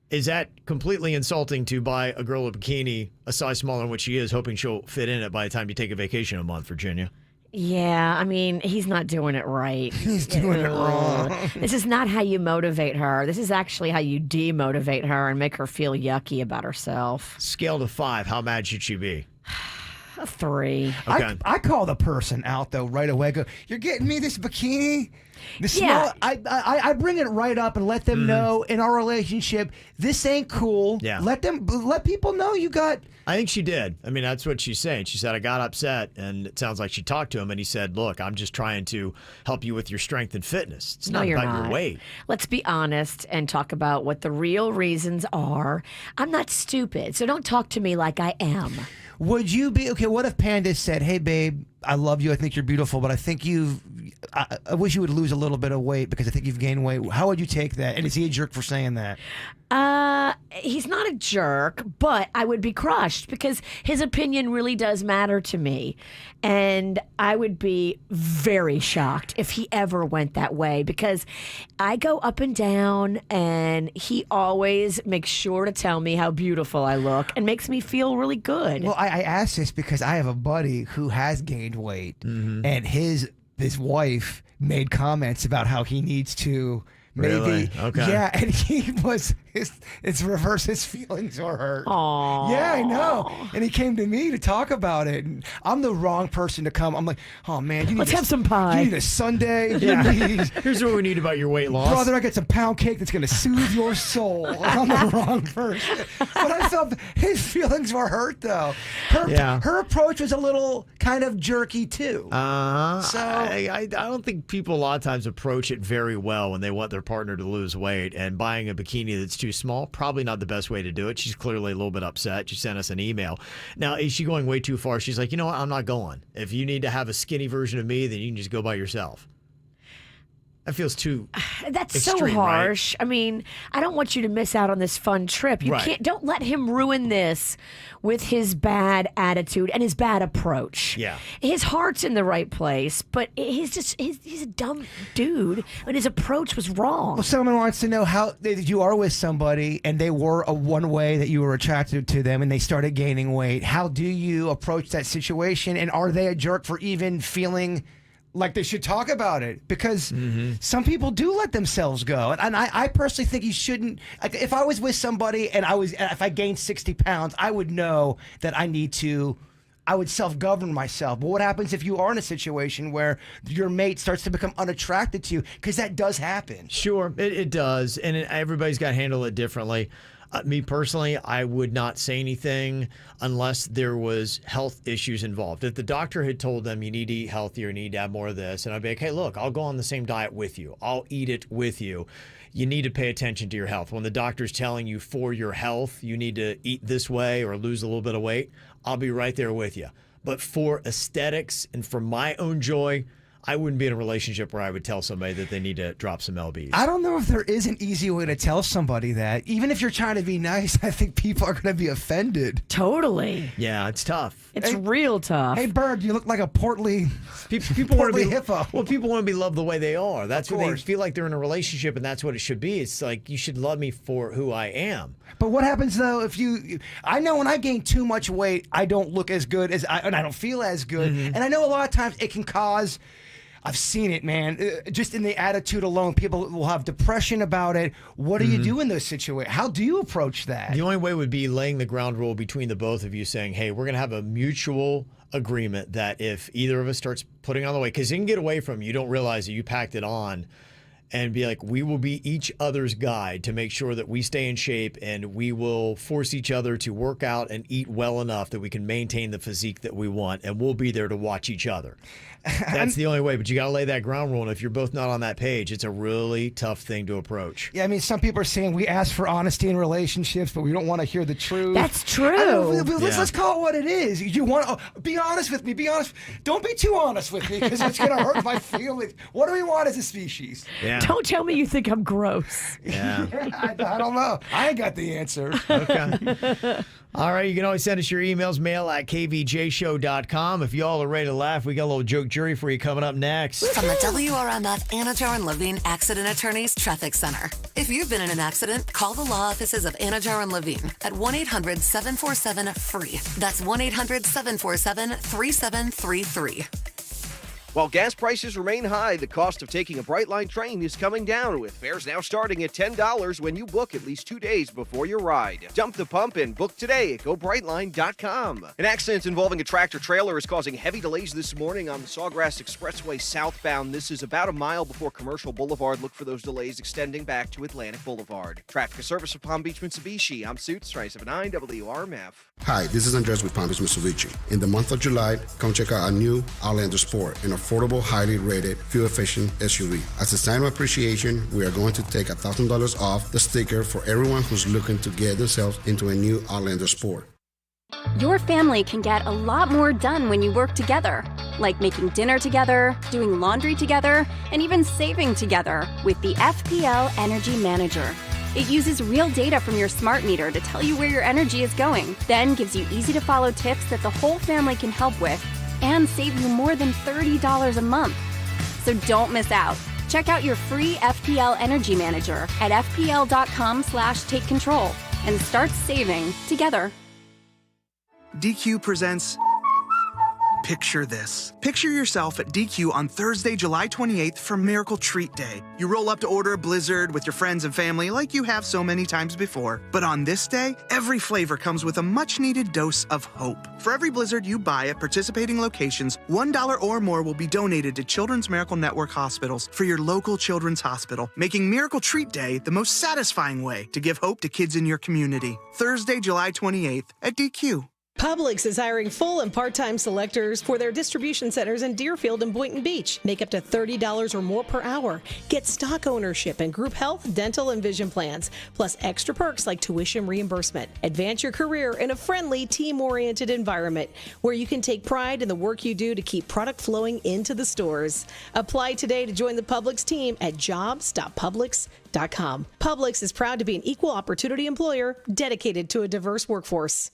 Is that completely insulting to buy a girl a bikini a size smaller than what she is, hoping she'll fit in it by the time you take a vacation a month, Virginia? Yeah, I mean, he's not doing it right. He's doing it wrong. This is not how you motivate her. This is actually how you demotivate her and make her feel yucky about herself. Scale to 5, how mad should she be? A 3. Okay. I call the person out though right away. Go, you're getting me this bikini. Yeah. I bring it right up and let them know in our relationship this ain't cool. Yeah. Let people know you got. I think she did. I mean, that's what she's saying. She said, I got upset, and it sounds like she talked to him, and he said, look, I'm just trying to help you with your strength and fitness. It's not you're about not. your weight. Let's be honest and talk about what the real reasons are. I'm not stupid, so don't talk to me like I am. Would you be okay? What if Panda said, "Hey, babe, I love you. I think you're beautiful, but I think I wish you would lose a little bit of weight because I think you've gained weight." How would you take that? And is he a jerk for saying that? He's not a jerk, but I would be crushed because his opinion really does matter to me. And I would be very shocked if he ever went that way because I go up and down and he always makes sure to tell me how beautiful I look and makes me feel really good. Well, I asked this because I have a buddy who has gained weight and his wife made comments about how he needs to maybe, Really? Okay. yeah, and he was it's reverse. His feelings were hurt. Aww. Yeah, I know. And he came to me to talk about it. And I'm the wrong person to come. I'm like, oh man, Let's have some pie. You need a sundae. Yeah. You need, Here's what we need about your weight loss. brother, I got some pound cake that's gonna soothe your soul. I'm the wrong person. But I felt his feelings were hurt though. Her approach was a little kind of jerky too. So I don't think people a lot of times approach it very well when they want their partner to lose weight, and buying a bikini that's too small. Probably not the best way to do it. She's clearly a little bit upset. She sent us an email. Now, is she going way too far? She's like, you know what? I'm not going. If you need to have a skinny version of me, then you can just go by yourself. That feels too That's extreme, so harsh. Right? I mean, I don't want you to miss out on this fun trip. You can't. Don't let him ruin this with his bad attitude and his bad approach. Yeah. His heart's in the right place, but he's a dumb dude, and his approach was wrong. Well, someone wants to know how you are with somebody and they were a one way that you were attracted to them and they started gaining weight. How do you approach that situation? And are they a jerk for even feeling like they should talk about it? Because some people do let themselves go. And I personally think you shouldn't. Like, if I was with somebody and if I gained 60 pounds, I would know that I would self-govern myself. But what happens if you are in a situation where your mate starts to become unattracted to you? Because that does happen. Sure, it does. And everybody's got to handle it differently. Me personally, I would not say anything unless there was health issues involved. If the doctor had told them you need to eat healthier, you need to have more of this, and I'd be like, hey, look, I'll go on the same diet with you. I'll eat it with you. You need to pay attention to your health. When the doctor's telling you for your health, you need to eat this way or lose a little bit of weight, I'll be right there with you. But for aesthetics and for my own joy, I wouldn't be in a relationship where I would tell somebody that they need to drop some lbs. I don't know if there is an easy way to tell somebody that. Even if you're trying to be nice, I think people are going to be offended. Totally. Yeah, it's tough. It's real tough. Hey, Bird, you look like a portly people want to be hippo. Well, people want to be loved the way they are. That's what they feel like they're in a relationship, and that's what it should be. It's like, you should love me for who I am. But what happens though if I know when I gain too much weight, I don't look as good and I don't feel as good. And I know a lot of times it can cause, I've seen it, man. Just in the attitude alone, people will have depression about it. What do you do in those situations? How do you approach that? The only way would be laying the ground rule between the both of you, saying, hey, we're going to have a mutual agreement that if either of us starts putting on the weight, because you can get away from, you don't realize that you packed it on, and be like, we will be each other's guide to make sure that we stay in shape, and we will force each other to work out and eat well enough that we can maintain the physique that we want, and we'll be there to watch each other. That's the only way, but you got to lay that ground rule, and if you're both not on that page, it's a really tough thing to approach. Yeah, I mean, some people are saying we ask for honesty in relationships, but we don't want to hear the truth. That's true. Let's call it what it is. You want to be honest with me. Be honest. Don't be too honest with me, because it's going to hurt my feelings. What do we want as a species? Yeah. Don't tell me you think I'm gross. Yeah. I don't know. I ain't got the answer. Okay. All right, you can always send us your emails, mail at kvjshow.com. If y'all are ready to laugh, we got a little joke jury for you coming up next. From the WRMF Anajar and Levine Accident Attorneys Traffic Center. If you've been in an accident, call the law offices of Anajar and Levine at 1-800-747-FREE. That's 1-800-747-3733. While gas prices remain high, the cost of taking a Brightline train is coming down, with fares now starting at $10 when you book at least 2 days before your ride. Dump the pump and book today at GoBrightline.com. An accident involving a tractor-trailer is causing heavy delays this morning on the Sawgrass Expressway southbound. This is about a mile before Commercial Boulevard. Look for those delays extending back to Atlantic Boulevard. Traffic service of Palm Beach, Mitsubishi. I'm Suits, 379 WRMF. Hi, this is Andres with Palm Beach, Mitsubishi. In the month of July, come check out our new Outlander Sport, an affordable, highly rated, fuel-efficient SUV. As a sign of appreciation, we are going to take $1,000 off the sticker for everyone who's looking to get themselves into a new Outlander Sport. Your family can get a lot more done when you work together, like making dinner together, doing laundry together, and even saving together with the FPL Energy Manager. It uses real data from your smart meter to tell you where your energy is going, then gives you easy-to-follow tips that the whole family can help with, and save you more than $30 a month. So don't miss out. Check out your free FPL Energy Manager at fpl.com/take control and start saving together. DQ presents Picture This. Picture yourself at DQ on Thursday, July 28th for Miracle Treat Day. You roll up to order a Blizzard with your friends and family like you have so many times before. But on this day, every flavor comes with a much-needed dose of hope. For every Blizzard you buy at participating locations, $1 or more will be donated to Children's Miracle Network hospitals for your local children's hospital, making Miracle Treat Day the most satisfying way to give hope to kids in your community. Thursday, July 28th at DQ. Publix is hiring full and part-time selectors for their distribution centers in Deerfield and Boynton Beach. Make up to $30 or more per hour. Get stock ownership and group health, dental, and vision plans, plus extra perks like tuition reimbursement. Advance your career in a friendly, team-oriented environment where you can take pride in the work you do to keep product flowing into the stores. Apply today to join the Publix team at jobs.publix.com. Publix is proud to be an equal opportunity employer dedicated to a diverse workforce.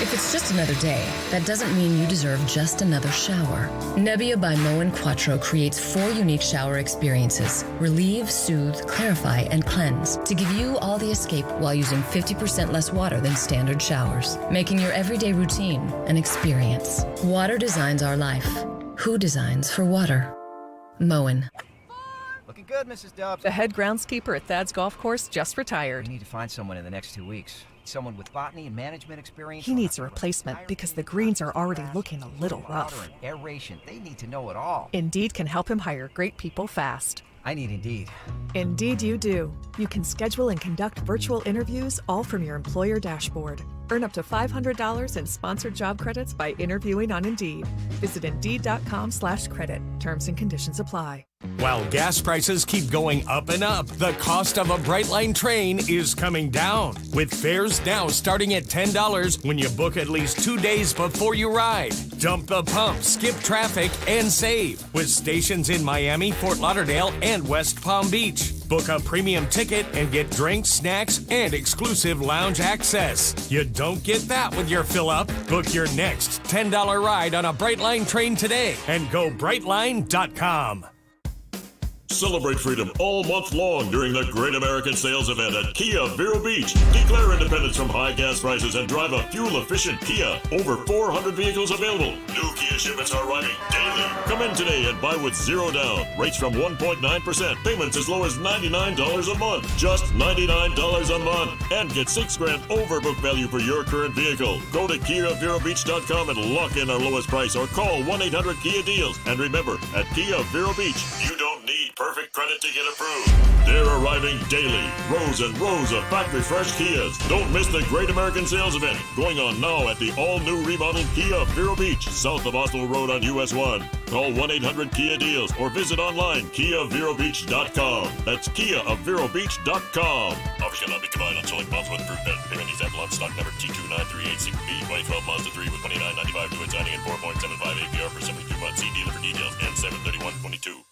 If it's just another day, that doesn't mean you deserve just another shower. Nebbia by Moen Quattro creates 4 unique shower experiences: relieve, soothe, clarify, and cleanse, to give you all the escape while using 50% less water than standard showers, making your everyday routine an experience. Water designs our life. Who designs for water? Moen. Looking good, Mrs. Dubs. The head groundskeeper at Thad's Golf Course just retired. We need to find someone in the next 2 weeks. Someone with botany and management experience. He needs a replacement because the greens are already looking a little rough. Aeration. They need to know it all. Indeed can help him hire great people fast. I need Indeed. Indeed you do. You can schedule and conduct virtual interviews all from your employer dashboard. Earn up to $500 in sponsored job credits by interviewing on Indeed. Visit Indeed.com/credit. Terms and conditions apply. While gas prices keep going up and up, the cost of a Brightline train is coming down, with fares now starting at $10 when you book at least 2 days before you ride. Dump the pump, skip traffic, and save with stations in Miami, Fort Lauderdale, and West Palm Beach. Book a premium ticket and get drinks, snacks, and exclusive lounge access. You don't get that with your fill-up. Book your next $10 ride on a Brightline train today and go Brightline.com. Celebrate freedom all month long during the Great American Sales Event at Kia Vero Beach. Declare independence from high gas prices and drive a fuel-efficient Kia. Over 400 vehicles available. New Kia shipments are arriving daily. Come in today and buy with 0 down. Rates from 1.9%. Payments as low as $99 a month. Just $99 a month. And get $6,000 over book value for your current vehicle. Go to KiaVeroBeach.com and lock in our lowest price or call 1-800-KIA-DEALS. And remember, at Kia Vero Beach, you don't need perfect credit to get approved. They're arriving daily. Rows and rows of factory fresh Kias. Don't miss the Great American Sales Event going on now at the all-new remodeled Kia Vero Beach, south of Oslo Road on US 1. Call 1-800-KIA-DEALS or visit online KiaVeroBeach.com. That's KiaVeroBeach.com. Offer shall not be combined on select months with approved credit. Payment example on stock number T29386B 2012 Mazda 3 with $29.95 to signing and 4.75 APR for 72 months. See dealer for details and 73122.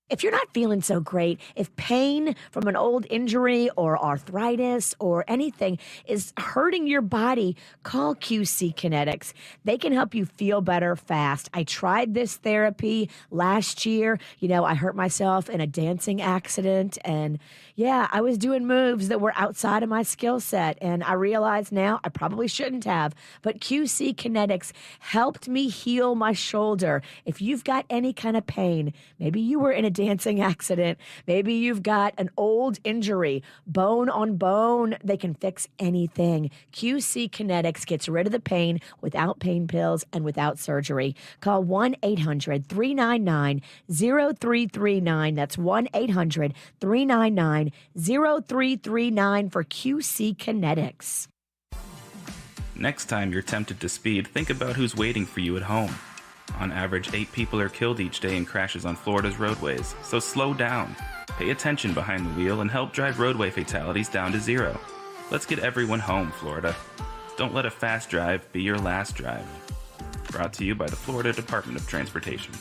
If you're not feeling so great, if pain from an old injury or arthritis or anything is hurting your body, call QC Kinetics. They can help you feel better fast. I tried this therapy last year. You know, I hurt myself in a dancing accident, and yeah, I was doing moves that were outside of my skill set, and I realize now I probably shouldn't have, but QC Kinetics helped me heal my shoulder. If you've got any kind of pain, maybe you were in a dancing accident, maybe you've got an old injury, bone on bone, they can fix anything. QC Kinetics gets rid of the pain without pain pills and without surgery. Call 1-800-399-0339. That's 1-800-399-0339 for QC Kinetics. Next time you're tempted to speed, think about who's waiting for you at home. On average, 8 people are killed each day in crashes on Florida's roadways, so slow down. Pay attention behind the wheel and help drive roadway fatalities down to 0. Let's get everyone home, Florida. Don't let a fast drive be your last drive. Brought to you by the Florida Department of Transportation.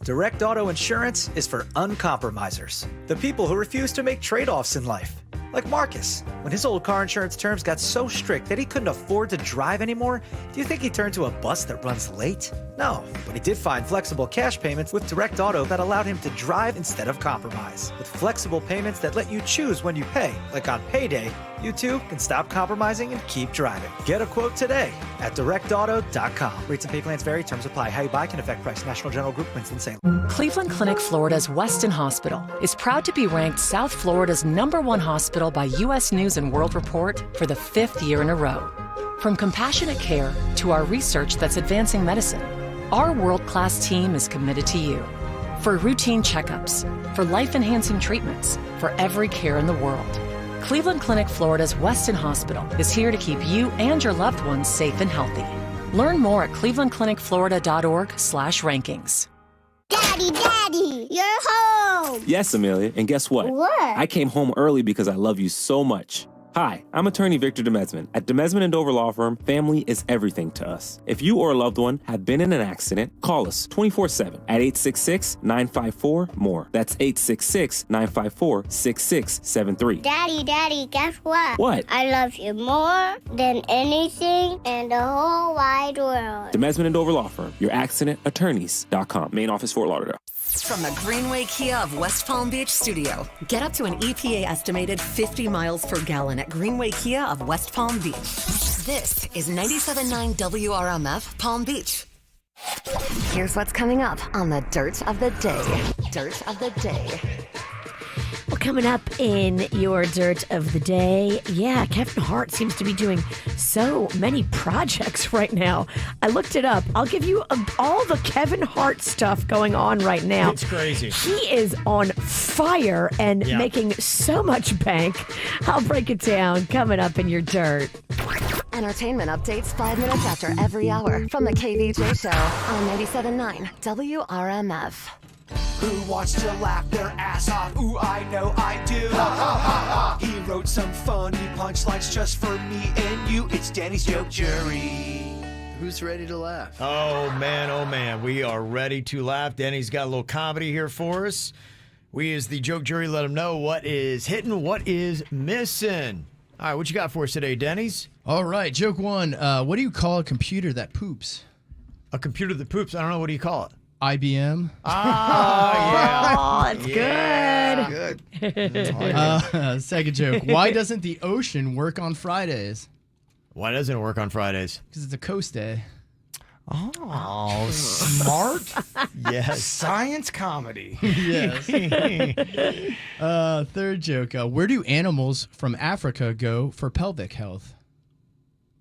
Direct Auto Insurance is for uncompromisers, the people who refuse to make trade-offs in life. Like Marcus. When his old car insurance terms got so strict that he couldn't afford to drive anymore, do you think he turned to a bus that runs late? No, but he did find flexible cash payments with Direct Auto that allowed him to drive instead of compromise. With flexible payments that let you choose when you pay, like on payday, you too can stop compromising and keep driving. Get a quote today at directauto.com. Rates and pay plans vary. Terms apply. How you buy can affect price. National General Group, Winston-Salem. Cleveland Clinic Florida's Weston Hospital is proud to be ranked South Florida's #1 hospital by U.S. News & World Report for the 5th year in a row. From compassionate care to our research that's advancing medicine, Our world-class team is committed to you. For routine checkups, for life-enhancing treatments, for every care in the world. Cleveland Clinic Florida's Weston Hospital is here to keep you and your loved ones safe and healthy. Learn more at clevelandclinicflorida.org/rankings. Daddy, you're home! Yes, Amelia, and guess what? What? I came home early because I love you so much. Hi, I'm attorney Victor DeMesman. At DeMesman & Dover Law Firm, family is everything to us. If you or a loved one have been in an accident, call us 24/7 at 866-954-MORE. That's 866-954-6673. Daddy, guess what? What? I love you more than anything in the whole wide world. DeMesman & Dover Law Firm, your accidentattorneys.com. Main office, Fort Lauderdale. From the Greenway Kia of West Palm Beach studio, get up to an EPA estimated 50 miles per gallon at Greenway Kia of West Palm Beach. This is 97.9 WRMF Palm Beach. Here's what's coming up on the Dirt of the Day. Dirt of the Day. Well, coming up in your Dirt of the Day, Kevin Hart seems to be doing so many projects right now. I looked it up. I'll give you all the Kevin Hart stuff going on right now. It's crazy. He is on fire and making so much bank. I'll break it down coming up in your Dirt. Entertainment updates 5 minutes after every hour from the KVJ Show on 97.9 WRMF. Who wants to laugh their ass off? Ooh, I know I do. He wrote some funny punchlines just for me and you. It's Danny's Joke Jury. Who's ready to laugh? Oh, man. We are ready to laugh. Danny's got a little comedy here for us. We, as the Joke Jury, let him know what is hitting, what is missing. All right, what you got for us today, Denny's? All right, joke one. What do you call a computer that poops? A computer that poops? I don't know. What do you call it? IBM. Oh, that's good. Second joke. Why doesn't the ocean work on Fridays? Why doesn't it work on Fridays? Because it's a coast day. Oh, smart. Yes. Science comedy. Yes. Third joke. Where do animals from Africa go for pelvic health?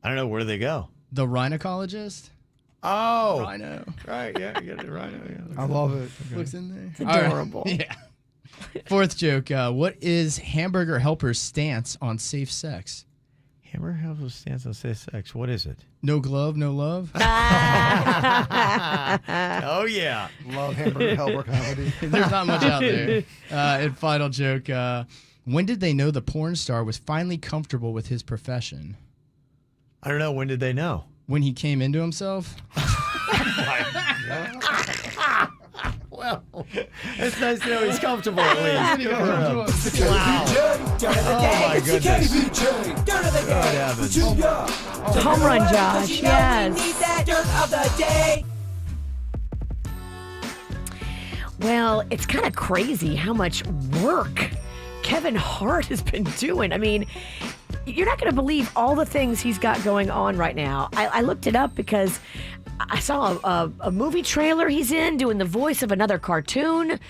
I don't know. Where do they go? The rhinocologist. Oh. Rhino. Right, yeah. You got the rhino. Yeah, I love it. Looks in there. It's adorable. Right. Yeah. Fourth joke. What is Hamburger Helper's stance on safe sex? Hamburger Helper's stance on safe sex. What is it? No glove, no love. Oh, yeah. Love Hamburger Helper comedy. There's not much out there. And final joke. When did they know the porn star was finally comfortable with his profession? I don't know. When did they know? When he came into himself. Well, it's nice to know he's comfortable at least. Wow. Oh, my goodness. Good heavens. Home run, Josh. Yes. Dirt of the Day. Well, it's kind of crazy how much work Kevin Hart has been doing. I mean, you're not going to believe all the things he's got going on right now. I looked it up because I saw a movie trailer he's in doing the voice of another cartoon.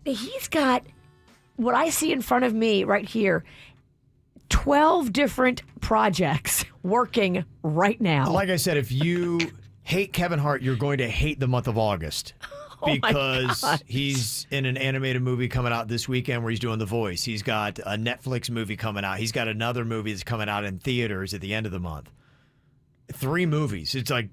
He's got what I see in front of me right here, 12 different projects working right now. Like I said, if you hate Kevin Hart, you're going to hate the month of August. Because he's in an animated movie coming out this weekend where he's doing the voice. He's got a Netflix movie coming out. He's got another movie that's coming out in theaters at the end of the month. 3 movies. It's like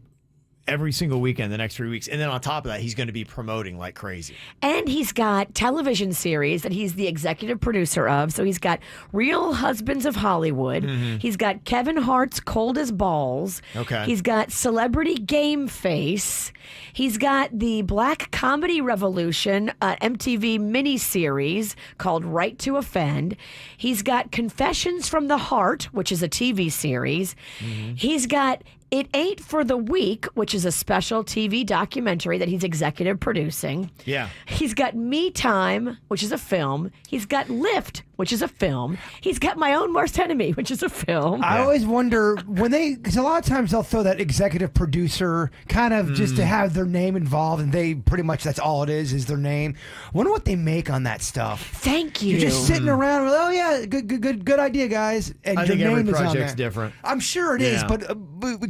every single weekend the next 3 weeks. And then on top of that, he's going to be promoting like crazy. And he's got television series that he's the executive producer of. So he's got Real Husbands of Hollywood. Mm-hmm. He's got Kevin Hart's Cold as Balls. Okay. He's got Celebrity Game Face. He's got the Black Comedy Revolution MTV miniseries called Right to Offend. He's got Confessions from the Heart, which is a TV series. Mm-hmm. He's got It Ain't for the Week, which is a special TV documentary that he's executive producing. Yeah. He's got Me Time, which is a film. He's got Lift, which is a film. He's got My Own Worst Enemy, which is a film. I always wonder because a lot of times they'll throw that executive producer kind of just to have their name involved, and they pretty much that's all it is their name. Wonder what they make on that stuff. Thank you. You're just sitting around with, oh yeah, good idea, guys. And I your think every name is on project's there. different. I'm sure it is, but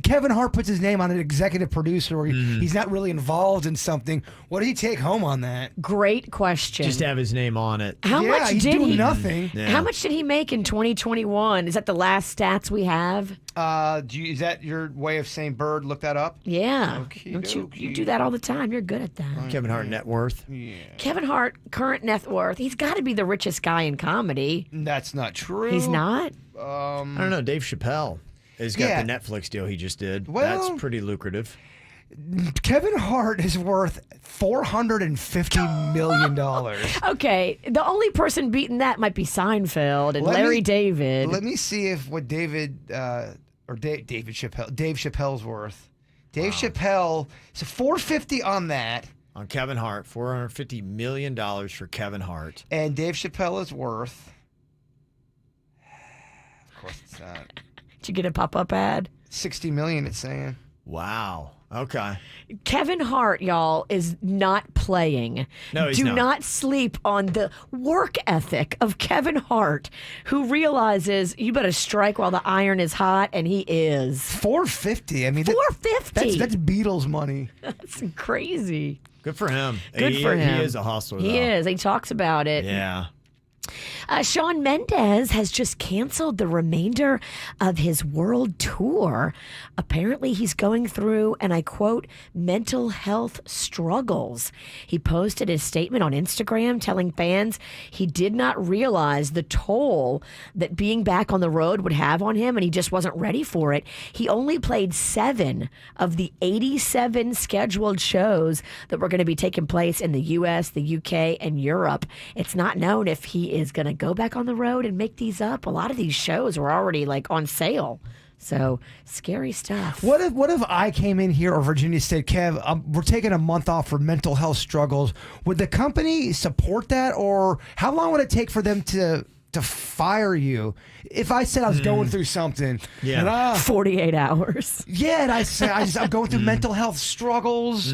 Kevin Hart puts his name on an executive producer, or he's not really involved in something. What did he take home on that? Great question. Just to have his name on it. How much he's did doing he? nothing. Yeah. How much did he make in 2021? Is that the last stats we have? Is that your way of saying Bird? Look that up. Yeah. Don't you do that all the time? You're good at that. Kevin Hart net worth. Kevin Hart, current net worth. He's got to be the richest guy in comedy. That's not true. He's not? I don't know. Dave Chappelle has got the Netflix deal he just did. Well, that's pretty lucrative. Kevin Hart is worth $450 million. Okay, the only person beating that might be Seinfeld and Larry David. Let me see what Dave Chappelle's worth. Dave Chappelle, so $450 on that. On Kevin Hart, $450 million for Kevin Hart. And Dave Chappelle is worth, of course it's not. Did you get a pop-up ad? $60 million, it's saying. Wow. Okay. Kevin Hart, y'all, is not playing. No, he's Do not. not sleep on the work ethic of Kevin Hart, who realizes you better strike while the iron is hot, and he is. $450. I mean, $450. That's Beatles money. That's crazy. Good for him. Good for him. He is a hustler, He though. is. He talks about it. Yeah. Shawn Mendes has just canceled the remainder of his world tour. Apparently, he's going through, and I quote, mental health struggles. He posted his statement on Instagram telling fans he did not realize the toll that being back on the road would have on him, and he just wasn't ready for it. He only played 7 of the 87 scheduled shows that were going to be taking place in the U.S., the U.K., and Europe. It's not known if he is going to go back on the road and make these up. A lot of these shows were already like on sale. So scary stuff. What if I came in here or Virginia said, Kev, we're taking a month off for mental health struggles. Would the company support that, or how long would it take for them to fire you? If I said I was going through something, 48 hours. Yeah, and I say I'm going through mental health struggles.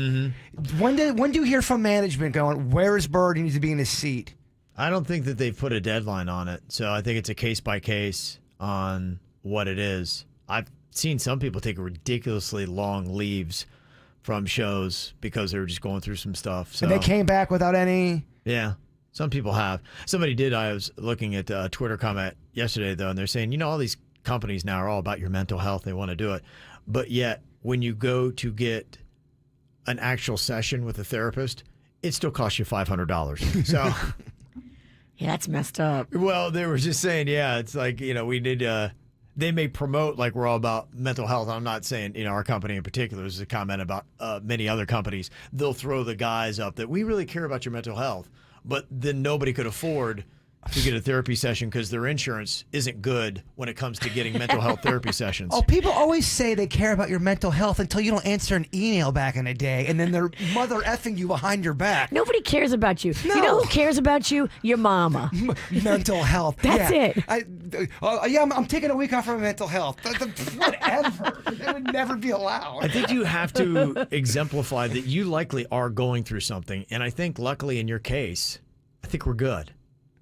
When do you hear from management going, where is Bird? He needs to be in his seat. I don't think that they've put a deadline on it. So I think it's a case by case on what it is. I've seen some people take ridiculously long leaves from shows because they were just going through some stuff. So And they came back without any. Yeah, some people have. Somebody did. I was looking at a Twitter comment yesterday, though, and they're saying, all these companies now are all about your mental health. They want to do it. But yet, when you go to get an actual session with a therapist, it still costs you $500. So... Yeah, that's messed up. Well, they were just saying, it's like, we need they may promote like we're all about mental health. I'm not saying, our company in particular. This is a comment about many other companies. They'll throw the guys up that we really care about your mental health, but then nobody could afford to get a therapy session because their insurance isn't good when it comes to getting mental health therapy sessions. Oh, people always say they care about your mental health until you don't answer an email back in a day, and then they're mother effing you behind your back. Nobody cares about you. No. You know who cares about you? Your mama. Mental health. That's it. I'm taking a week off from mental health. Whatever. That would never be allowed. I think you have to exemplify that you likely are going through something, and I think luckily in your case, I think we're good.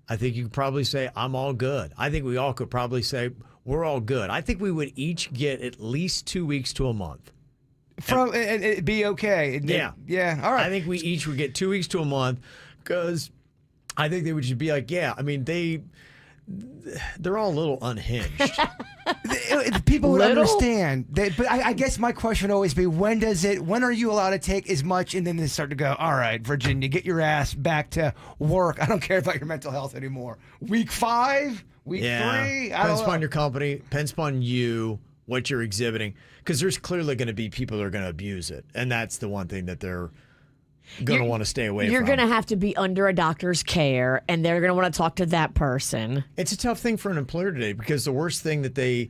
I think you could probably say, I'm all good. I think we all could probably say, we're all good. I think we would each get at least 2 weeks to a month. And it'd be okay. Yeah. All right. I think we each would get 2 weeks to a month because I think they would just be like, they're all a little unhinged. People would understand. But I guess my question would always be, when are you allowed to take as much? And then they start to go, all right, Virginia, get your ass back to work. I don't care about your mental health anymore. Week 5? Week 3? Depends upon your company. Depends upon you, what you're exhibiting. Because there's clearly going to be people that are going to abuse it. And that's the one thing that they're going to want to stay away from. You're going to have to be under a doctor's care, and they're going to want to talk to that person. It's a tough thing for an employer today because the worst thing that they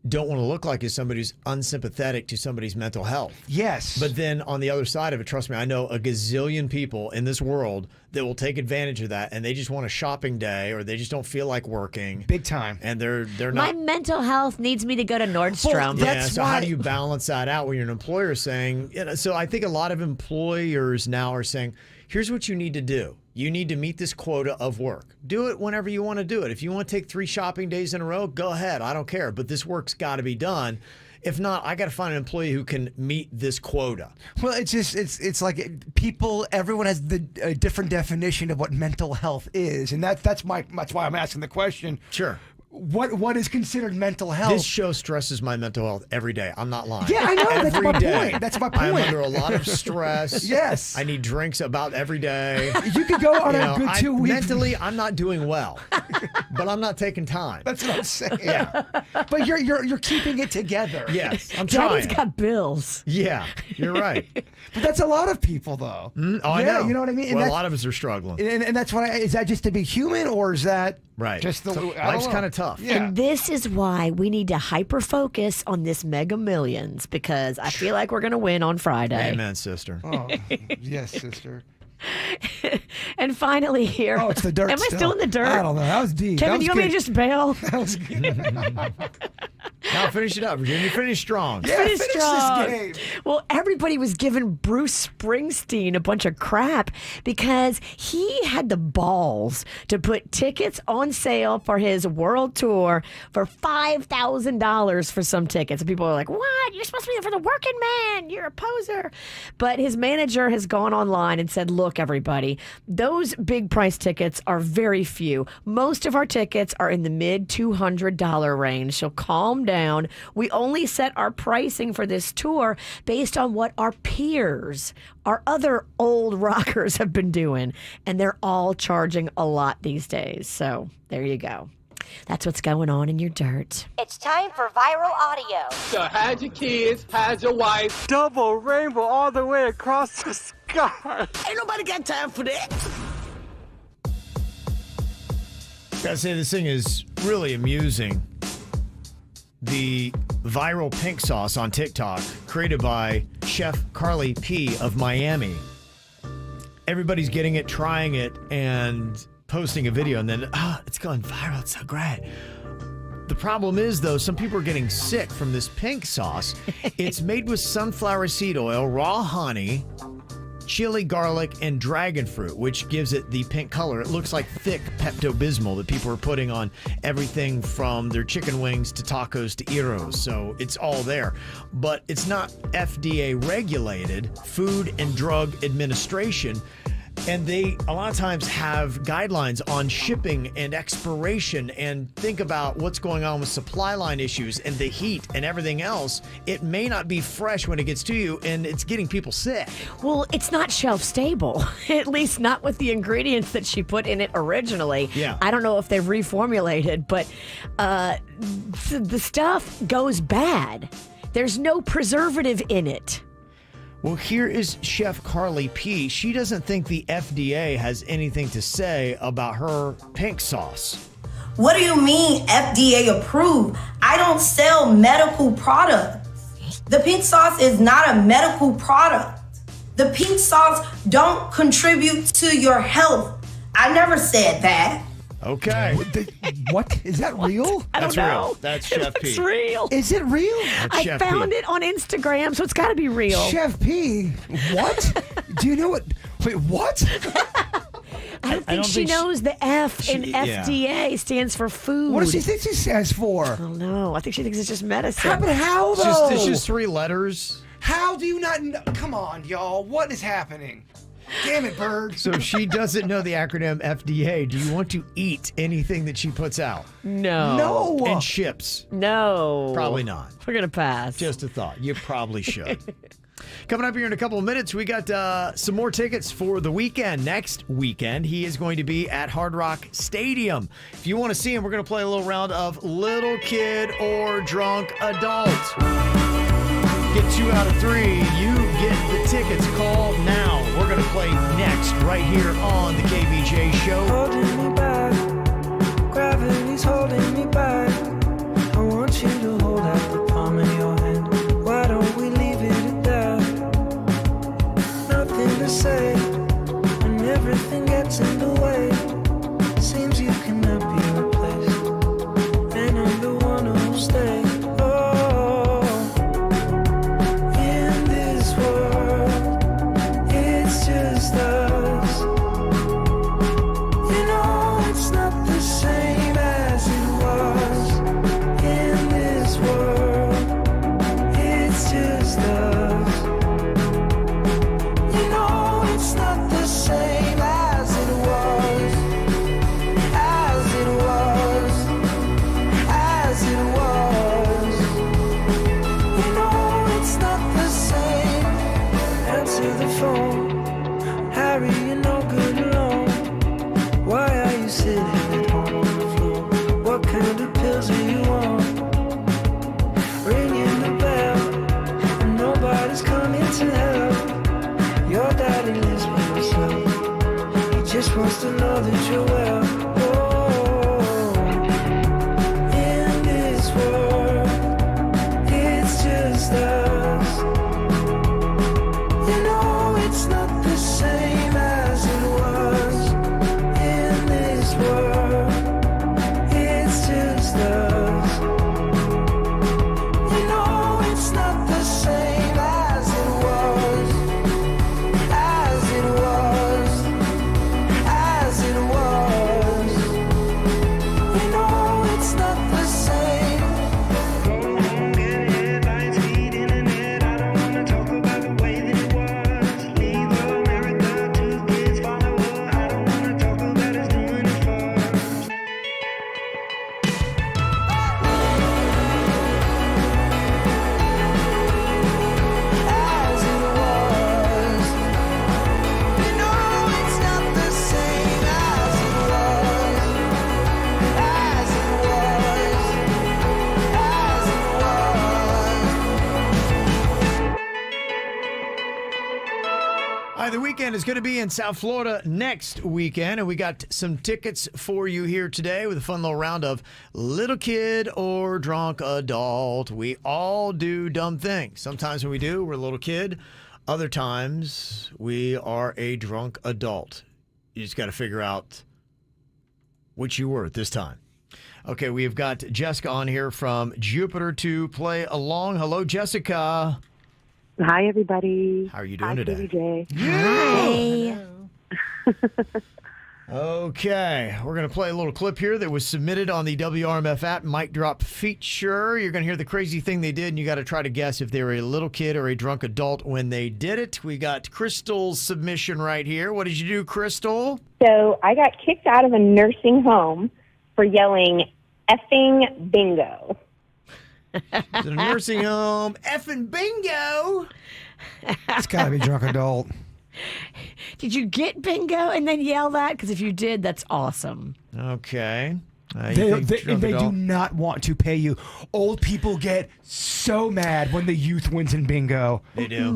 don't want to look like is somebody who's unsympathetic to somebody's mental health. Yes. But then on the other side of it, trust me, I know a gazillion people in this world that will take advantage of that, and they just want a shopping day, or they just don't feel like working. Big time. And they're My not. mental health needs me to go to Nordstrom. So how do you balance that out when you're an employer saying, so I think a lot of employers now are saying, here's what you need to do. You need to meet this quota of work. Do it whenever you want to do it. If you want to take 3 shopping days in a row, go ahead. I don't care. But this work's got to be done. If not, I got to find an employee who can meet this quota. Well, it's like people. Everyone has a different definition of what mental health is, and that's why I'm asking the question. Sure. What is considered mental health? This show stresses my mental health every day. I'm not lying. Yeah, I know. That's my day. point. That's my point. I'm under a lot of stress. Yes. I need drinks about every day. You could go on a good 2 weeks. Mentally, I'm not doing well, but I'm not taking time. That's what I'm saying. Yeah. But you're keeping it together. Yes, I'm trying. Daddy's got bills. Yeah, you're right. But that's a lot of people, though. I yeah, know. you know what I mean? And Well, a lot of us are struggling. And that's what is that just to be human, or is that right? Just the Life's kind of tough. Yeah. And this is why we need to hyper focus on this Mega Millions, because I feel like we're going to win on Friday. Amen, sister. Oh, yes, sister. And finally here. Oh, it's the dirt. Am I still in the dirt? I don't know. That was deep. Kevin, That was do you want me to good. just bail? That was good. Now finish it up, Virginia. Finish strong. Yeah, Finish finish strong. this game. Well, everybody was giving Bruce Springsteen a bunch of crap because he had the balls to put tickets on sale for his world tour for $5,000 for some tickets. And people are like, what? You're supposed to be there for the working man. You're a poser. But his manager has gone online and said, look, everybody, those big price tickets are very few. Most of our tickets are in the mid $200 range. So calm down. We only set our pricing for this tour based on what our peers, our other old rockers have been doing. And they're all charging a lot these days. So there you go. That's what's going on in your dirt. It's time for viral audio. So had your kids, had your wife. Double rainbow all the way across the sky. Ain't nobody got time for that. Gotta say, this thing is really amusing. The viral pink sauce on TikTok, created by Chef Carly P of Miami. Everybody's getting it, trying it, and posting a video, and then, it's going viral. It's so great. The problem is, though, some people are getting sick from this pink sauce. It's made with sunflower seed oil, raw honey, chili, garlic, and dragon fruit, which gives it the pink color. It looks like thick Pepto-Bismol that people are putting on everything from their chicken wings to tacos to gyros. So it's all there. But it's not FDA regulated, Food and Drug Administration. And they a lot of times have guidelines on shipping and expiration, and think about what's going on with supply line issues and the heat and everything else. It may not be fresh when it gets to you, and it's getting people sick. Well, it's not shelf stable, at least not with the ingredients that she put in it originally. Yeah. I don't know if they've reformulated, but the stuff goes bad. There's no preservative in it. Well, here is Chef Carly P. She doesn't think the FDA has anything to say about her pink sauce. What do you mean FDA approved? I don't sell medical products. The pink sauce is not a medical product. The pink sauce don't contribute to your health. I never said that. Okay. What? Is that real? I don't That's know. real. That's Chef P. It's real. Is it real? That's I Chef found P. it on Instagram, so it's got to be real. Chef P. What? Do you know what? Wait, what? I don't think she knows the F in FDA stands for food. What does she think she stands for? I don't know. I think she thinks it's just medicine. But how though? It's just 3 letters. How do you not know? Come on, y'all. What is happening? Damn it, Bird. So if she doesn't know the acronym FDA, do you want to eat anything that she puts out? No. No. And ships? No. Probably not. We're going to pass. Just a thought. You probably should. Coming up here in a couple of minutes, we got some more tickets for the weekend. Next weekend, he is going to be at Hard Rock Stadium. If you want to see him, we're going to play a little round of Little Kid or Drunk Adult. Get 2 out of 3. You get the tickets. Call now. We're going to play next right here on the KVJ Show. Holding me back. Gravity's holding me back. I want you to hold out just wants to know that you're well. In this world, it's just us. You know it's not the same as it was. In this world, it's just us. You know it's not the same as it was. As it was. As it was. You know it's not the same. Go home, get headlines, feed internet. I don't wanna talk about the way that it was. Leave America to kids follow her. I don't wanna talk about us doing it first. As it was. You know it's not the same as it was. As it was. As it was. All right, the weekend is going to be in South Florida next weekend, and we got some tickets for you here today with a fun little round of little kid or drunk adult. We all do dumb things. Sometimes when we do, we're a little kid. Other times, we are a drunk adult. You just got to figure out which you were at this time. Okay, we've got Jessica on here from Jupiter to play along. Hello, Jessica. Hi, everybody. How are you doing today? KVJ. Hi. Okay, we're going to play a little clip here that was submitted on the WRMF app Mic Drop feature. You're going to hear the crazy thing they did, and you got to try to guess if they were a little kid or a drunk adult when they did it. We got Crystal's submission right here. What did you do, Crystal? So I got kicked out of a nursing home for yelling effing bingo. To the nursing home. Effing bingo. It's got to be drunk adult. Did you get bingo and then yell that? Because if you did, that's awesome. Okay. They do not want to pay you. Old people get so mad when the youth wins in bingo. They do.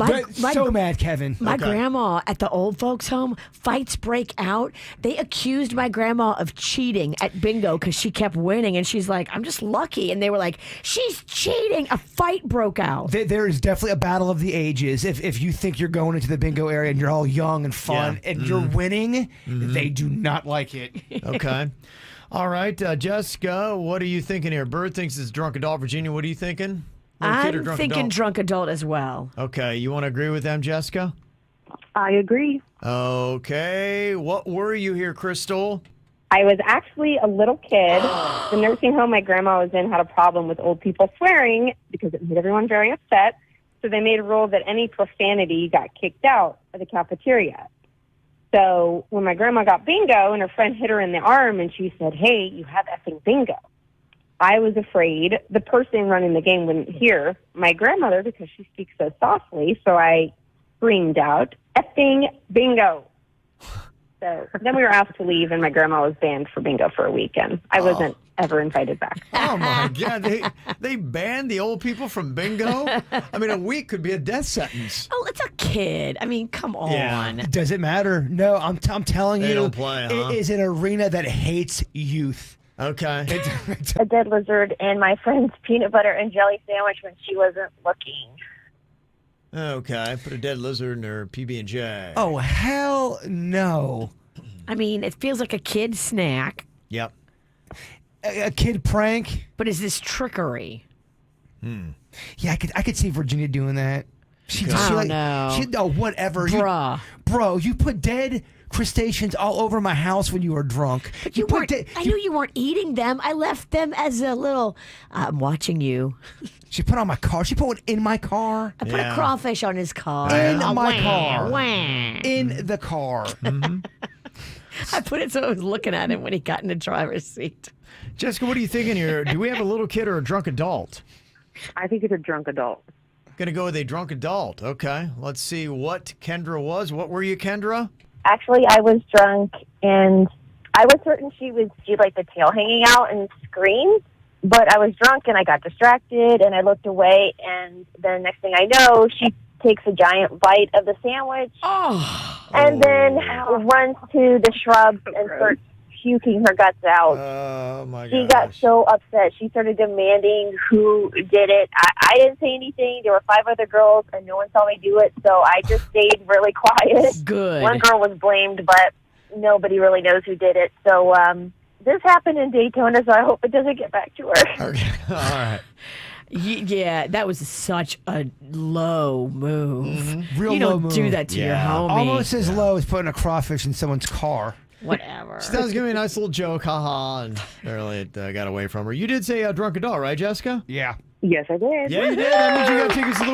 So mad, Kevin. My grandma at the old folks' home, fights break out. They accused my grandma of cheating at bingo because she kept winning. And she's like, I'm just lucky. And they were like, she's cheating. A fight broke out. There is definitely a battle of the ages. If you think you're going into the bingo area and you're all young and fun and you're winning, they do not like it. Okay. All right, Jessica, what are you thinking here? Bird thinks it's drunk adult. Virginia, what are you thinking? Little kid or I'm drunk thinking adult? drunk adult as well. Okay, you want to agree with them, Jessica? I agree. Okay, what were you here, Crystal? I was actually a little kid. The nursing home my grandma was in had a problem with old people swearing because it made everyone very upset. So they made a rule that any profanity got kicked out of the cafeteria. So when my grandma got bingo and her friend hit her in the arm and she said, hey, you have effing bingo, I was afraid the person running the game wouldn't hear my grandmother because she speaks so softly. So I screamed out, effing bingo. So then we were asked to leave and my grandma was banned for bingo for a weekend. I wasn't ever invited back. Oh, my God. They banned the old people from bingo? I mean, a week could be a death sentence. Oh, it's a kid. I mean, come on. Yeah. Does it matter? No, I'm telling They you, don't play, huh? it is an arena that hates youth. Okay. A dead lizard and my friend's peanut butter and jelly sandwich when she wasn't looking. Okay, put a dead lizard in her PB&J. Oh, hell no. I mean, it feels like a kid snack. Yep. A kid prank. But is this trickery? Yeah, I could see Virginia doing that. Whatever. Bruh. Bro, you put dead crustaceans all over my house when you were drunk. But you weren't. I knew you weren't eating them. I left them as a little. I'm watching you. She put on my car. She put one in my car. I put a crawfish on his car. In my Wah, car. wah. In the car. I put it so I was looking at him when he got in the driver's seat. Jessica, what are you thinking here? Do we have a little kid or a drunk adult? I think it's a drunk adult. Going to go with a drunk adult. Okay. Let's see what Kendra was. What were you, Kendra? Actually, I was drunk, and I was certain she like the tail hanging out and screamed, but I was drunk, and I got distracted, and I looked away, and the next thing I know, she takes a giant bite of the sandwich, and then runs to the shrubs and starts puking her guts out. Oh, my God. She got so upset. She started demanding who did it. I didn't say anything. There were 5 other girls, and no one saw me do it, so I just stayed really quiet. Good. One girl was blamed, but nobody really knows who did it. So this happened in Daytona, so I hope it doesn't get back to her. Okay. All right. Yeah, that was such a low move. Real you low don't move. do that to your homie. Almost as low as putting a crawfish in someone's car. Whatever. She thought it was going to be a nice little joke, haha, and apparently it got away from her. You did say a drunk adult, right, Jessica? Yeah. Yes, I did. Yeah, you did. That means you got tickets to the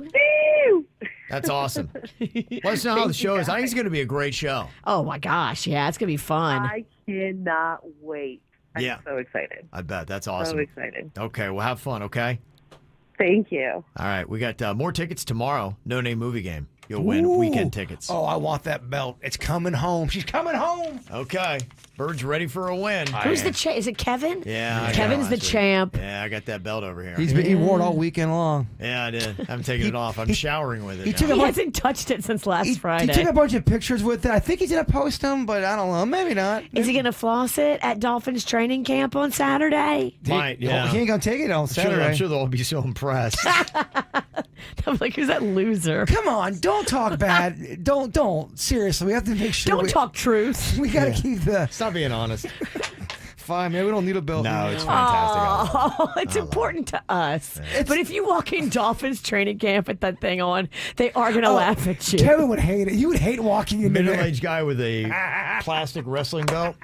weekend. Woo! That's awesome. Let us know how the show is. I think it's going to be a great show. Oh, my gosh. Yeah, it's going to be fun. I cannot wait. I'm Yeah. so excited. I bet. That's awesome. So excited. Okay, well, have fun, okay? Thank you. All right, we got more tickets tomorrow. No Name Movie Game. You'll win weekend tickets. Oh, I want that belt. It's coming home. She's coming home. Okay. Bird's ready for a win. Who's the champ? Is it Kevin? Yeah. I Kevin's got the it last week. champ. Yeah, I got that belt over here. He wore it all weekend long. Yeah, I did. I haven't taken it off. I'm showering with it he now. took a He bunch- hasn't touched it since last Friday. He took a bunch of pictures with it. I think he's going to post them, but I don't know. Maybe not. Is he going to floss it at Dolphins training camp on Saturday? Might, yeah. He ain't going to take it on Saturday. I'm sure they'll be so impressed. I'm like, who's that loser? Come on, don't talk bad. Don't. Seriously, we have to make sure. Don't talk truth. We got to keep the. Stop being honest. Fine, man. We don't need a belt. No, it's fantastic. Oh, it's important to us. But if you walk in Dolphins training camp with that thing on, they are going to laugh at you. Kevin would hate it. You would hate walking in there. Middle-aged guy with a plastic wrestling belt.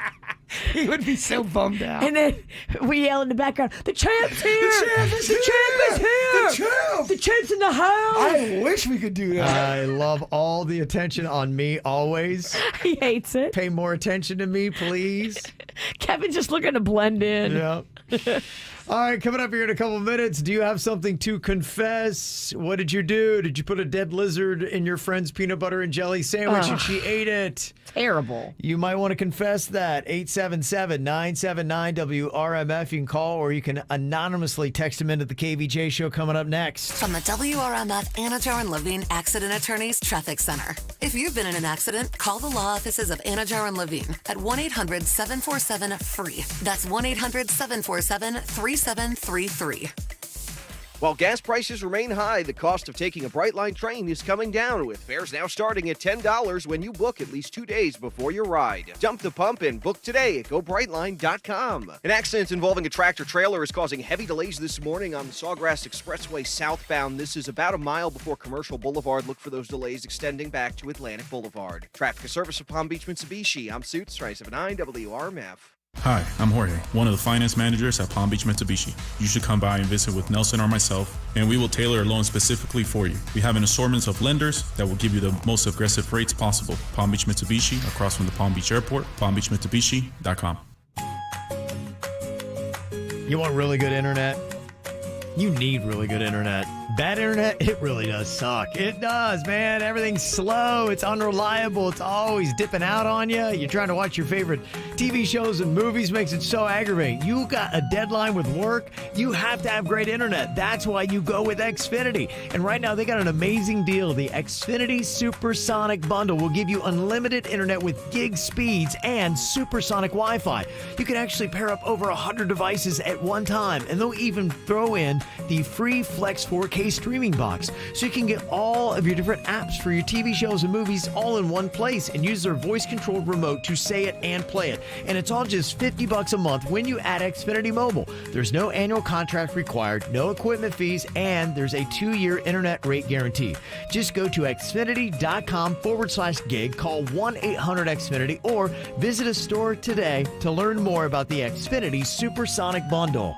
He would be so bummed out. And then we yell in the background, the champ's here! The champ is here! The champ! The champ's in the house! I wish we could do that. I love all the attention on me always. He hates it. Pay more attention to me, please. Kevin's just looking to blend in. Yeah. All right, coming up here in a couple minutes. Do you have something to confess? What did you do? Did you put a dead lizard in your friend's peanut butter and jelly sandwich and she ate it? Terrible. You might want to confess that. 877-979-WRMF. You can call or you can anonymously text them into the KVJ show coming up next. From the WRMF Anajar and Levine Accident Attorneys Traffic Center. If you've been in an accident, call the law offices of Anajar and Levine at 1-800-747-FREE. That's 1-800-747-3733. While gas prices remain high, the cost of taking a Brightline train is coming down, with fares now starting at $10 when you book at least 2 days before your ride. Dump the pump and book today at GoBrightline.com. An accident involving a tractor-trailer is causing heavy delays this morning on the Sawgrass Expressway southbound. This is about a mile before Commercial Boulevard. Look for those delays extending back to Atlantic Boulevard. Traffic and service of Palm Beach, Mitsubishi. I'm Suits, 979 WRMF. Hi, I'm Jorge, one of the finance managers at Palm Beach Mitsubishi. You should come by and visit with Nelson or myself, and we will tailor a loan specifically for you. We have an assortment of lenders that will give you the most aggressive rates possible. Palm Beach Mitsubishi, across from the Palm Beach Airport, palmbeachmitsubishi.com. You want really good internet? You need really good internet. Bad internet, it really does suck. It does, man. Everything's slow. It's unreliable. It's always dipping out on you. You're trying to watch your favorite TV shows and movies, makes it so aggravating. You got a deadline with work. You have to have great internet. That's why you go with Xfinity. And right now, they got an amazing deal. The Xfinity Supersonic Bundle will give you unlimited internet with gig speeds and supersonic Wi-Fi. You can actually pair up over 100 devices at one time, and they'll even throw in the free Flex 4K streaming box, so you can get all of your different apps for your TV shows and movies all in one place and use their voice-controlled remote to say it and play it. And it's all just $50 a month when you add Xfinity Mobile. There's no annual contract required, no equipment fees, and there's a 2-year internet rate guarantee. Just go to xfinity.com/gig, call 1-800-XFINITY, or visit a store today to learn more about the Xfinity Supersonic Bundle.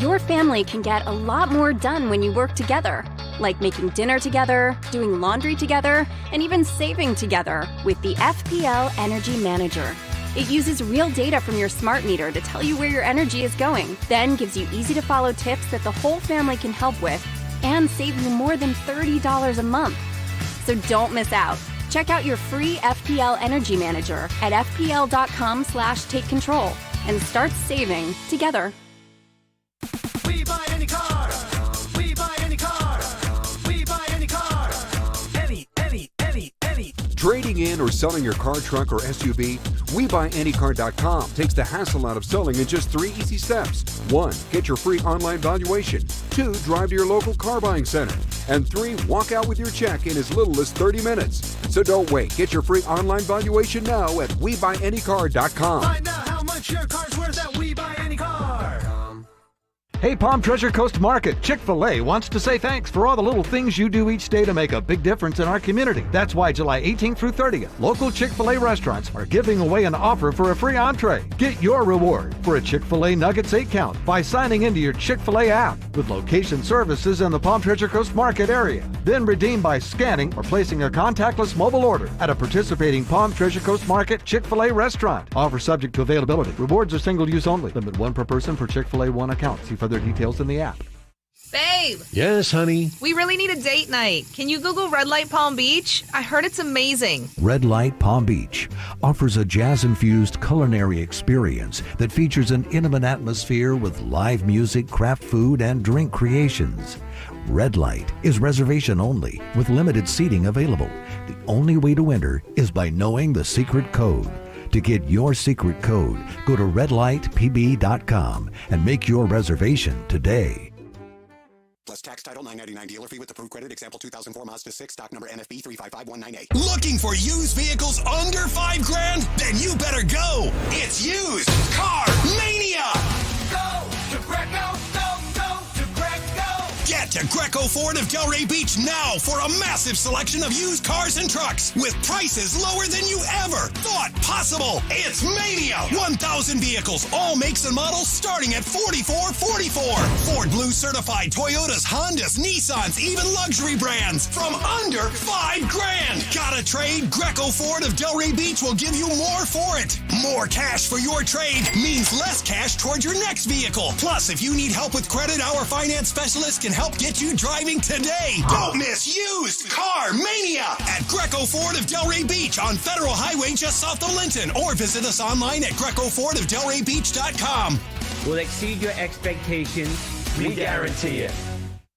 Your family can get a lot more done when you work together, like making dinner together, doing laundry together, and even saving together with the FPL Energy Manager. It uses real data from your smart meter to tell you where your energy is going, then gives you easy-to-follow tips that the whole family can help with, and save you more than $30 a month. So don't miss out. Check out your free FPL Energy Manager at fpl.com/take control and start saving together. We buy any car. We buy any car. in or selling your car, truck, or SUV? WeBuyAnyCar.com takes the hassle out of selling in just 3 easy steps. 1. Get your free online valuation. 2. Drive to your local car buying center. And 3. Walk out with your check in as little as 30 minutes. So don't wait. Get your free online valuation now at WeBuyAnyCar.com. Find out how much your car's worth at WeBuyAnyCar. Hey, Palm Treasure Coast Market, Chick-fil-A wants to say thanks for all the little things you do each day to make a big difference in our community. That's why July 18th through 30th, local Chick-fil-A restaurants are giving away an offer for a free entree. Get your reward for a Chick-fil-A Nuggets 8 count by signing into your Chick-fil-A app with location services in the Palm Treasure Coast Market area. Then redeem by scanning or placing a contactless mobile order at a participating Palm Treasure Coast Market Chick-fil-A restaurant. Offer subject to availability. Rewards are single use only. Limit 1 per person per Chick-fil-A 1 account. See further details in the app. Babe, Yes, honey. we really need a date night. Can you Google Red Light Palm Beach? I heard it's amazing. Red Light Palm Beach offers a jazz-infused culinary experience that features an intimate atmosphere with live music, craft food, and drink creations. Red Light is reservation only with limited seating available. The only way to enter is by knowing the secret code. To get your secret code, go to redlightpb.com and make your reservation today. Plus tax title $9.99 dealer fee with approved credit. Example 2004 Mazda 6 stock number NFB 355198. Looking for used vehicles under $5,000? Then you better go. It's Used Car Mania. Go to Greco, go to Greco. Get to Greco Ford of Delray Beach now for a massive selection of used cars and trucks with prices lower than you ever thought possible. It's Mania. 1,000 vehicles, all makes and models starting at $44.44. Ford Blue certified Toyotas, Hondas, Nissans, even luxury brands from under $5,000. Got a trade? Greco Ford of Delray Beach will give you more for it. More cash for your trade means less cash towards your next vehicle. Plus, if you need help with credit, our finance specialist can help get you driving today. Don't miss Used Car Mania at Greco Ford of Delray Beach on Federal Highway just south of Linton, or visit us online at GrecoFordofDelrayBeach.com. Will exceed your expectations. We guarantee it.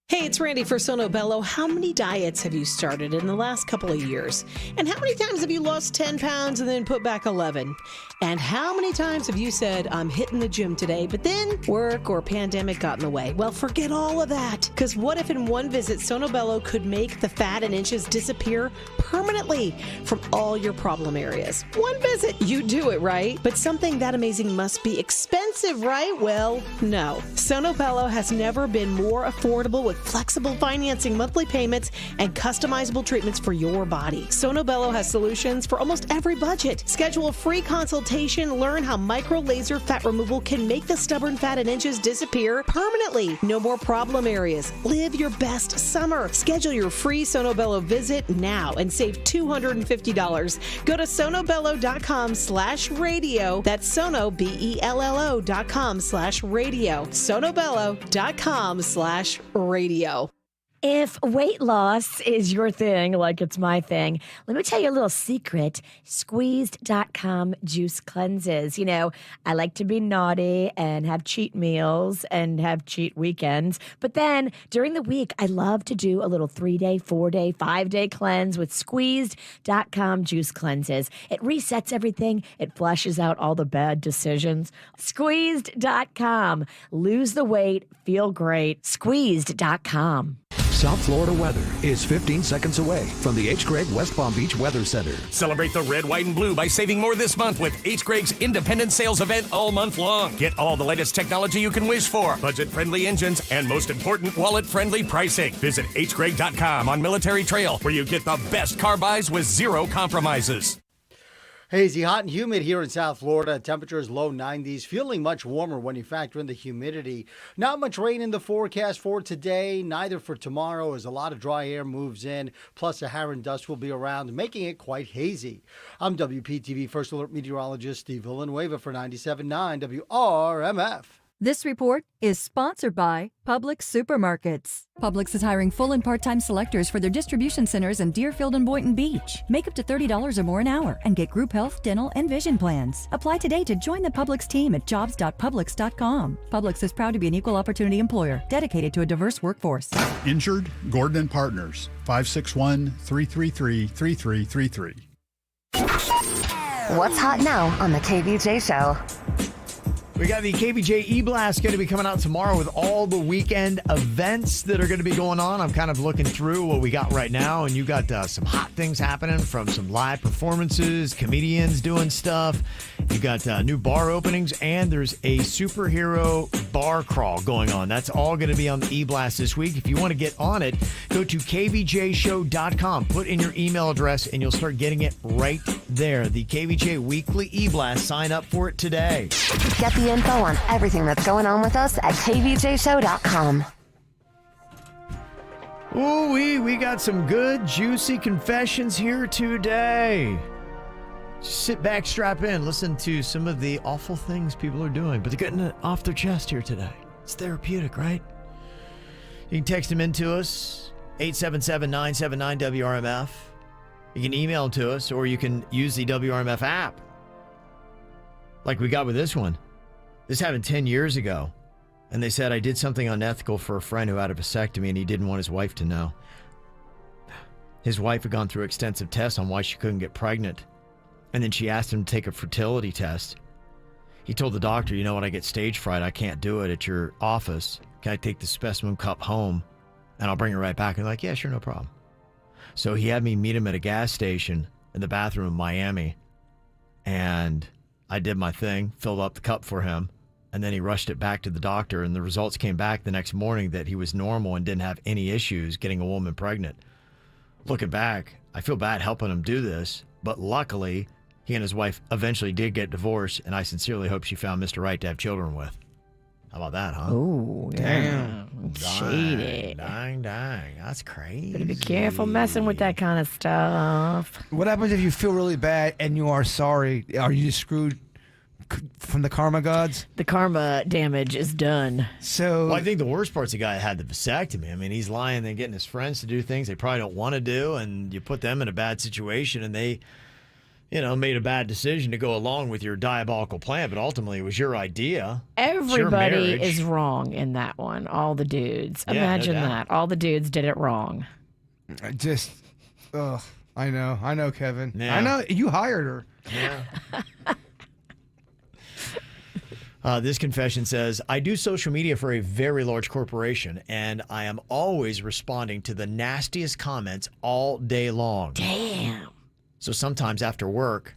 Hey, it's Randy for Sono Bello. How many diets have you started in the last couple of years? And how many times have you lost 10 pounds and then put back 11? And how many times have you said, I'm hitting the gym today, but then work or pandemic got in the way? Well, forget all of that. Because what if in one visit, Sono Bello could make the fat and inches disappear permanently from all your problem areas? One visit, you do it, right? But something that amazing must be expensive, right? Well, no. Sono Bello has never been more affordable with flexible financing, monthly payments, and customizable treatments for your body. Sono Bello has solutions for almost every budget. Schedule a free consultation. Learn how micro laser fat removal can make the stubborn fat and inches disappear permanently. No more problem areas. Live your best summer. Schedule your free Sono Bello visit now and save $250. Go to sonobello.com/radio. That's Sono, BELLO.com/radio. sonobello.com/radio. If weight loss is your thing, like it's my thing, let me tell you a little secret. Squeezed.com juice cleanses. You know, I like to be naughty and have cheat meals and have cheat weekends. But then during the week, I love to do a little 3-day, 4-day, 5-day cleanse with Squeezed.com juice cleanses. It resets everything. It flushes out all the bad decisions. Squeezed.com. Lose the weight. Feel great. Squeezed.com. South Florida weather is 15 seconds away from the H. Gregg West Palm Beach Weather Center. Celebrate the red, white, and blue by saving more this month with H. Gregg's independent sales event all month long. Get all the latest technology you can wish for, budget-friendly engines, and most important, wallet-friendly pricing. Visit hgregg.com on Military Trail, where you get the best car buys with zero compromises. Hazy, hot and humid here in South Florida. Temperatures low 90s, feeling much warmer when you factor in the humidity. Not much rain in the forecast for today, neither for tomorrow, as a lot of dry air moves in. Plus, Sahara and dust will be around, making it quite hazy. I'm WPTV First Alert Meteorologist Steve Villanueva for 97.9 WRMF. This report is sponsored by Publix Supermarkets. Publix is hiring full and part-time selectors for their distribution centers in Deerfield and Boynton Beach. Make up to $30 or more an hour and get group health, dental, and vision plans. Apply today to join the Publix team at jobs.publix.com. Publix is proud to be an equal opportunity employer dedicated to a diverse workforce. Injured? Gordon and Partners, 561-333-3333. What's hot now on the KVJ Show? We got the KVJ E-Blast going to be coming out tomorrow with all the weekend events that are going to be going on. I'm kind of looking through what we got right now, and you got some hot things happening from some live performances, comedians doing stuff. You got new bar openings, and there's a superhero bar crawl going on. That's all going to be on the E-Blast this week. If you want to get on it, go to kvjshow.com. Put in your email address, and you'll start getting it right there. The KVJ Weekly E-Blast. Sign up for it today. Get the info on everything that's going on with us at kvjshow.com. Ooh, we got some good, juicy confessions here today. Just sit back, strap in, listen to some of the awful things people are doing, but they're getting it off their chest here today. It's therapeutic, right? You can text them in to us, 877-979-WRMF. You can email them to us, or you can use the WRMF app, like we got with this one. This happened 10 years ago, and they said I did something unethical for a friend who had a vasectomy, and he didn't want his wife to know. His wife had gone through extensive tests on why she couldn't get pregnant, and then she asked him to take a fertility test. He told the doctor, you know what, I get stage fright. I can't do it at your office. Can I take the specimen cup home, and I'll bring it right back? And they're like, yeah, sure, no problem. So he had me meet him at a gas station in the bathroom in Miami, and I did my thing, filled up the cup for him, and then he rushed it back to the doctor, and the results came back the next morning that he was normal and didn't have any issues getting a woman pregnant. Looking back, I feel bad helping him do this, but luckily, he and his wife eventually did get divorced, and I sincerely hope she found Mr. Right to have children with. How about that, huh? Ooh, damn. Shady. Dang. That's crazy. Better be careful messing with that kind of stuff. What happens if you feel really bad and you are sorry? Are you just screwed from the karma gods? The karma damage is done. So well, I think the worst part's the guy that had the vasectomy. I mean, he's lying and getting his friends to do things they probably don't want to do, and you put them in a bad situation, and they, made a bad decision to go along with your diabolical plan, but ultimately it was your idea. Everybody is wrong in that one. All the dudes. Yeah, Imagine no doubt. that. All the dudes did it wrong. I know, Kevin. Yeah. I know, you hired her. Yeah. This confession says, I do social media for a very large corporation, and I am always responding to the nastiest comments all day long. Damn. So sometimes after work,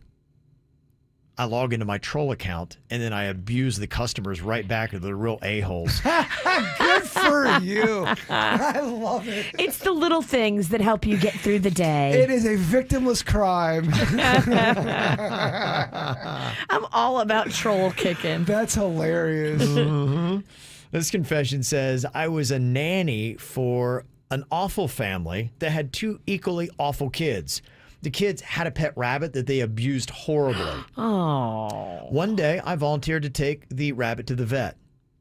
I log into my troll account, and then I abuse the customers right back to the real a-holes. Good for you. I love it. It's the little things that help you get through the day. It is a victimless crime. I'm all about troll kicking. That's hilarious. Mm-hmm. This confession says, I was a nanny for an awful family that had two equally awful kids. The kids had a pet rabbit that they abused horribly. Oh. One day, I volunteered to take the rabbit to the vet.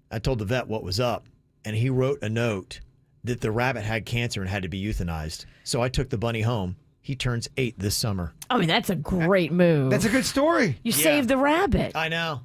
I told the vet what was up, and he wrote a note that the rabbit had cancer and had to be euthanized. So I took the bunny home. He turns 8 this summer. I mean, that's a great move. That's a good story. You saved the rabbit. I know.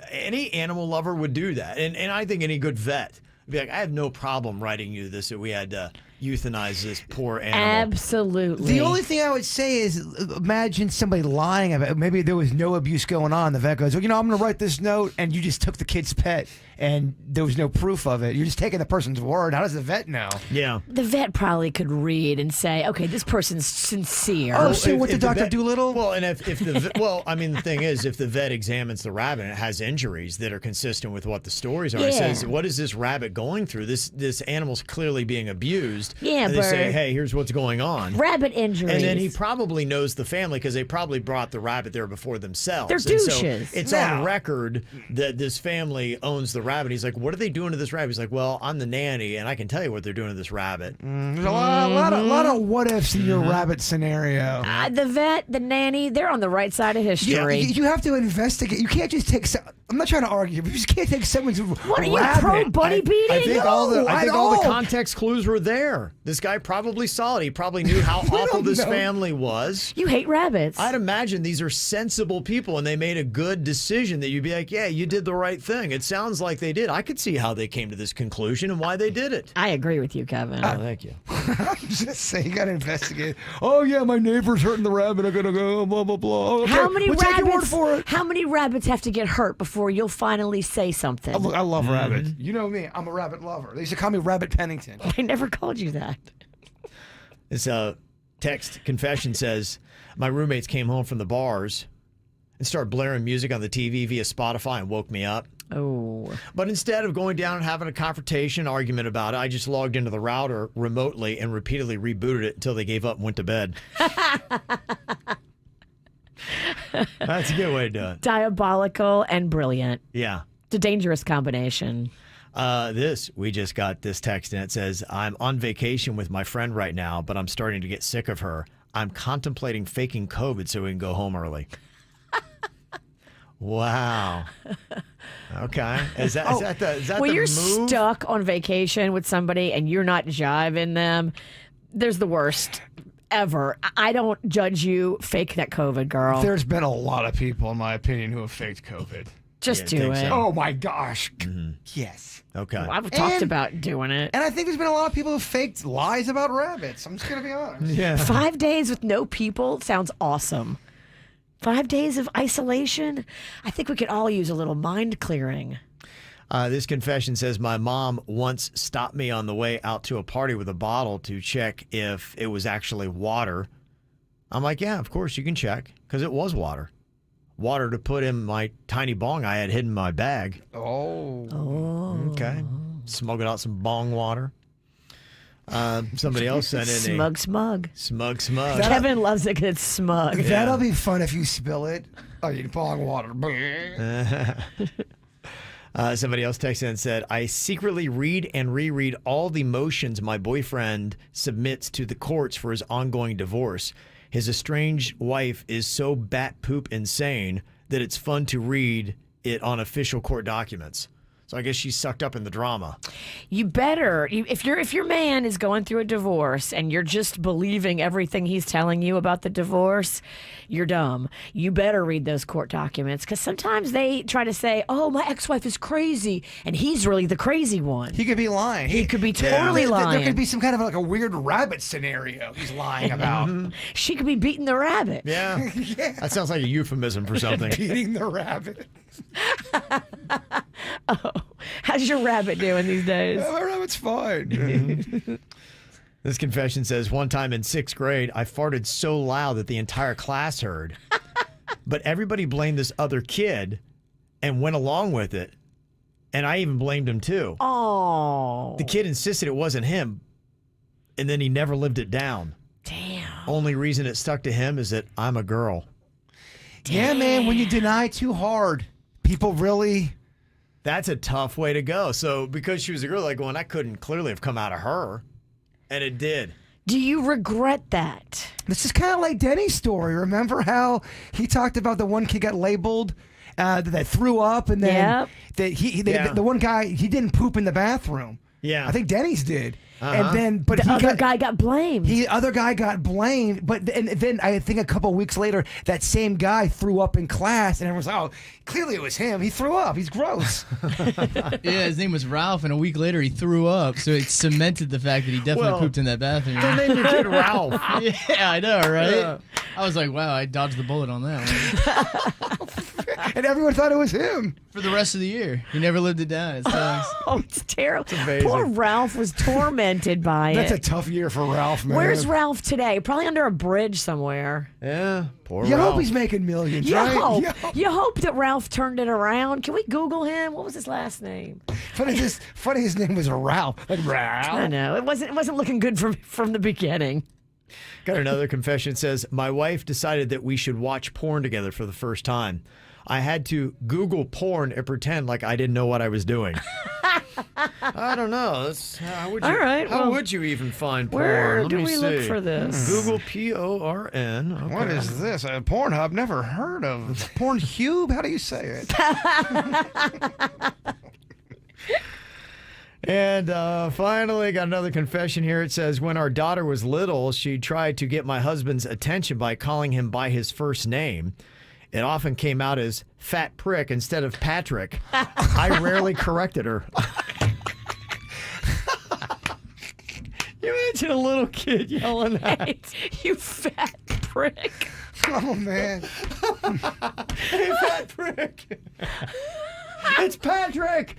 Any animal lover would do that. And I think any good vet would be like, I have no problem writing you this, that we had to euthanize this poor animal. Absolutely. The only thing I would say is, imagine somebody lying about it. Maybe there was no abuse going on. The vet goes, well, I'm going to write this note, and you just took the kid's pet, and there was no proof of it. You're just taking the person's word. How does the vet know? Yeah. The vet probably could read and say, okay, this person's sincere. Oh, so what did Dr. Doolittle? Well, and if the thing is, if the vet examines the rabbit and it has injuries that are consistent with what the stories are, it says, what is this rabbit going through? This animal's clearly being abused. Yeah, and they say, hey, here's what's going on. Rabbit injuries. And then he probably knows the family because they probably brought the rabbit there before themselves. They're douches. So it's on record that this family owns the rabbit. He's like, what are they doing to this rabbit? He's like, well, I'm the nanny, and I can tell you what they're doing to this rabbit. There's a lot of what ifs in your rabbit scenario. The vet, the nanny, they're on the right side of history. You have to investigate. You can't just take. I'm not trying to argue, but you just can't take someone's What are you, rabbit. pro bunny beating? I think all the all. context clues were there. This guy probably saw it. He probably knew how awful this family was. You hate rabbits. I'd imagine these are sensible people, and they made a good decision that you'd be like, yeah, you did the right thing. It sounds like they did. I could see how they came to this conclusion and why they did it. I agree with you, Kevin. Oh, thank you. I'm just saying, you got to investigate. Oh, yeah, my neighbor's hurting the rabbit. I'm going to go, blah, blah, blah. Okay, How many we'll rabbits? take your word for it. How many rabbits have to get hurt before you'll finally say something? I love rabbits. You know me. I'm a rabbit lover. They used to call me Rabbit Pennington. I never called you that. This text confession says, my roommates came home from the bars and started blaring music on the TV via Spotify and woke me up. Oh. But instead of going down and having a confrontation, argument about it, I just logged into the router remotely and repeatedly rebooted it until they gave up and went to bed. That's a good way to do it. Diabolical and brilliant. Yeah. It's a dangerous combination. We just got this text and it says, I'm on vacation with my friend right now, but I'm starting to get sick of her. I'm contemplating faking COVID so we can go home early. Wow. Okay. Is that when the you're move? stuck on vacation with somebody and you're not jiving them, there's the worst ever. I don't judge you. Fake that COVID, girl. There's been a lot of people, in my opinion, who have faked COVID. Just do it. Oh, my gosh. Yes. Okay. Well, I've talked about doing it. And I think there's been a lot of people who faked lies about rabbits. I'm just going to be honest. Yeah. 5 days with no people sounds awesome. 5 days of isolation? I think we could all use a little mind clearing. This confession says my mom once stopped me on the way out to a party with a bottle to check if it was actually water. I'm like, yeah, of course you can check, because it was water. Water to put in my tiny bong I had hidden in my bag. Oh. Okay. Smuggled out some bong water. Somebody else sent in Smug. Kevin loves it because it's smug. That'll be fun if you spill it. Oh, you bong water. Somebody else texted in and said, I secretly read and reread all the motions my boyfriend submits to the courts for his ongoing divorce. His estranged wife is so bat poop insane that it's fun to read it on official court documents. So I guess she's sucked up in the drama. You better, if your man is going through a divorce and you're just believing everything he's telling you about the divorce, you're dumb. You better read those court documents, because sometimes they try to say, oh, my ex-wife is crazy, and he's really the crazy one. He could be lying. He could be totally lying. There could be some kind of like a weird rabbit scenario he's lying about. She could be beating the rabbit. Yeah. Yeah. That sounds like a euphemism for something. Beating the rabbit. Oh, how's your rabbit doing these days? My rabbit's fine. This confession says, one time in 6th grade, I farted so loud that the entire class heard. But everybody blamed this other kid and went along with it. And I even blamed him too. Oh. The kid insisted it wasn't him. And then he never lived it down. Damn. Only reason it stuck to him is that I'm a girl. Yeah, man, when you deny too hard, people really... That's a tough way to go. So because she was a girl, like going, I couldn't clearly have come out of her. And it did. Do you regret that? This is kind of like Denny's story. Remember how he talked about the one kid got labeled that threw up, and then the one guy, he didn't poop in the bathroom. Yeah. I think Denny's did. Uh-huh. And then, the other guy got blamed. The other guy got blamed, but then I think a couple of weeks later, that same guy threw up in class, and everyone's like, "Oh, clearly it was him. He threw up. He's gross." Yeah, his name was Ralph, and a week later he threw up, so it cemented the fact that he definitely pooped in that bathroom. Then name your kid Ralph. Yeah, I know, right? Yeah. I was like, wow, I dodged the bullet on that one. And everyone thought it was him. For the rest of the year. He never lived it down. It sucks. Oh, it's terrible. It's amazing. Poor Ralph was tormented by That's it. a tough year for Ralph, man. Where's Ralph today? Probably under a bridge somewhere. Yeah, poor You Ralph. hope he's making millions, You right? hope. You hope. You hope that Ralph turned it around. Can we Google him? What was his last name? Funny his name was Ralph. Like Ralph. I know. It wasn't looking good from the beginning. Got another confession. It says, my wife decided that we should watch porn together for the first time. I had to Google porn and pretend like I didn't know what I was doing. I don't know. How would you even find porn? Where Let do me we see. look for this? Google PORN. Okay. What is this? A Pornhub? Never heard of. Pornhub? How do you say it? And finally, got another confession here. It says, when our daughter was little, she tried to get my husband's attention by calling him by his first name. It often came out as Fat Prick instead of Patrick. I rarely corrected her. You imagine a little kid yelling that. You fat prick. Oh, man. Hey, fat prick. It's Patrick.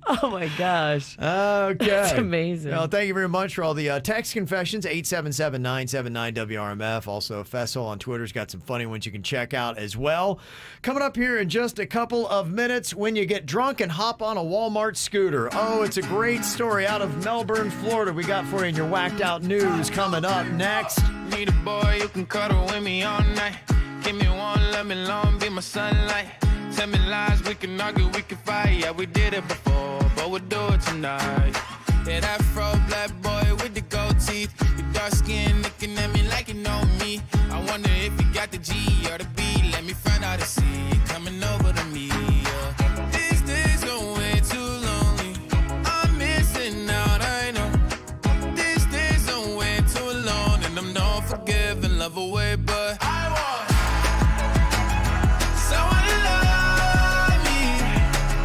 Oh, my gosh. Okay. That's amazing. Well, thank you very much for all the text confessions. 877-979-WRMF. Also, Fessel on Twitter's got some funny ones you can check out as well. Coming up here in just a couple of minutes, when you get drunk and hop on a Walmart scooter. Oh, it's a great story out of Melbourne, Florida. We got for you in your whacked out news coming up next. Need a boy who can cuddle with me all night. Give me one, let me long, be my sunlight. Tell me lies, we can argue, we can fight. Yeah, we did it before, but we'll do it tonight. Yeah, that fro black boy with the gold teeth. Your dark skin looking at me like you know me. I wonder if you got the G or the B. Let me find out and see you coming over to me. Yeah. These days go way too lonely. I'm missing out, I know. These days go way too long, and I'm not forgiving, love away, but I want someone to love me.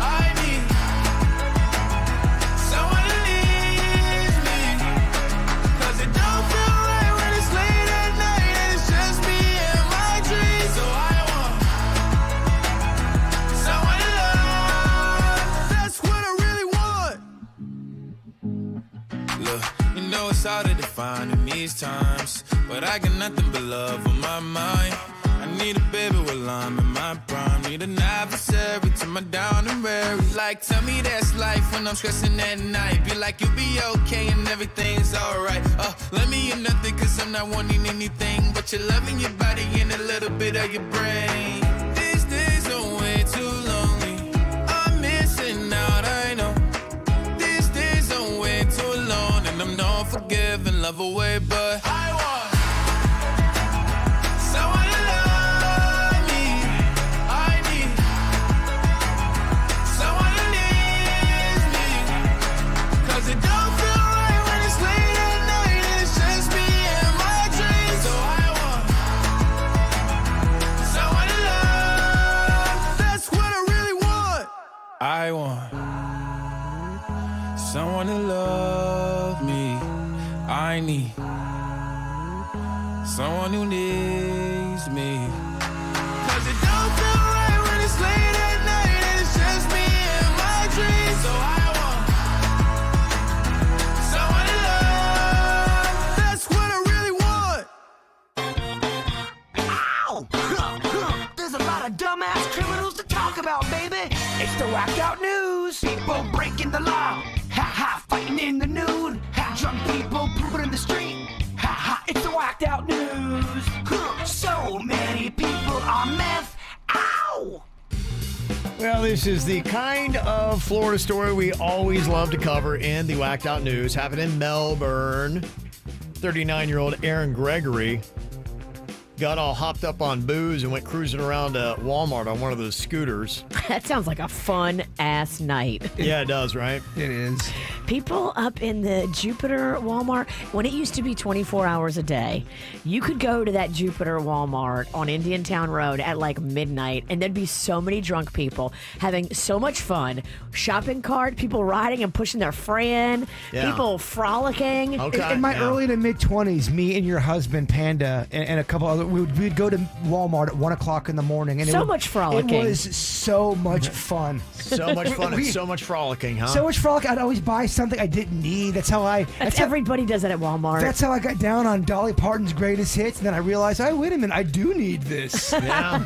I need someone to leave me. 'Cause it don't feel right when it's late at night and it's just me and my dreams. So I want someone to love. That's what I really want. Look, you know it's hard to define in these times, but I got nothing but love on my mind. I need a baby while I'm in my prime. Need an adversary to my down and weary. Like, tell me that's life when I'm stressing at night. Be like, you'll be okay and everything's alright. Let me in nothing 'cause I'm not wanting anything but your love and your body and a little bit of your brain. These days are way too lonely. I'm missing out, I know. These days are way too long, and I'm not forgiving, love away, but I want someone to love me. I need someone to leave me. 'Cause it don't feel right when it's late at night and it's just me and my dreams. So I want someone to love. That's what I really want. I want someone to love me. I need someone who needs me. 'Cause it don't feel right when it's late at night and it's just me and my dreams. So I want someone to love. That's what I really want. Ow! There's a lot of dumbass criminals to talk about, baby. It's the whacked out news. People breaking the law. Ha ha, fighting in the nude. Ha, drunk people pooping in the street. Ha ha, it's the whacked out news. So many people on meth. Ow! Well, this is the kind of Florida story we always love to cover in the Whacked Out News. Happened in Melbourne. 39-year-old Aaron Gregory got all hopped up on booze and went cruising around Walmart on one of those scooters. That sounds like a fun-ass night. Yeah, it does, right? It is. People up in the Jupiter Walmart, when it used to be 24 hours a day, you could go to that Jupiter Walmart on Indian Town Road at like midnight, and there'd be so many drunk people having so much fun. Shopping cart, people riding and pushing their friend, people frolicking. In my early to mid-20s, me and your husband, Panda, and a couple other, we'd go to Walmart at 1 o'clock in the morning. And so much frolicking. It was so much fun. So much fun and so much frolicking, huh? So much frolicking. I'd always buy something I didn't need. That's how everybody does it at Walmart. That's how I got down on Dolly Parton's greatest hits, and then I realized, oh, wait a minute, I do need this. Yeah.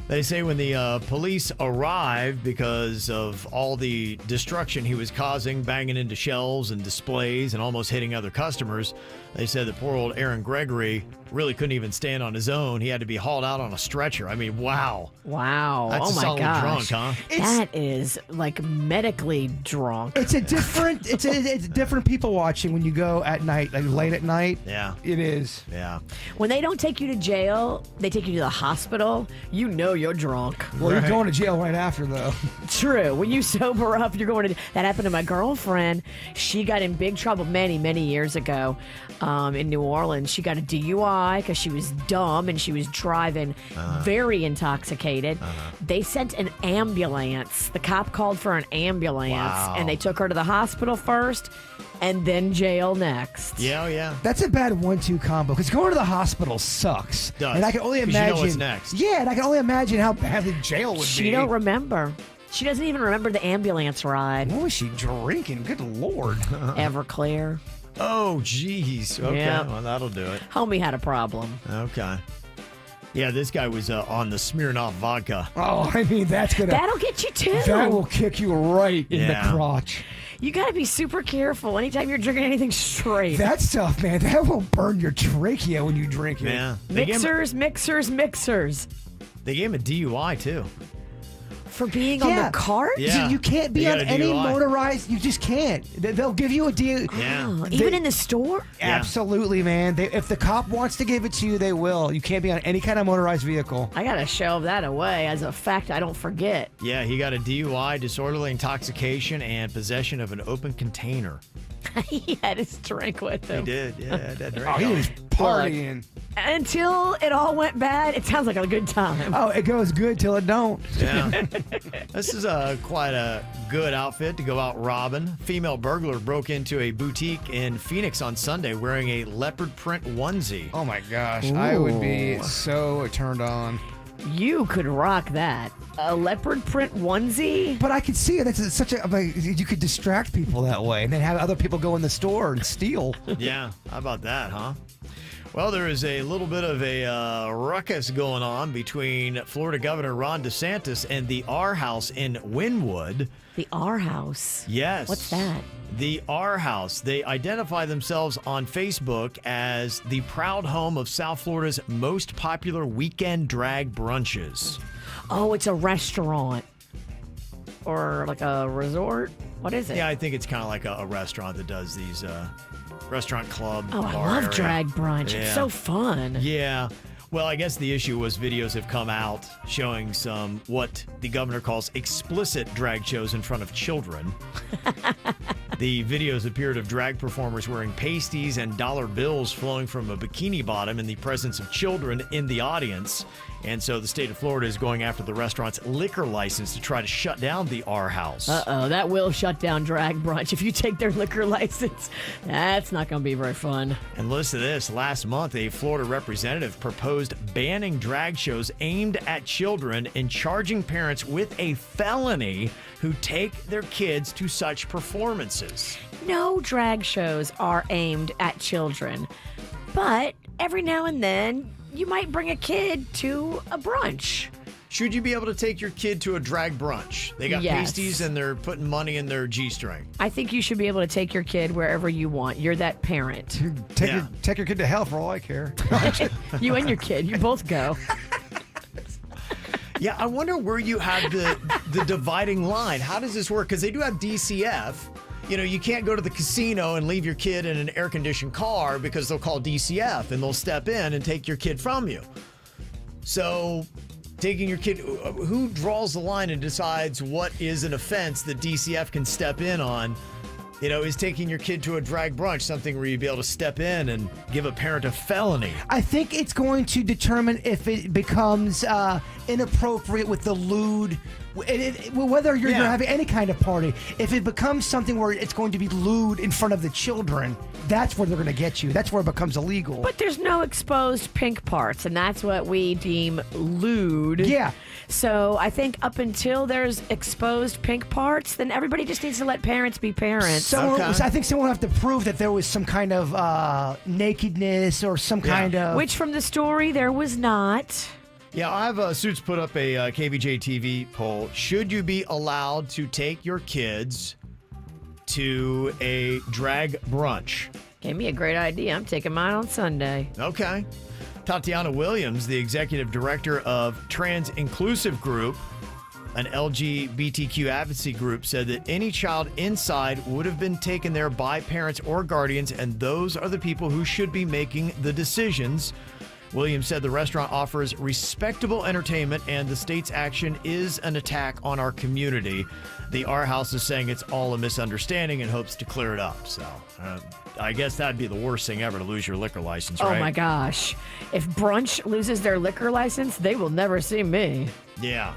They say when the police arrived, because of all the destruction he was causing, banging into shelves and displays and almost hitting other customers, they said that poor old Aaron Gregory really couldn't even stand on his own. He had to be hauled out on a stretcher. I mean, wow. Wow. That's oh a my solid gosh. drunk, huh? That is like medically drunk. It's a different, it's different people watching when you go at night, like late at night. Yeah. It is. Yeah. When they don't take you to jail, they take you to the hospital, you know you're drunk. Well, you're going to jail right after, though. True. When you sober up, you're going to... That happened to my girlfriend. She got in big trouble many, many years ago in New Orleans. She got a DUI. DUI because she was dumb and she was driving very intoxicated. They sent an ambulance. The cop called for an ambulance, and they took her to the hospital first and then jail next. Yeah. That's a bad 1-2 combo because going to the hospital sucks. Does. And I can only 'Cause imagine. you know what's next. Yeah, and I can only imagine how bad the jail would be. She don't remember. She doesn't even remember the ambulance ride. What was she drinking? Good Lord. Everclear. Oh, jeez. Okay, Yeah. well, that'll do it. Homie had a problem. Okay. Yeah, this guy was on the Smirnoff vodka. Oh, I mean, That'll get you too. That will kick you right in the Yeah. crotch. You got to be super careful anytime you're drinking anything straight. That stuff, man, that will burn your trachea when you drink it. Yeah. Mixers. They gave him a DUI, too. For being on the cart? Yeah. You can't be They on got a any DUI. motorized. You just can't. They'll give you a DUI. Yeah. Even in the store? Absolutely, man. If the cop wants to give it to you, they will. You can't be on any kind of motorized vehicle. I got to shove that away as a fact I don't forget. Yeah, he got a DUI, disorderly intoxication, and possession of an open container. He had his drink with him. He did, yeah. That drink. Oh, he was partying. Until it all went bad, it sounds like a good time. Oh, it goes good till it don't. Yeah. This is quite a good outfit to go out robbing. Female burglar broke into a boutique in Phoenix on Sunday wearing a leopard print onesie. Oh my gosh, I would be Ooh. so turned on. You could rock that. A leopard print onesie? But I could see it. That's such a. Like, you could distract people that way and then have other people go in the store and steal. Yeah, how about that, huh? Well, there is a little bit of a ruckus going on between Florida Governor Ron DeSantis and the R House in Wynwood. The R House? Yes. What's that? The R House. They identify themselves on Facebook as the proud home of South Florida's most popular weekend drag brunches. Oh, it's a restaurant. Or like a resort? What is it? Yeah, I think it's kind of like a restaurant that does these restaurant club. Oh, I bar love area. drag brunch. It's Yeah. so fun. Yeah. Well, I guess the issue was videos have come out showing some what the governor calls explicit drag shows in front of children. The videos appeared of drag performers wearing pasties and dollar bills flowing from a bikini bottom in the presence of children in the audience. And so the state of Florida is going after the restaurant's liquor license to try to shut down the R House. Uh-oh, that will shut down drag brunch. If you take their liquor license, that's not going to be very fun. And listen to this. Last month, a Florida representative proposed banning drag shows aimed at children and charging parents with a felony who take their kids to such performances. No drag shows are aimed at children, but every now and then you might bring a kid to a brunch. Should you be able to take your kid to a drag brunch? They got Yes. pasties and they're putting money in their G-string. I think you should be able to take your kid wherever you want. You're that parent. Take your kid to hell for all I care. You and your kid, you both go. Yeah, I wonder where you have the dividing line. How does this work? Because they do have DCF. You know, you can't go to the casino and leave your kid in an air-conditioned car because they'll call DCF and they'll step in and take your kid from you. So taking your kid, who draws the line and decides what is an offense that DCF can step in on? You know, is taking your kid to a drag brunch something where you'd be able to step in and give a parent a felony? I think it's going to determine if it becomes inappropriate with the lewd, whether you're having any kind of party. If it becomes something where it's going to be lewd in front of the children, that's where they're going to get you. That's where it becomes illegal. But there's no exposed pink parts, and that's what we deem lewd. Yeah. So I think up until there's exposed pink parts, then everybody just needs to let parents be parents. I think someone will have to prove that there was some kind of nakedness or some kind of... Which from the story, there was not. Yeah, I have Suits put up a KVJ TV poll. Should you be allowed to take your kids to a drag brunch? Gave me a great idea. I'm taking mine on Sunday. Okay. Tatiana Williams, the executive director of Trans Inclusive Group, an LGBTQ advocacy group, said that any child inside would have been taken there by parents or guardians, and those are the people who should be making the decisions. Williams said the restaurant offers respectable entertainment and the state's action is an attack on our community. The R House is saying it's all a misunderstanding and hopes to clear it up. So I guess that'd be the worst thing ever to lose your liquor license, right? Oh, my gosh. If Brunch loses their liquor license, they will never see me. Yeah.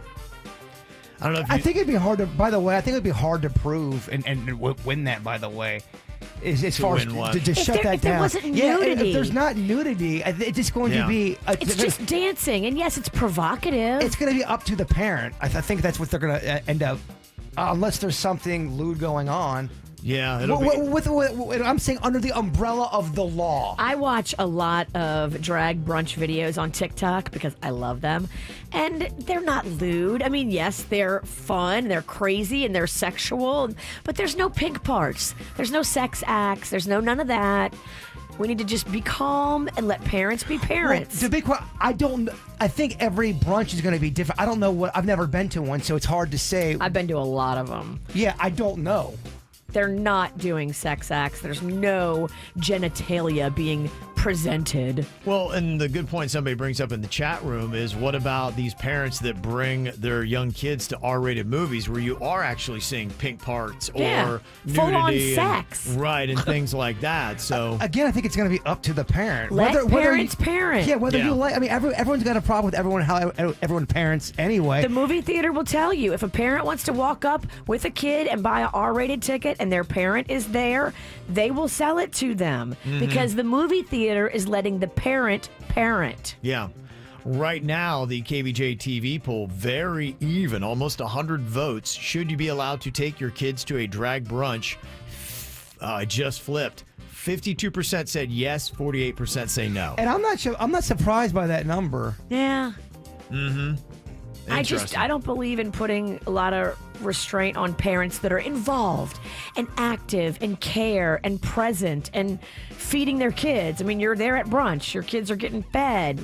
I don't know if I think it'd be hard to, by the way, I think it'd be hard to prove and win that, by the way. As far as to shut that down. If there wasn't yeah, nudity. if there's not nudity, it's just going to be... It's just dancing, and yes, it's provocative. It's going to be up to the parent. I think that's what they're going to end up, unless there's something lewd going on. Yeah. I'm saying under the umbrella of the law. I watch a lot of drag brunch videos on TikTok because I love them. And they're not lewd. I mean, yes, they're fun, they're crazy, and they're sexual. But there's no pink parts. There's no sex acts. There's none of that. We need to just be calm and let parents be parents. Well, to be quiet, I think every brunch is going to be different. I don't know I've never been to one, so it's hard to say. I've been to a lot of them. Yeah, I don't know. They're not doing sex acts. There's no genitalia being presented. Well, and the good point somebody brings up in the chat room is what about these parents that bring their young kids to R-rated movies where you are actually seeing pink parts or nudity full-on sex. Right, and things like that. So again, I think it's going to be up to the parent. Let parents parent. Yeah, you like. I mean, everyone's got a problem with how everyone parents anyway. The movie theater will tell you if a parent wants to walk up with a kid and buy an R-rated ticket and their parent is there, they will sell it to them because the movie theater is letting the parent parent. Yeah. Right now, the KVJ TV poll, very even, almost 100 votes. Should you be allowed to take your kids to a drag brunch? Just flipped. 52% said yes, 48% say no. And I'm not surprised by that number. Yeah. Mm-hmm. I don't believe in putting a lot of restraint on parents that are involved and active and care and present and feeding their kids. I mean, you're there at brunch. Your kids are getting fed.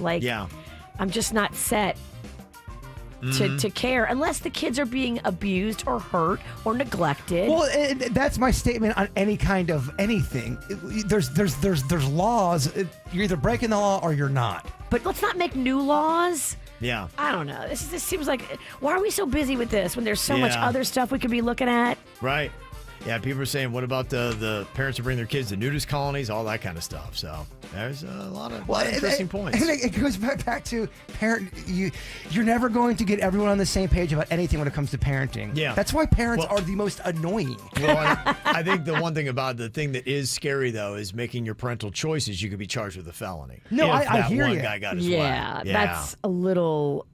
I'm just not set to care unless the kids are being abused or hurt or neglected. Well, that's my statement on any kind of anything. There's laws. You're either breaking the law or you're not. But let's not make new laws. Yeah. I don't know. This seems like, why are we so busy with this when there's so much other stuff we could be looking at? Right. Yeah, people are saying, what about the parents who bring their kids to nudist colonies, all that kind of stuff. So there's a lot of interesting points. And it goes back to parent. You're never going to get everyone on the same page about anything when it comes to parenting. Yeah. That's why parents are the most annoying. Well, I think the one thing about the thing that is scary, though, is making your parental choices. You could be charged with a felony. No, I hear you. That one guy got his whack. That's a little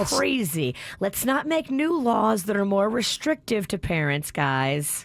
crazy. Let's not make new laws that are more restrictive to parents, guys.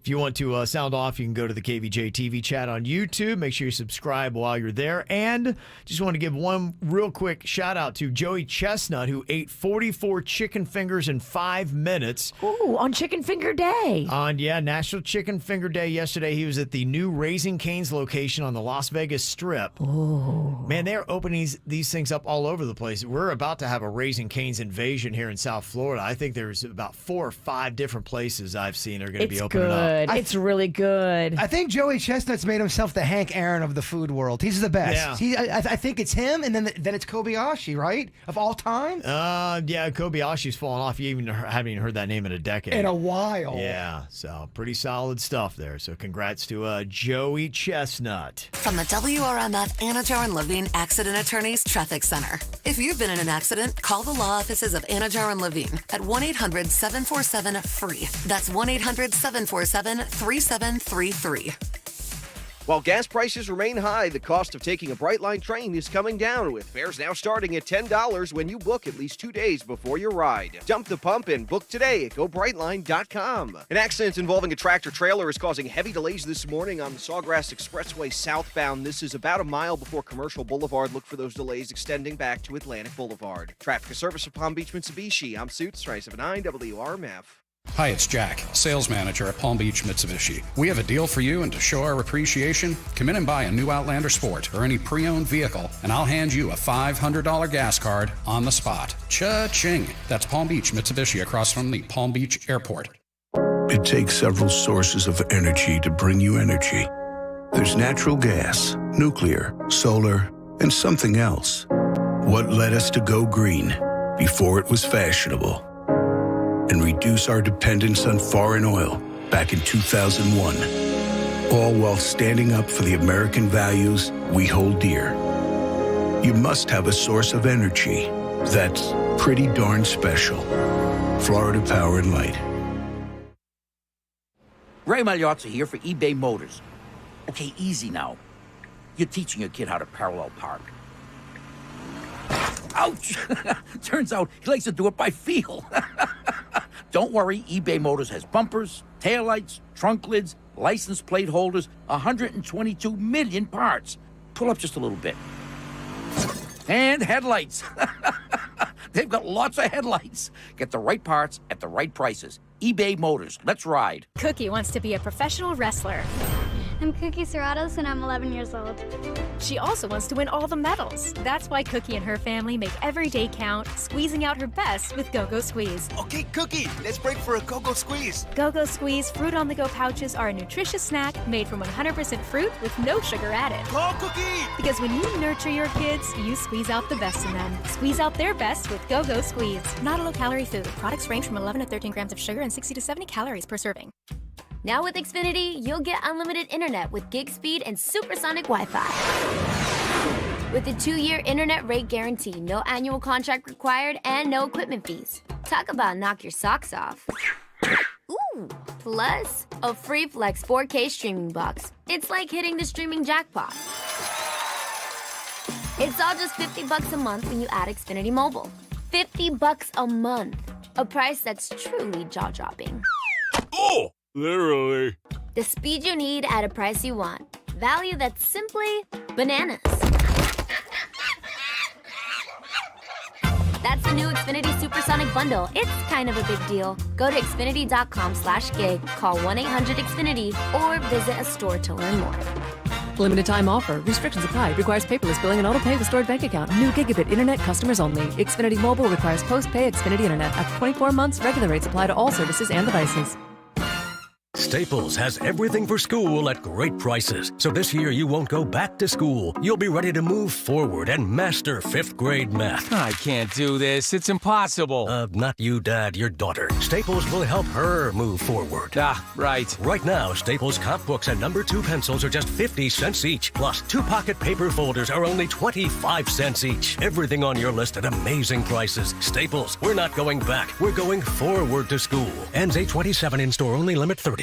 If you want to sound off, you can go to the KVJ TV chat on YouTube. Make sure you subscribe while you're there. And just want to give one real quick shout out to Joey Chestnut, who ate 44 chicken fingers in 5 minutes. Ooh, on Chicken Finger Day. National Chicken Finger Day yesterday. He was at the new Raising Cane's location on the Las Vegas Strip. Oh. Man, they're opening these things up all over the place. We're about to have a Raising Cane's invasion here in South Florida. I think there's about 4 or 5 different places I've seen are going to be opening up. It's really good. I think Joey Chestnut's made himself the Hank Aaron of the food world. He's the best. Yeah. I think it's him, and then it's Kobayashi, right? Of all time? Kobayashi's fallen off. You haven't even heard that name in a decade. In a while. Yeah, so pretty solid stuff there. So congrats to Joey Chestnut. From the WRMF Anajar and Levine Accident Attorneys Traffic Center. If you've been in an accident, call the law offices of Anajar and Levine at 1-800-747-FREE. That's 1-800-747-3733. While gas prices remain high, the cost of taking a Brightline train is coming down, with fares now starting at $10 when you book at least 2 days before your ride. Dump the pump and book today at GoBrightline.com. An accident involving a tractor-trailer is causing heavy delays this morning on the Sawgrass Expressway southbound. This is about a mile before Commercial Boulevard. Look for those delays extending back to Atlantic Boulevard. Traffic and service of Palm Beach Mitsubishi. I'm Suits, 379 WRMF. Hi, it's Jack, sales manager at Palm Beach Mitsubishi. We have a deal for you, and to show our appreciation, come in and buy a new Outlander Sport or any pre-owned vehicle, and I'll hand you a $500 gas card on the spot. Cha-ching! That's Palm Beach Mitsubishi across from the Palm Beach Airport. It takes several sources of energy to bring you energy. There's natural gas, nuclear, solar, and something else. What led us to go green before it was fashionable? and reduce our dependence on foreign oil back in 2001. All while standing up for the American values we hold dear. You must have a source of energy that's pretty darn special. Florida Power and Light. Ray Magliozzi here for eBay Motors. Okay, easy now. You're teaching your kid how to parallel park. Ouch! Turns out he likes to do it by feel. Don't worry, eBay Motors has bumpers, taillights, trunk lids, license plate holders, 122 million parts. Pull up just a little bit. And headlights. They've got lots of headlights. Get the right parts at the right prices. eBay Motors. Let's ride. Cookie wants to be a professional wrestler. I'm Cookie Serratos and I'm 11 years old. She also wants to win all the medals. That's why Cookie and her family make every day count, squeezing out her best with Go-Go Squeeze. Okay, Cookie, let's break for a Go-Go Squeeze. Go-Go Squeeze Fruit on the Go pouches are a nutritious snack made from 100% fruit with no sugar added. Go, Cookie! Because when you nurture your kids, you squeeze out the best in them. Squeeze out their best with Go-Go Squeeze. Not a low-calorie food. Products range from 11 to 13 grams of sugar and 60 to 70 calories per serving. Now with Xfinity, you'll get unlimited internet with gig speed and supersonic Wi-Fi. With a 2-year internet rate guarantee, no annual contract required, and no equipment fees. Talk about knock your socks off. Ooh, plus a free Flex 4K streaming box. It's like hitting the streaming jackpot. It's all just $50 a month when you add Xfinity Mobile. $50 a month. A price that's truly jaw-dropping. Oh! Literally. The speed you need at a price you want. Value that's simply bananas. That's the new Xfinity Supersonic Bundle. It's kind of a big deal. Go to Xfinity.com/gig, call 1-800-XFINITY, or visit a store to learn more. Limited time offer. Restrictions apply. Requires paperless billing and auto pay with stored bank account. New gigabit internet customers only. Xfinity Mobile requires post-pay Xfinity internet. After 24 months, regular rates apply to all services and devices. Staples has everything for school at great prices. So this year you won't go back to school. You'll be ready to move forward and master 5th grade math. I can't do this. It's impossible. Not you, Dad, your daughter. Staples will help her move forward. Right. Right now, Staples comp books and number 2 pencils are just 50 cents each. Plus, 2 pocket paper folders are only 25 cents each. Everything on your list at amazing prices. Staples, we're not going back. We're going forward to school. Ends 8/27 in store only, limit 30.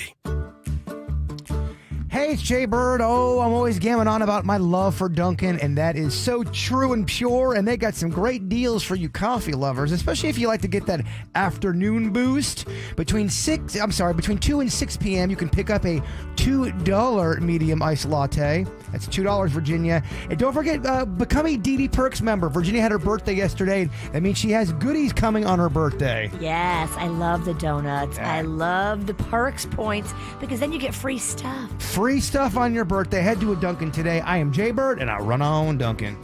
Hey, it's Jay Bird. Oh, I'm always gamming on about my love for Dunkin', and that is so true and pure, and they got some great deals for you coffee lovers, especially if you like to get that afternoon boost. Between 2 and 6 p.m., you can pick up a $2 medium iced latte. That's $2, Virginia. And don't forget, become a DD Perks member. Virginia had her birthday yesterday. That means she has goodies coming on her birthday. Yes, I love the donuts. Yeah. I love the Perks points because then you get free stuff. Free stuff on your birthday. Head to a Dunkin' today. I am Jay Bird, and I run on Dunkin'.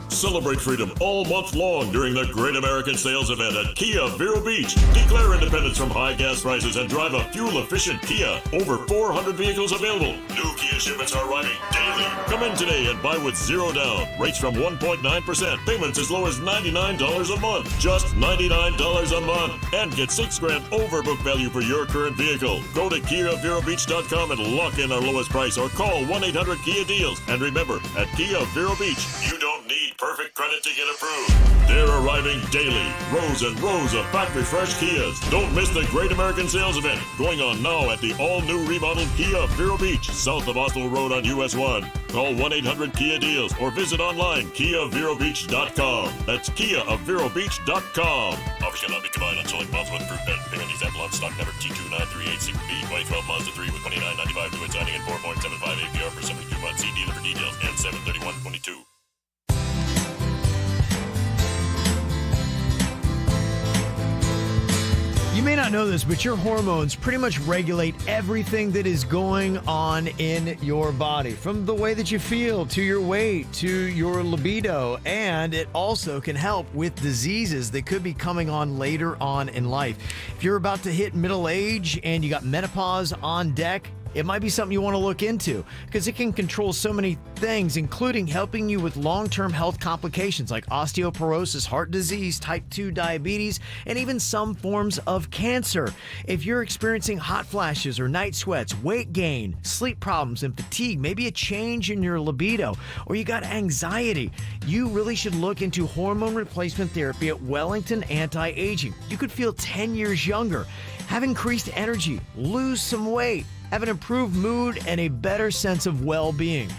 Celebrate freedom all month long during the Great American Sales Event at Kia Vero Beach. Declare independence from high gas prices and drive a fuel-efficient Kia. Over 400 vehicles available. New Kia shipments are arriving daily. Come in today and buy with zero down. Rates from 1.9%. Payments as low as $99 a month. Just $99 a month. And get $6,000 over book value for your current vehicle. Go to KiaVeroBeach.com and lock in our lowest price or call 1-800-KIA-DEALS. And remember, at Kia Vero Beach, you don't need perfect credit to get approved. They're arriving daily. Rows and rows of factory fresh Kias. Don't miss the Great American Sales Event going on now at the all-new remodeled Kia Vero Beach, south of Oslo Road on US 1. Call 1-800-KIA-DEALS or visit online KiaVeroBeach.com. That's KiaVeroBeach.com. Offer cannot be combined on select models with approved credit. Payment example on stock number T29386B 2012 Mazda 3 with $29.95 due at signing and 4.75 APR for 72 months. See dealer for details and 7/31/22. You may not know this, but your hormones pretty much regulate everything that is going on in your body, from the way that you feel, to your weight, to your libido, and it also can help with diseases that could be coming on later on in life. If you're about to hit middle age and you got menopause on deck, it might be something you want to look into because it can control so many things, including helping you with long-term health complications like osteoporosis, heart disease, type 2 diabetes, and even some forms of cancer. If you're experiencing hot flashes or night sweats, weight gain, sleep problems, and fatigue, maybe a change in your libido, or you got anxiety, you really should look into hormone replacement therapy at Wellington Anti-Aging. You could feel 10 years younger, have increased energy, lose some weight, have an improved mood, and a better sense of well-being.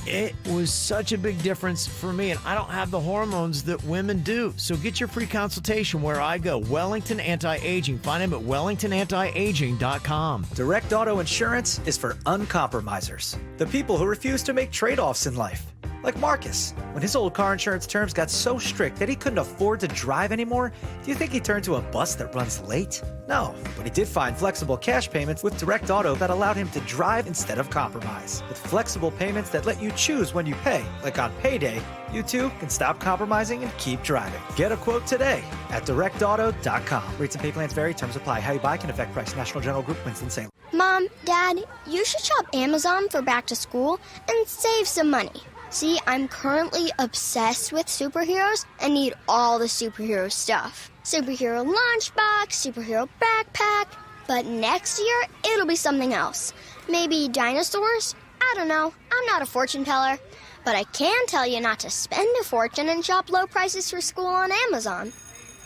It was such a big difference for me, and I don't have the hormones that women do. So get your free consultation where I go, Wellington Anti-Aging. Find them at wellingtonantiaging.com. Direct Auto Insurance is for uncompromisers, the people who refuse to make trade-offs in life. Like Marcus, when his old car insurance terms got so strict that he couldn't afford to drive anymore, do you think he turned to a bus that runs late? No, but he did find flexible cash payments with Direct Auto that allowed him to drive instead of compromise. With flexible payments that let you choose when you pay, like on payday, you too can stop compromising and keep driving. Get a quote today at directauto.com. Rates and pay plans vary. Terms apply. How you buy can affect price. National General Group, Winston-Salem. Mom, Dad, you should shop Amazon for back to school and save some money. See, I'm currently obsessed with superheroes and need all the superhero stuff. Superhero lunchbox, superhero backpack. But next year, it'll be something else. Maybe dinosaurs? I don't know. I'm not a fortune teller. But I can tell you not to spend a fortune and shop low prices for school on Amazon.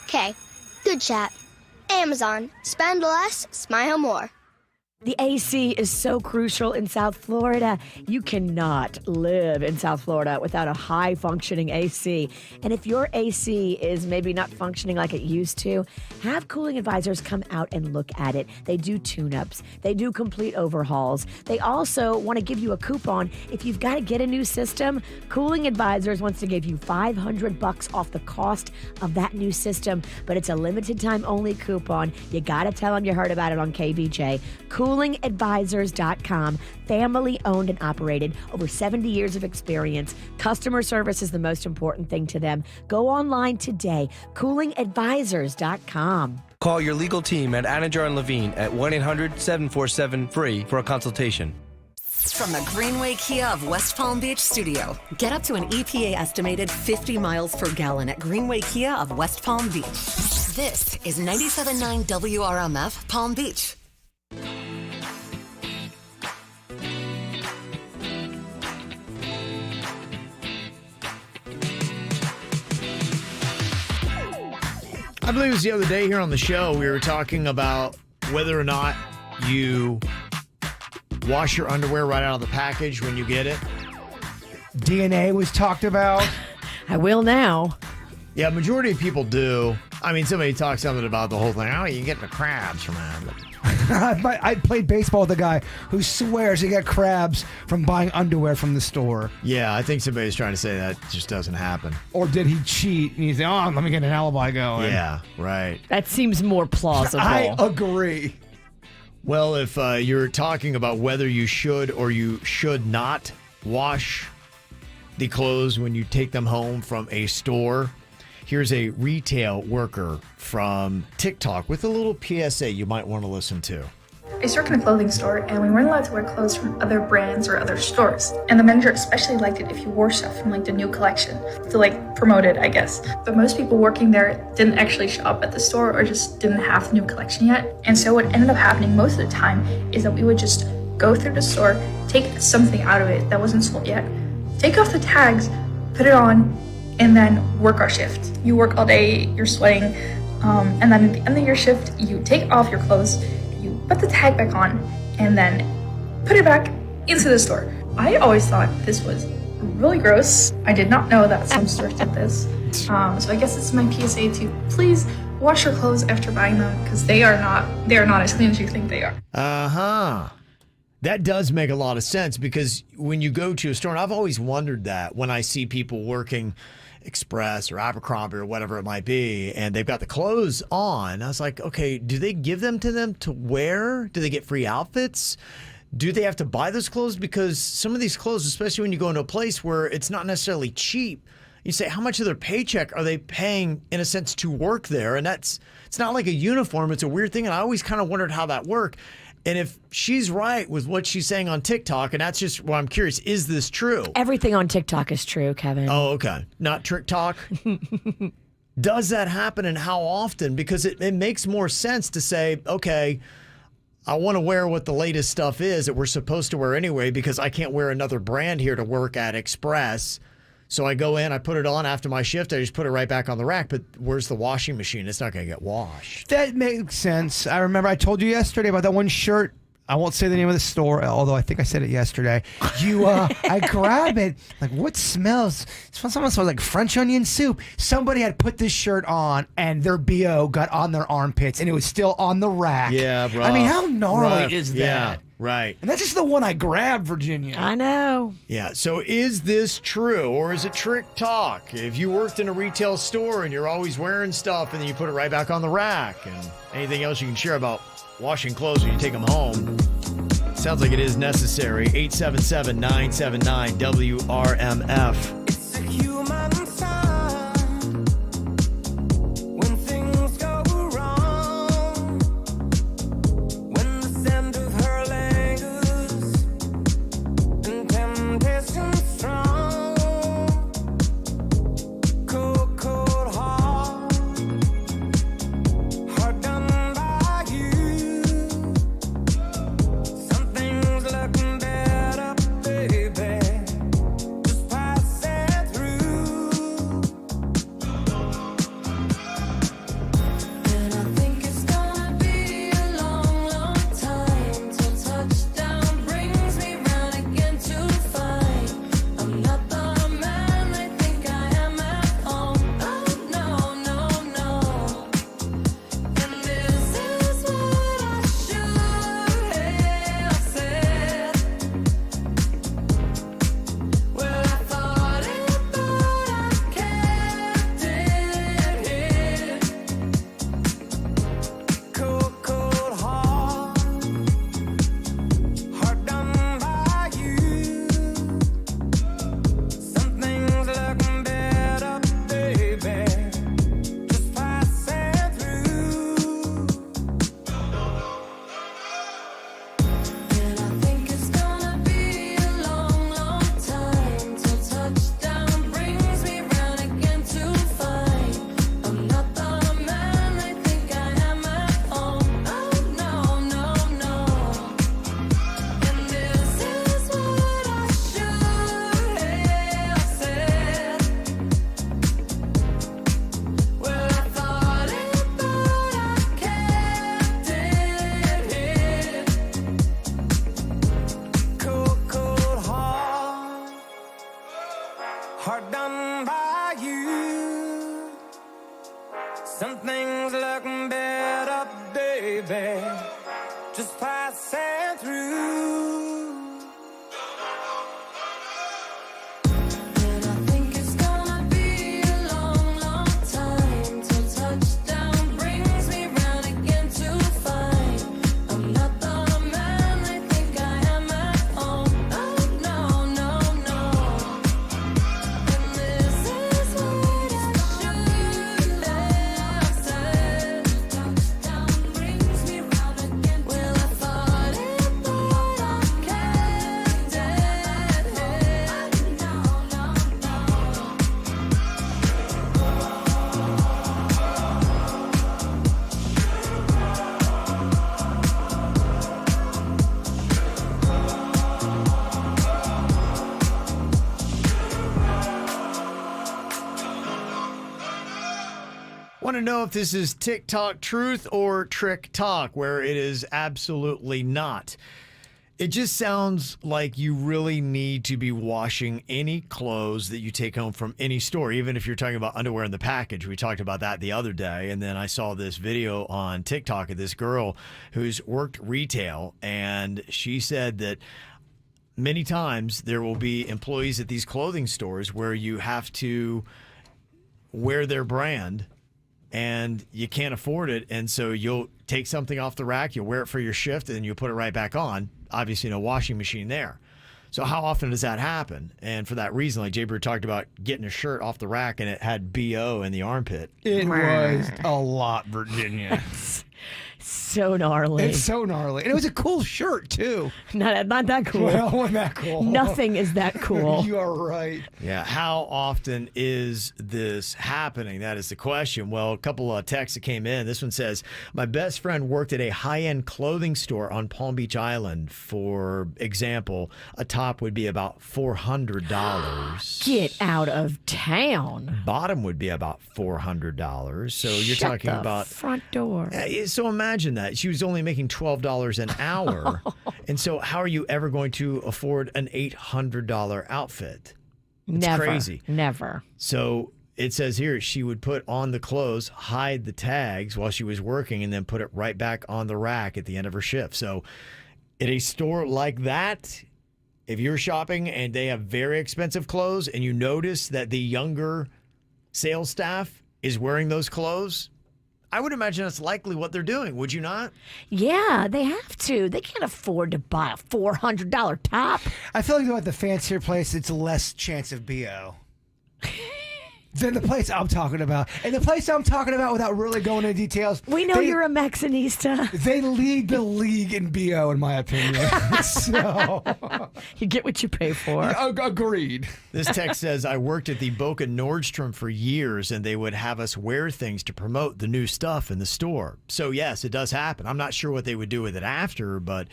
Okay, good chat. Amazon. Spend less, smile more. The AC is so crucial in South Florida. You cannot live in South Florida without a high-functioning AC. And if your AC is maybe not functioning like it used to, have Cooling Advisors come out and look at it. They do tune-ups. They do complete overhauls. They also want to give you a coupon. If you've got to get a new system, Cooling Advisors wants to give you $500 off the cost of that new system. But it's a limited-time only coupon. You got to tell them you heard about it on KVJ. CoolingAdvisors.com, family owned and operated, over 70 years of experience. Customer service is the most important thing to them. Go online today, CoolingAdvisors.com. Call your legal team at Anninger and Levine at 1-800-747-FREE for a consultation. From the Greenway Kia of West Palm Beach studio, get up to an EPA estimated 50 miles per gallon at Greenway Kia of West Palm Beach. This is 97.9 WRMF Palm Beach. I believe it was the other day here on the show, we were talking about whether or not you wash your underwear right out of the package when you get it. DNA was talked about. I will now. Yeah, majority of people do. I mean, somebody talks something about the whole thing. Oh, you get the crabs from that. I played baseball with a guy who swears he got crabs from buying underwear from the store. Yeah, I think somebody's trying to say that just doesn't happen. Or did he cheat? And he's like, oh, let me get an alibi going. Yeah, right. That seems more plausible. I agree. Well, if you're talking about whether you should or you should not wash the clothes when you take them home from a store, here's a retail worker from TikTok with a little PSA you might want to listen to. I used to work in a clothing store, and we weren't allowed to wear clothes from other brands or other stores. And the manager especially liked it if you wore stuff from like the new collection to like promote it, I guess. But most people working there didn't actually shop at the store or just didn't have the new collection yet. And so what ended up happening most of the time is that we would just go through the store, take something out of it that wasn't sold yet, take off the tags, put it on, and then work our shift. You work all day, you're sweating, and then at the end of your shift, you take off your clothes, you put the tag back on, and then put it back into the store. I always thought this was really gross. I did not know that some stores did this. So I guess it's my PSA to please wash your clothes after buying them, because they are not as clean as you think they are. Uh-huh. That does make a lot of sense, because when you go to a store, and I've always wondered that when I see people working Express or Abercrombie or whatever it might be, and they've got the clothes on, I was like, okay, do they give them to them to wear? Do they get free outfits? Do they have to buy those clothes? Because some of these clothes, especially when you go into a place where it's not necessarily cheap, you say, how much of their paycheck are they paying, in a sense, to work there? And it's not like a uniform. It's a weird thing, and I always kind of wondered how that worked. And if she's right with what she's saying on TikTok, and that's just well, I'm curious, is this true? Everything on TikTok is true, Kevin. Oh, okay. Not trick talk? Does that happen and how often? Because it makes more sense to say, okay, I want to wear what the latest stuff is that we're supposed to wear anyway because I can't wear another brand here to work at Express. So I go in, I put it on after my shift, I just put it right back on the rack. But where's the washing machine? It's not going to get washed. That makes sense. I remember I told you yesterday about that one shirt. I won't say the name of the store, although I think I said it yesterday. I grab it, like, what smells? Someone smells like French onion soup. Somebody had put this shirt on, and their BO got on their armpits, and it was still on the rack. Yeah, bro. I mean, how gnarly is that? Yeah, right. And that's just the one I grabbed, Virginia. I know. Yeah, so is this true, or is it trick talk? If you worked in a retail store and you're always wearing stuff, and then you put it right back on the rack, and anything else you can share about washing clothes when you take them home. Sounds like it is necessary. 877-979-WRMF. It's a human sign when things go wrong, when the scent of her lingers and temptation strong, cold, cold heart, hard done by you. Something's looking better, baby. Just pass it through. And I think it's gonna be a long, long time till touchdown brings me round again to find I'm not the man they think I am at home. Oh, no, no, no. And this is what I should have said. Well, I thought it, but I kept it hid. Cold, cold heart, hard done by you. Something's looking better, baby. Just pass it through. And I think it's gonna be a long, long time till touchdown brings me round again to find I'm not the man they think I am at home. Oh, no, no, no. And this is what I should have said. Well, I thought it, but I kept it hid. Cold, cold heart, hard done by you. Something's looking better, baby. Just pass it through. And I think it's gonna be a long, long time till touchdown brings me round again to find I'm not the man they think I am at home. Oh, no, no, no. And this is what I should have said. Touchdown brings me round again. Well, I thought it, but I kept it hid. No, no, no. Want to know if this is TikTok truth or trick talk, where it is absolutely not. It just sounds like you really need to be washing any clothes that you take home from any store, even if you're talking about underwear in the package. We talked about that the other day, and then I saw this video on TikTok of this girl who's worked retail, and she said that many times there will be employees at these clothing stores where you have to wear their brand and you can't afford it. And so you'll take something off the rack, you'll wear it for your shift, and then you'll put it right back on. Obviously, no washing machine there. So how often does that happen? And for that reason, like Jay Brewer talked about getting a shirt off the rack and it had BO in the armpit. It was a lot, Virginia. So gnarly. It's so gnarly. And it was a cool shirt, too. Not that cool. Well, it wasn't that cool. Nothing is that cool. You are right. Yeah, how often is this happening? That is the question. Well, a couple of texts that came in. This one says, my best friend worked at a high-end clothing store on Palm Beach Island. For example, a top would be about $400. Get out of town. Bottom would be about $400. So you're Shut talking the about front door. So imagine that. She was only making $12 an hour. And so how are you ever going to afford an $800 outfit? It's Never. crazy. Never. So it says here she would put on the clothes, hide the tags while she was working, and then put it right back on the rack at the end of her shift. So at a store like that, if you're shopping and they have very expensive clothes and you notice that the younger sales staff is wearing those clothes, I would imagine that's likely what they're doing. Would you not? Yeah, they have to. They can't afford to buy a $400 top. I feel like though at the fancier place, it's less chance of BO. Than the place I'm talking about. And the place I'm talking about, without really going into details, We know you're a Mexinista. They lead the league in BO, in my opinion. So you get what you pay for. Agreed. This text says, I worked at the Boca Nordstrom for years, and they would have us wear things to promote the new stuff in the store. So, yes, it does happen. I'm not sure what they would do with it after, but,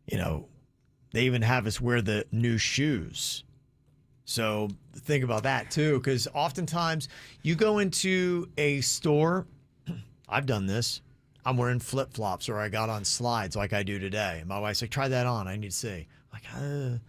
they even have us wear the new shoes. So think about that, too, because oftentimes you go into a store. I've done this. I'm wearing flip-flops, or I got on slides like I do today. And my wife's like, try that on. I need to see. I'm like,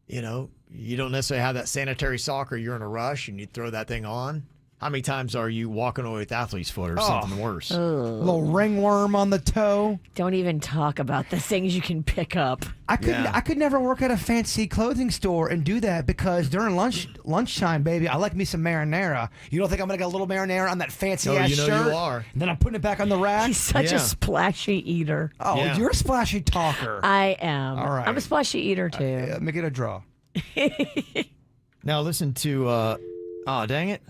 you don't necessarily have that sanitary sock, or you're in a rush and you throw that thing on. How many times are you walking away with athlete's foot or something worse? A little ringworm on the toe. Don't even talk about the things you can pick up. I could never work at a fancy clothing store and do that, because during lunchtime, baby, I like me some marinara. You don't think I'm gonna get a little marinara on that fancy ass shirt? You are. And then I'm putting it back on the rack. He's such a splashy eater. Oh, Yeah. you're a splashy talker. I am. All right. I'm a splashy eater, too. Make it a draw. Now listen to, oh, dang it.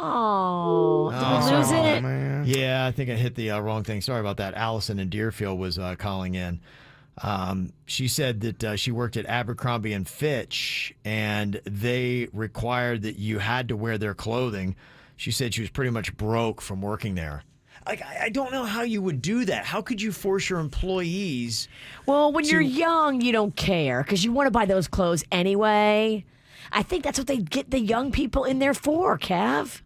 Oh, did we lose it? Man. Yeah, I think I hit the wrong thing. Sorry about that. Allison in Deerfield was calling in. She said that she worked at Abercrombie and Fitch, and they required that you had to wear their clothing. She said she was pretty much broke from working there. Like, I don't know how you would do that. How could you force your employees? Well, when you're young, you don't care because you want to buy those clothes anyway. I think that's what they get the young people in there for, Cav.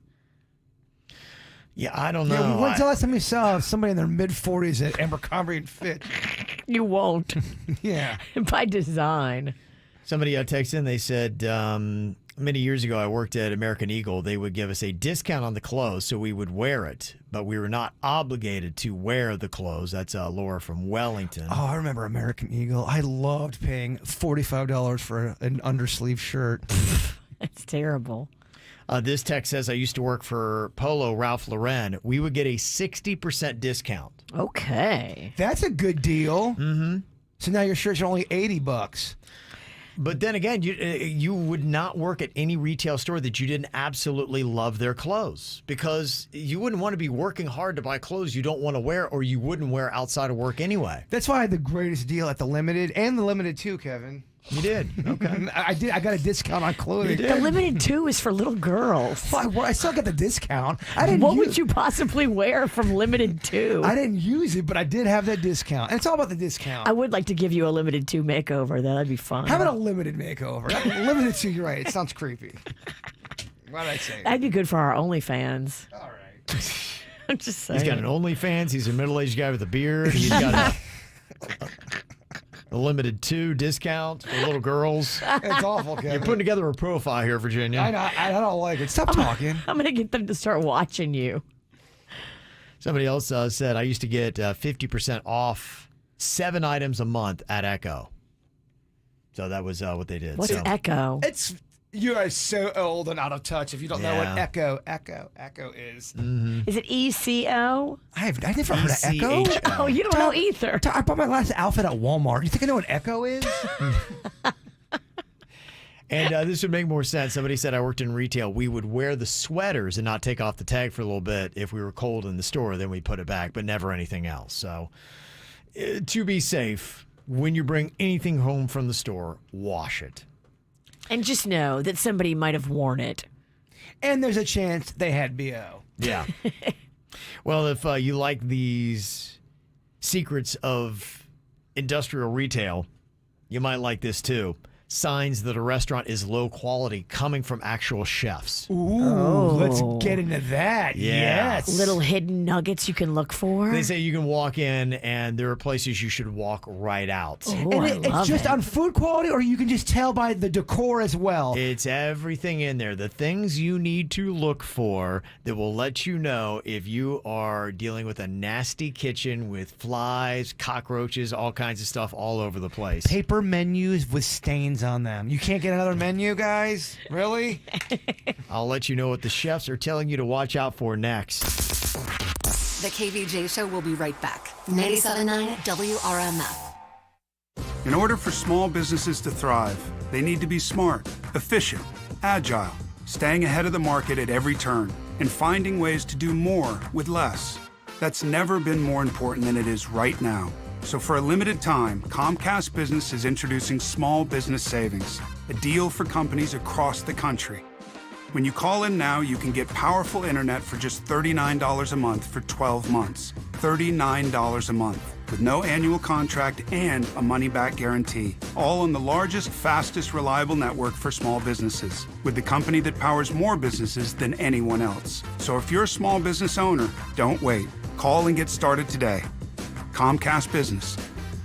Yeah, I don't know. Yeah, when's the last time you saw somebody in their mid-40s at Abercrombie and Fitch? You won't. Yeah. By design. Somebody texted in, they said, many years ago I worked at American Eagle. They would give us a discount on the clothes, so we would wear it, but we were not obligated to wear the clothes. That's Laura from Wellington. Oh, I remember American Eagle. I loved paying $45 for an undersleeve shirt. That's terrible. This text says, I used to work for Polo Ralph Lauren. We would get a 60% discount. Okay. That's a good deal. Mm-hmm. So now your shirts are only $80. But then again, you would not work at any retail store that you didn't absolutely love their clothes, because you wouldn't want to be working hard to buy clothes you don't want to wear or you wouldn't wear outside of work anyway. That's why I had the greatest deal at the Limited, and the Limited too, Kevin. You did? Okay. I did. I got a discount on clothing. The Limited 2 is for little girls. I still got the discount. What would you possibly wear from Limited 2? I didn't use it, but I did have that discount. And it's all about the discount. I would like to give you a Limited 2 makeover. That'd be fun. How about a Limited makeover? Limited 2, you're right. It sounds creepy. Why did I say that? That'd be good for our OnlyFans. All right. I'm just saying. He's got an OnlyFans. He's a middle-aged guy with a beard. He's got a Limited 2 discount for little girls. It's awful, Kevin. You're putting together a profile here, Virginia. I know. I don't like it. Stop talking. I'm going to get them to start watching you. Somebody else said, I used to get 50% off 7 items a month at Echo. So that was what they did. What's Echo? You are so old and out of touch if you don't know what Echo is. Mm-hmm. Is it ECO? I never heard of Echo. Oh, you don't know either. I bought my last outfit at Walmart. You think I know what Echo is? And this would make more sense. Somebody said I worked in retail. We would wear the sweaters and not take off the tag for a little bit if we were cold in the store. Then we put it back, but never anything else. So to be safe, when you bring anything home from the store, wash it. And just know that somebody might have worn it. And there's a chance they had BO. Yeah. Well, if you like these secrets of industrial retail, you might like this too. Signs that a restaurant is low quality coming from actual chefs. Ooh, let's get into that. Yeah. Yes. Little hidden nuggets you can look for. They say you can walk in and there are places you should walk right out. Ooh, And it's just on food quality, or you can just tell by the decor as well. It's everything in there. The things you need to look for that will let you know if you are dealing with a nasty kitchen with flies, cockroaches, all kinds of stuff all over the place. Paper menus with stains on them. You can't get another menu, guys? Really? I'll let you know what the chefs are telling you to watch out for next. The KVJ Show will be right back. 97.9 WRMF. In order for small businesses to thrive, they need to be smart, efficient, agile, staying ahead of the market at every turn, and finding ways to do more with less. That's never been more important than it is right now. So for a limited time, Comcast Business is introducing Small Business Savings, a deal for companies across the country. When you call in now, you can get powerful internet for just $39 a month for 12 months. $39 a month, with no annual contract and a money-back guarantee. All on the largest, fastest, reliable network for small businesses, with the company that powers more businesses than anyone else. So if you're a small business owner, don't wait. Call and get started today. Comcast Business,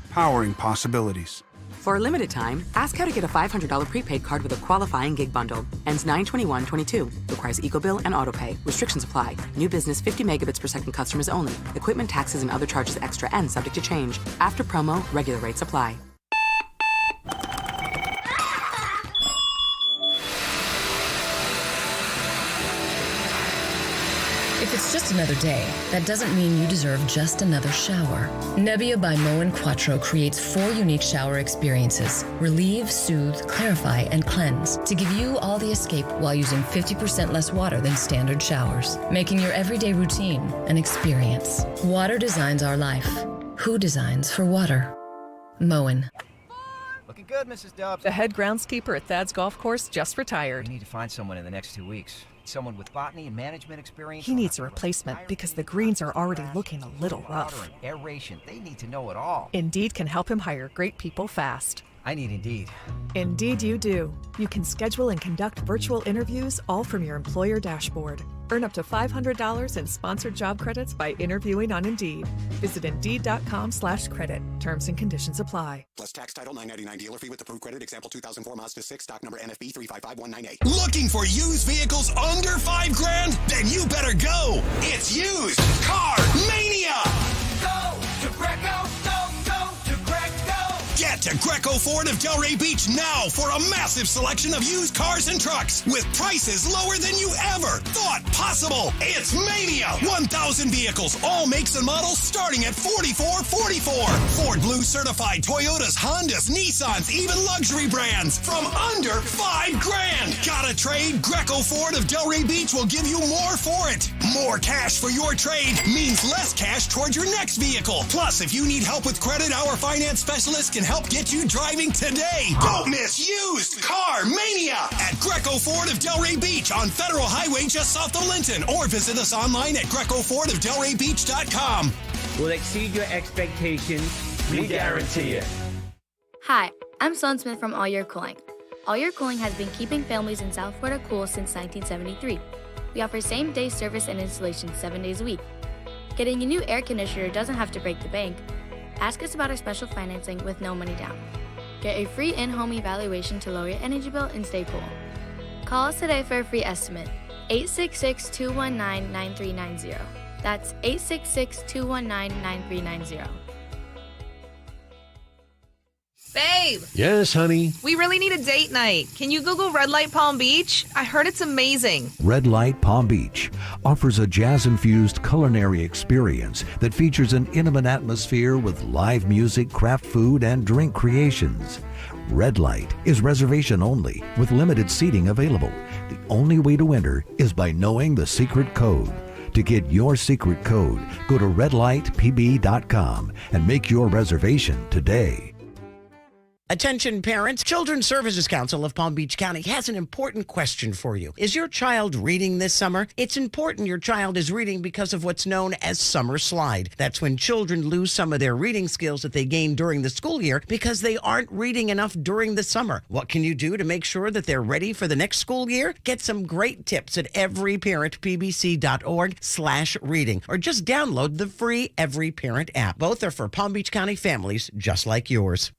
powering possibilities. For a limited time, ask how to get a $500 prepaid card with a qualifying gig bundle. Ends 9/21/22. Requires EcoBill and autopay. Restrictions apply. New business 50 megabits per second customers only. Equipment taxes and other charges extra and subject to change. After promo, regular rates apply. If it's just another day, that doesn't mean you deserve just another shower. Nebbia by Moen Quattro creates 4 unique shower experiences: relieve, soothe, clarify, and cleanse, to give you all the escape while using 50% less water than standard showers, making your everyday routine an experience. Water designs our life. Who designs for water? Moen. Looking good, Mrs. Dubs. The head groundskeeper at Thad's golf course just retired. We need to find someone in the next 2 weeks. Someone with botany and management experience. He needs a replacement because the greens are already looking a little rough. Water and aeration, they need to know it all. Indeed can help him hire great people fast. I need Indeed. Indeed you do. You can schedule and conduct virtual interviews all from your employer dashboard. Earn up to $500 in sponsored job credits by interviewing on Indeed. Visit Indeed.com/credit. Terms and conditions apply. Plus tax title $9.99 dealer fee with approved credit. Example 2004 Mazda 6 stock number NFB 355198. Looking for used vehicles under $5,000? Then you better go. It's Used Car Mania. Go to Greco, go to Greco. Get to Greco Ford of Delray Beach now for a massive selection of used cars and trucks with prices lower than you ever thought possible. It's Mania. 1,000 vehicles, all makes and models starting at $44.44. Ford Blue certified Toyotas, Hondas, Nissans, even luxury brands from under $5,000. Got a trade? Greco Ford of Delray Beach will give you more for it. More cash for your trade means less cash toward your next vehicle. Plus, if you need help with credit, our finance specialist can help get you driving today. Don't miss Used Car Mania at Greco Ford of Delray Beach on Federal Highway just south of Linton, or visit us online at GrecoFordofDelrayBeach.com. Will exceed your expectations. We guarantee it. Hi, I'm Sloan Smith from All Year Cooling. All Year Cooling has been keeping families in South Florida cool since 1973. We offer same-day service and installation 7 days a week. Getting a new air conditioner doesn't have to break the bank. Ask us about our special financing with no money down. Get a free in-home evaluation to lower your energy bill and stay cool. Call us today for a free estimate. 866-219-9390. That's 866-219-9390. Babe! Yes, honey. We really need a date night. Can you Google Red Light Palm Beach? I heard it's amazing. Red Light Palm Beach offers a jazz-infused culinary experience that features an intimate atmosphere with live music, craft food, and drink creations. Red Light is reservation only with limited seating available. The only way to enter is by knowing the secret code. To get your secret code, go to redlightpb.com and make your reservation today. Attention parents, Children's Services Council of Palm Beach County has an important question for you. Is your child reading this summer? It's important your child is reading because of what's known as summer slide. That's when children lose some of their reading skills that they gained during the school year because they aren't reading enough during the summer. What can you do to make sure that they're ready for the next school year? Get some great tips at everyparentpbc.org/reading or just download the free Every Parent app. Both are for Palm Beach County families just like yours.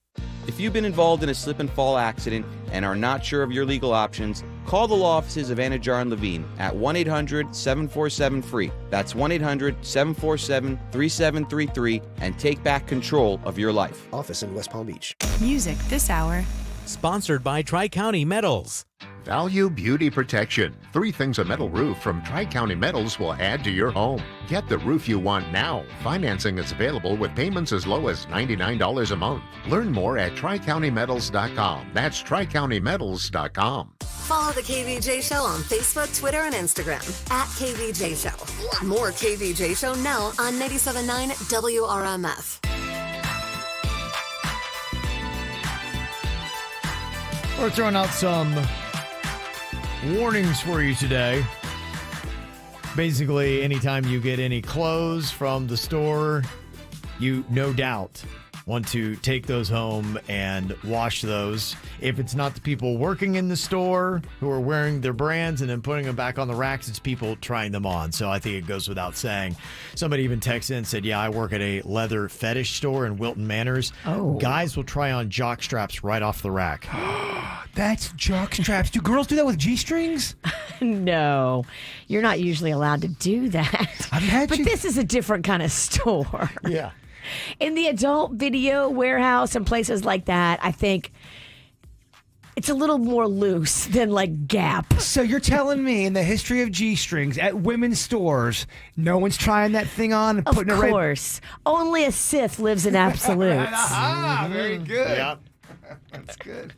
If you've been involved in a slip and fall accident and are not sure of your legal options, call the law offices of Anajar and Levine at 1-800-747-FREE. That's 1-800-747-3733 and take back control of your life. Office in West Palm Beach. Music this hour. Sponsored by Tri-County Metals. Value Beauty Protection. 3 things a metal roof from Tri-County Metals will add to your home. Get the roof you want now. Financing is available with payments as low as $99 a month. Learn more at TriCountyMetals.com. That's TriCountyMetals.com. Follow the KVJ Show on Facebook, Twitter, and Instagram at KVJ Show. More KVJ Show now on 97.9 WRMF. We're throwing out some warnings for you today. Basically, anytime you get any clothes from the store, you no doubt want to take those home and wash those. If it's not the people working in the store who are wearing their brands and then putting them back on the racks, it's people trying them on. So I think it goes without saying. Somebody even texted in and said, yeah, I work at a leather fetish store in Wilton Manors. Oh. Guys will try on jock straps right off the rack. That's jock straps. Do girls do that with G-strings? No, you're not usually allowed to do that. But this is a different kind of store. Yeah. In the adult video warehouse and places like that, I think it's a little more loose than like Gap. So you're telling me in the history of G-strings at women's stores, no one's trying that thing on and putting it right? Of course. Only a Sith lives in absolutes. Very good. Yep. That's good.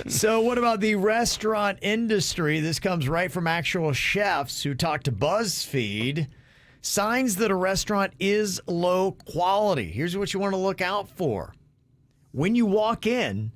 So what about the restaurant industry? This comes right from actual chefs who talked to BuzzFeed. Signs that a restaurant is low quality. Here's what you want to look out for. When you walk in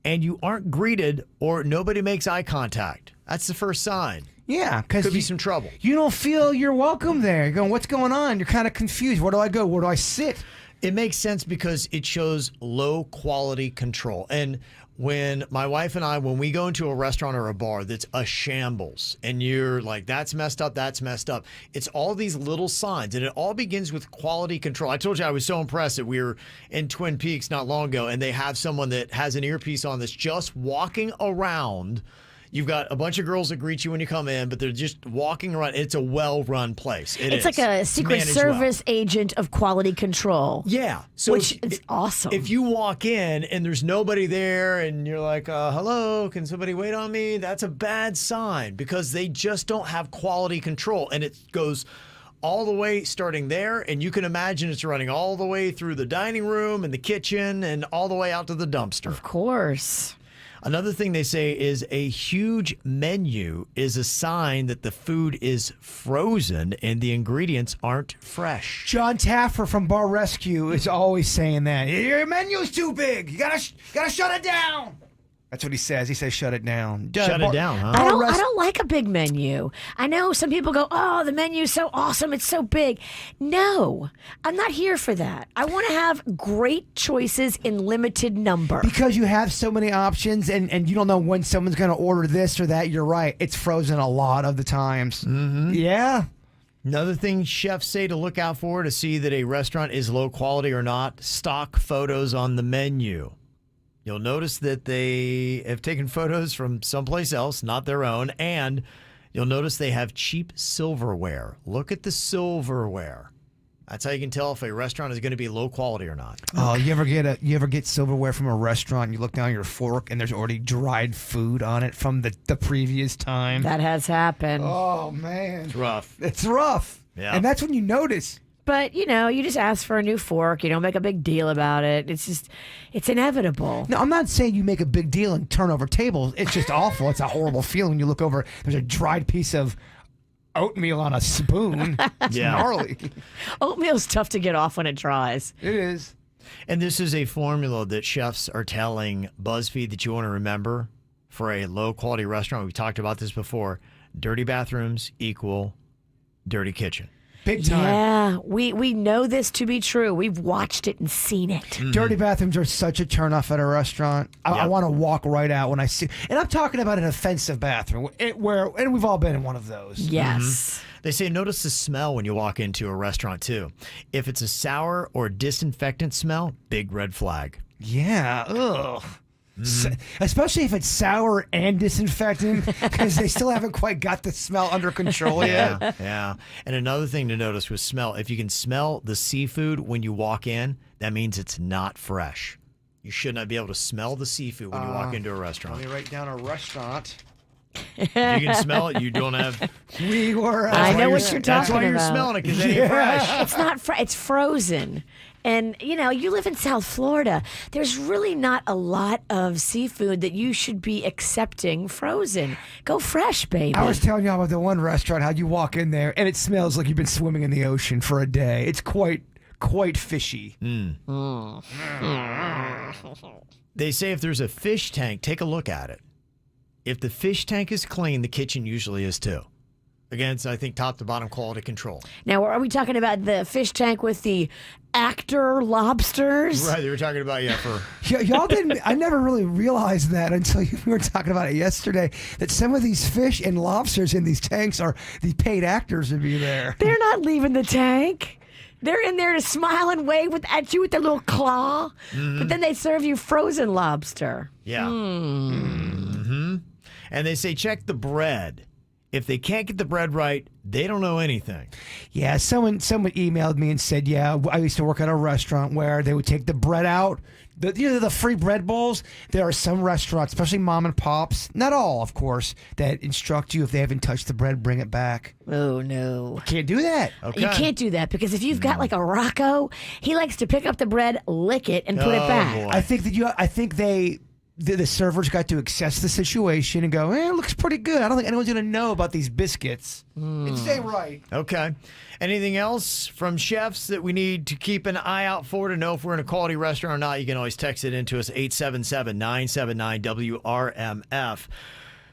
and you aren't greeted or nobody makes eye contact, that's the first sign. Yeah, because could be some trouble. You don't feel you're welcome there. You're going, what's going on? You're kind of confused. Where do I go? Where do I sit? It makes sense because it shows low quality control. And when my wife and I, when we go into a restaurant or a bar that's a shambles and you're like, that's messed up, it's all these little signs and it all begins with quality control. I told you I was so impressed that we were in Twin Peaks not long ago and they have someone that has an earpiece on that's just walking around. You've got a bunch of girls that greet you when you come in, but they're just walking around. It's a well-run place. It's like a Secret Service agent of quality control. Yeah. So which is awesome. If you walk in and there's nobody there and you're like, hello, can somebody wait on me? That's a bad sign because they just don't have quality control. And it goes all the way starting there, and you can imagine it's running all the way through the dining room and the kitchen and all the way out to the dumpster. Of course. Another thing they say is a huge menu is a sign that the food is frozen and the ingredients aren't fresh. John Taffer from Bar Rescue is always saying that. Your menu's too big. You gotta shut it down. That's what he says. He says shut it down. Shut it down, huh? I don't like a big menu. I know some people go, oh, the menu's so awesome. It's so big. No, I'm not here for that. I want to have great choices in limited number. Because you have so many options and you don't know when someone's going to order this or that. You're right. It's frozen a lot of the times. Mm-hmm. Yeah. Another thing chefs say to look out for to see that a restaurant is low quality or not, stock photos on the menu. You'll notice that they have taken photos from someplace else, not their own, and you'll notice they have cheap silverware. Look at the silverware. That's how you can tell if a restaurant is going to be low quality or not. Oh, you ever get silverware from a restaurant and you look down your fork and there's already dried food on it from the previous time? That has happened. Oh, man. It's rough. It's rough. Yeah. And that's when you notice. but you just ask for a new fork. You don't make a big deal about it. It's inevitable. No, I'm not saying you make a big deal and turn over tables. It's just awful. It's a horrible feeling when you look over. There's a dried piece of oatmeal on a spoon. It's gnarly. Oatmeal's tough to get off when it dries. It is. And this is a formula that chefs are telling BuzzFeed that you want to remember for a low-quality restaurant. We've talked about this before. Dirty bathrooms equal dirty kitchen. Big time. Yeah, we know this to be true. We've watched it and seen it. Mm-hmm. Dirty bathrooms are such a turnoff at a restaurant. I want to walk right out when I see. And I'm talking about an offensive bathroom, and we've all been in one of those. Yes. Mm-hmm. They say notice the smell when you walk into a restaurant, too. If it's a sour or disinfectant smell, big red flag. Yeah. Ugh. Especially if it's sour and disinfectant, because they still haven't quite got the smell under control yet. Yeah. And another thing to notice with smell, if you can smell the seafood when you walk in, that means it's not fresh. You should not be able to smell the seafood when you walk into a restaurant. Let me write down a restaurant. You can smell it. You don't have. I know what you're talking about. That's why you're smelling it, because it ain't fresh. It's not fresh. It's frozen. And, you live in South Florida. There's really not a lot of seafood that you should be accepting frozen. Go fresh, baby. I was telling y'all about the one restaurant, how you walk in there, and it smells like you've been swimming in the ocean for a day. It's quite fishy. They say if there's a fish tank, take a look at it. If the fish tank is clean, the kitchen usually is too. Again, it's, I think, top to bottom quality control. Now, are we talking about the fish tank with the actor lobsters? Right, they were talking about, Y'all didn't, I never really realized that until we were talking about it yesterday, that some of these fish and lobsters in these tanks are the paid actors to be there. They're not leaving the tank. They're in there to smile and wave at you with their little claw, but then they serve you frozen lobster. Yeah. Mm-hmm. And they say check the bread. If they can't get the bread right, they don't know anything. Yeah, someone emailed me and said, I used to work at a restaurant where they would take the bread out. The free bread bowls. There are some restaurants, especially mom and pops, not all, of course, that instruct you if they haven't touched the bread, bring it back. Oh, no. You can't do that. Okay. You can't do that because if you've got like a Rocco, he likes to pick up the bread, lick it, and put it back. Boy. I think the servers got to assess the situation and go, it looks pretty good. I don't think anyone's going to know about these biscuits. It just ain't right. Okay. Anything else from chefs that we need to keep an eye out for to know if we're in a quality restaurant or not? You can always text it into us, 877-979-WRMF.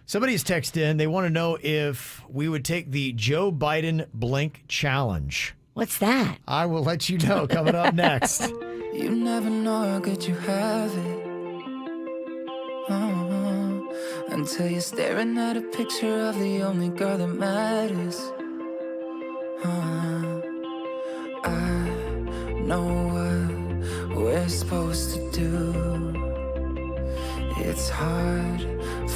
Somebody's texted in. They want to know if we would take the Joe Biden Blink Challenge. What's that? I will let you know coming up next. You never know how good you have it. Until you're staring at a picture of the only girl that matters. I know what we're supposed to do. It's hard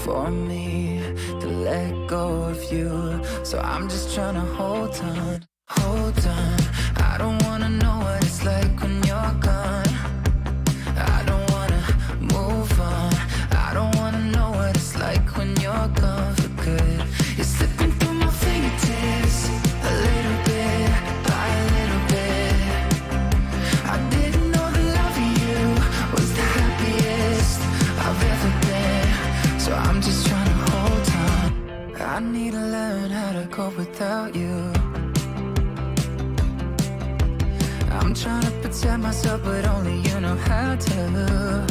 for me to let go of you, so I'm just trying to hold on. I don't wanna know what it's like when you're gone. I don't wanna move on. I don't wanna know what it's like when you're gone for good. You're slipping through my fingertips, a little bit by a little bit. I didn't know the love of you was the happiest I've ever been, so I'm just trying to hold on. I need to learn how to cope without you. I'm trying to protect myself, but only you know how to.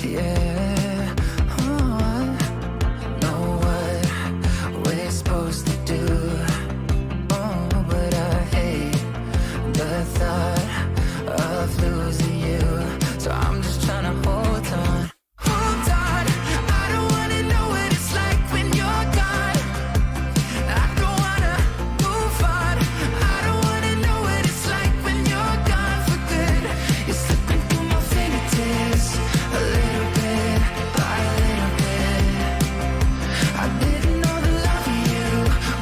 Yeah, know what we're supposed to do. But I hate the thought of losing you, so I'm just trying to hold on. Hold on, I don't wanna know what it's like when you're gone. I don't wanna move on. I don't wanna know what it's like when you're gone for good. You're slipping through my fingertips, a little bit by a little bit. I didn't know the love of you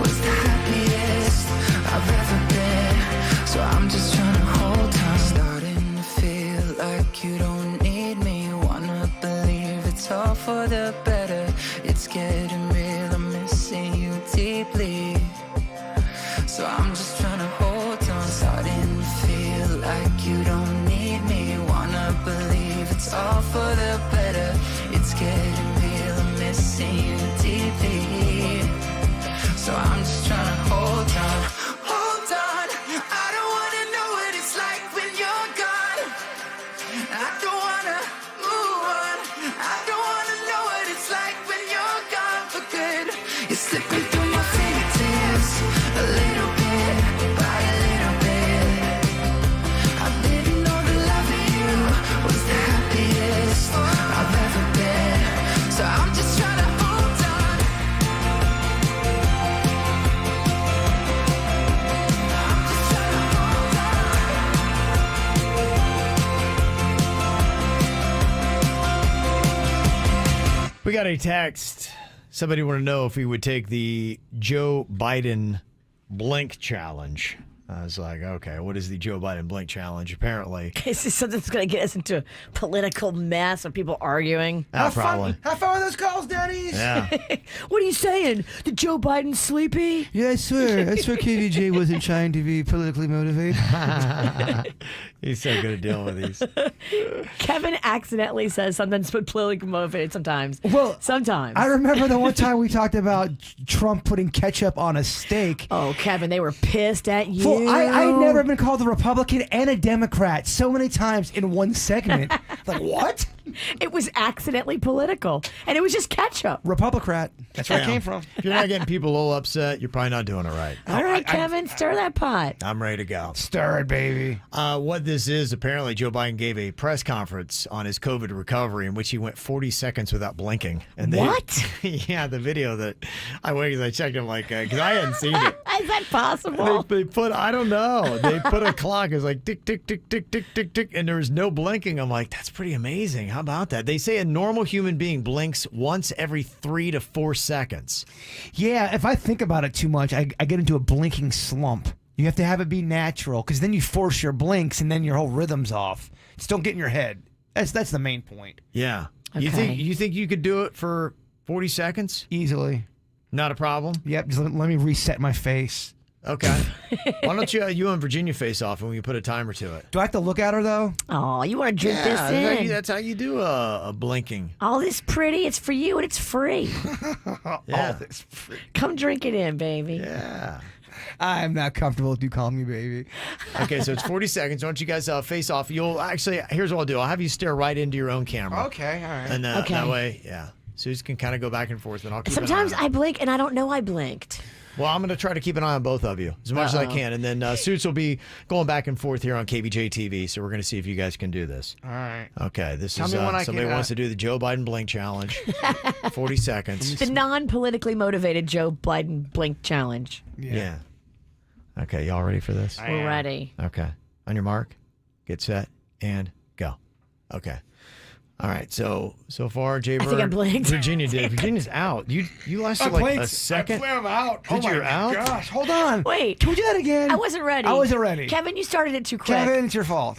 was the happiest I've ever been, so I'm just trying to hold on. Starting to feel like you don't need me. Wanna believe it's all for the better. It's getting real, I'm missing you deeply, so I'm just trying to hold on. Starting it's all for the better. It's getting real, I'm missing you deeply. So I'm just trying to hold on, hold on. I don't wanna know what it's like when you're gone. I don't wanna move on. I don't wanna know what it's like when you're gone for good. You're slipping through my fingertips a little bit by a little bit. I didn't know the love of you was the happiest I've ever been. So I'm just trying to hold on. I'm just trying to hold on. We got a text. Somebody want to know if we would take the Joe Biden blink challenge. I was like, okay, what is the Joe Biden blink challenge? Apparently, Is this something that's going to get us into a political mess of people arguing? probably. Have fun with those calls, Denny's. Yeah. What are you saying? Did Joe Biden sleepy? Yeah, I swear KVJ wasn't trying to be politically motivated. He's so good at dealing with these. Kevin accidentally says something politically motivated sometimes. Well, sometimes. I remember the one time we talked about Trump putting ketchup on a steak. Oh, Kevin, they were pissed at you. Well, I'd never been called a Republican and a Democrat so many times in one segment. Like, what? It was accidentally political, and it was just ketchup. Republicrat. That's where it came from. If you're not getting people a little upset, you're probably not doing it right. All right, Kevin, stir that pot. I'm ready to go. Stir it, baby. What this is, apparently Joe Biden gave a press conference on his COVID recovery in which he went 40 seconds without blinking. And What? Yeah, the video that I waited, I checked him like, because I hadn't seen it. Is that possible? They put, I don't know, they put a clock. It was like tick, tick, tick, tick, tick, tick, tick, and there was no blinking. I'm like, that's pretty amazing. How about that? They say a normal human being blinks once every 3 to 4 seconds. Yeah, if I think about it too much, I get into a blinking slump. You have to have it be natural, because then you force your blinks, and then your whole rhythm's off. Just don't get in your head. That's the main point. Yeah. Okay. You think you could do it for 40 seconds? Easily. Not a problem? Yep, just let me reset my face. Okay. Why don't you and Virginia face off and we put a timer to it? Do I have to look at her, though? Oh, you want to drink this in? That's how you do a blinking. All this pretty, it's for you and it's free. Yeah. All this free. Come drink it in, baby. Yeah. I'm not comfortable with you calling me baby. Okay, so it's 40 seconds. Why don't you guys face off? You'll actually, here's what I'll do. I'll have you stare right into your own camera. Okay, all right. And Okay. that way, yeah. Susan can kind of go back and forth, and I'll keep Sometimes an eye on it. I blink and I don't know I blinked. Well, I'm going to try to keep an eye on both of you as much as I can. And then Suits will be going back and forth here on Kvj TV, so we're going to see if you guys can do this. All right. Okay, this Tell is me when I somebody can, wants to do the Joe Biden blink challenge. 40 seconds. The non-politically motivated Joe Biden blink challenge. Yeah. Okay, y'all ready for this? We're ready. Okay. On your mark, get set, and go. Okay. All right. So far, Jay Bird, think I blinked. Virginia did. Virginia's out. You lasted like a second. I'm out. Did you out? Gosh, hold on. Wait. Can we do that again? I wasn't ready. I wasn't ready. Kevin, you started it too quick. Kevin, it's your fault.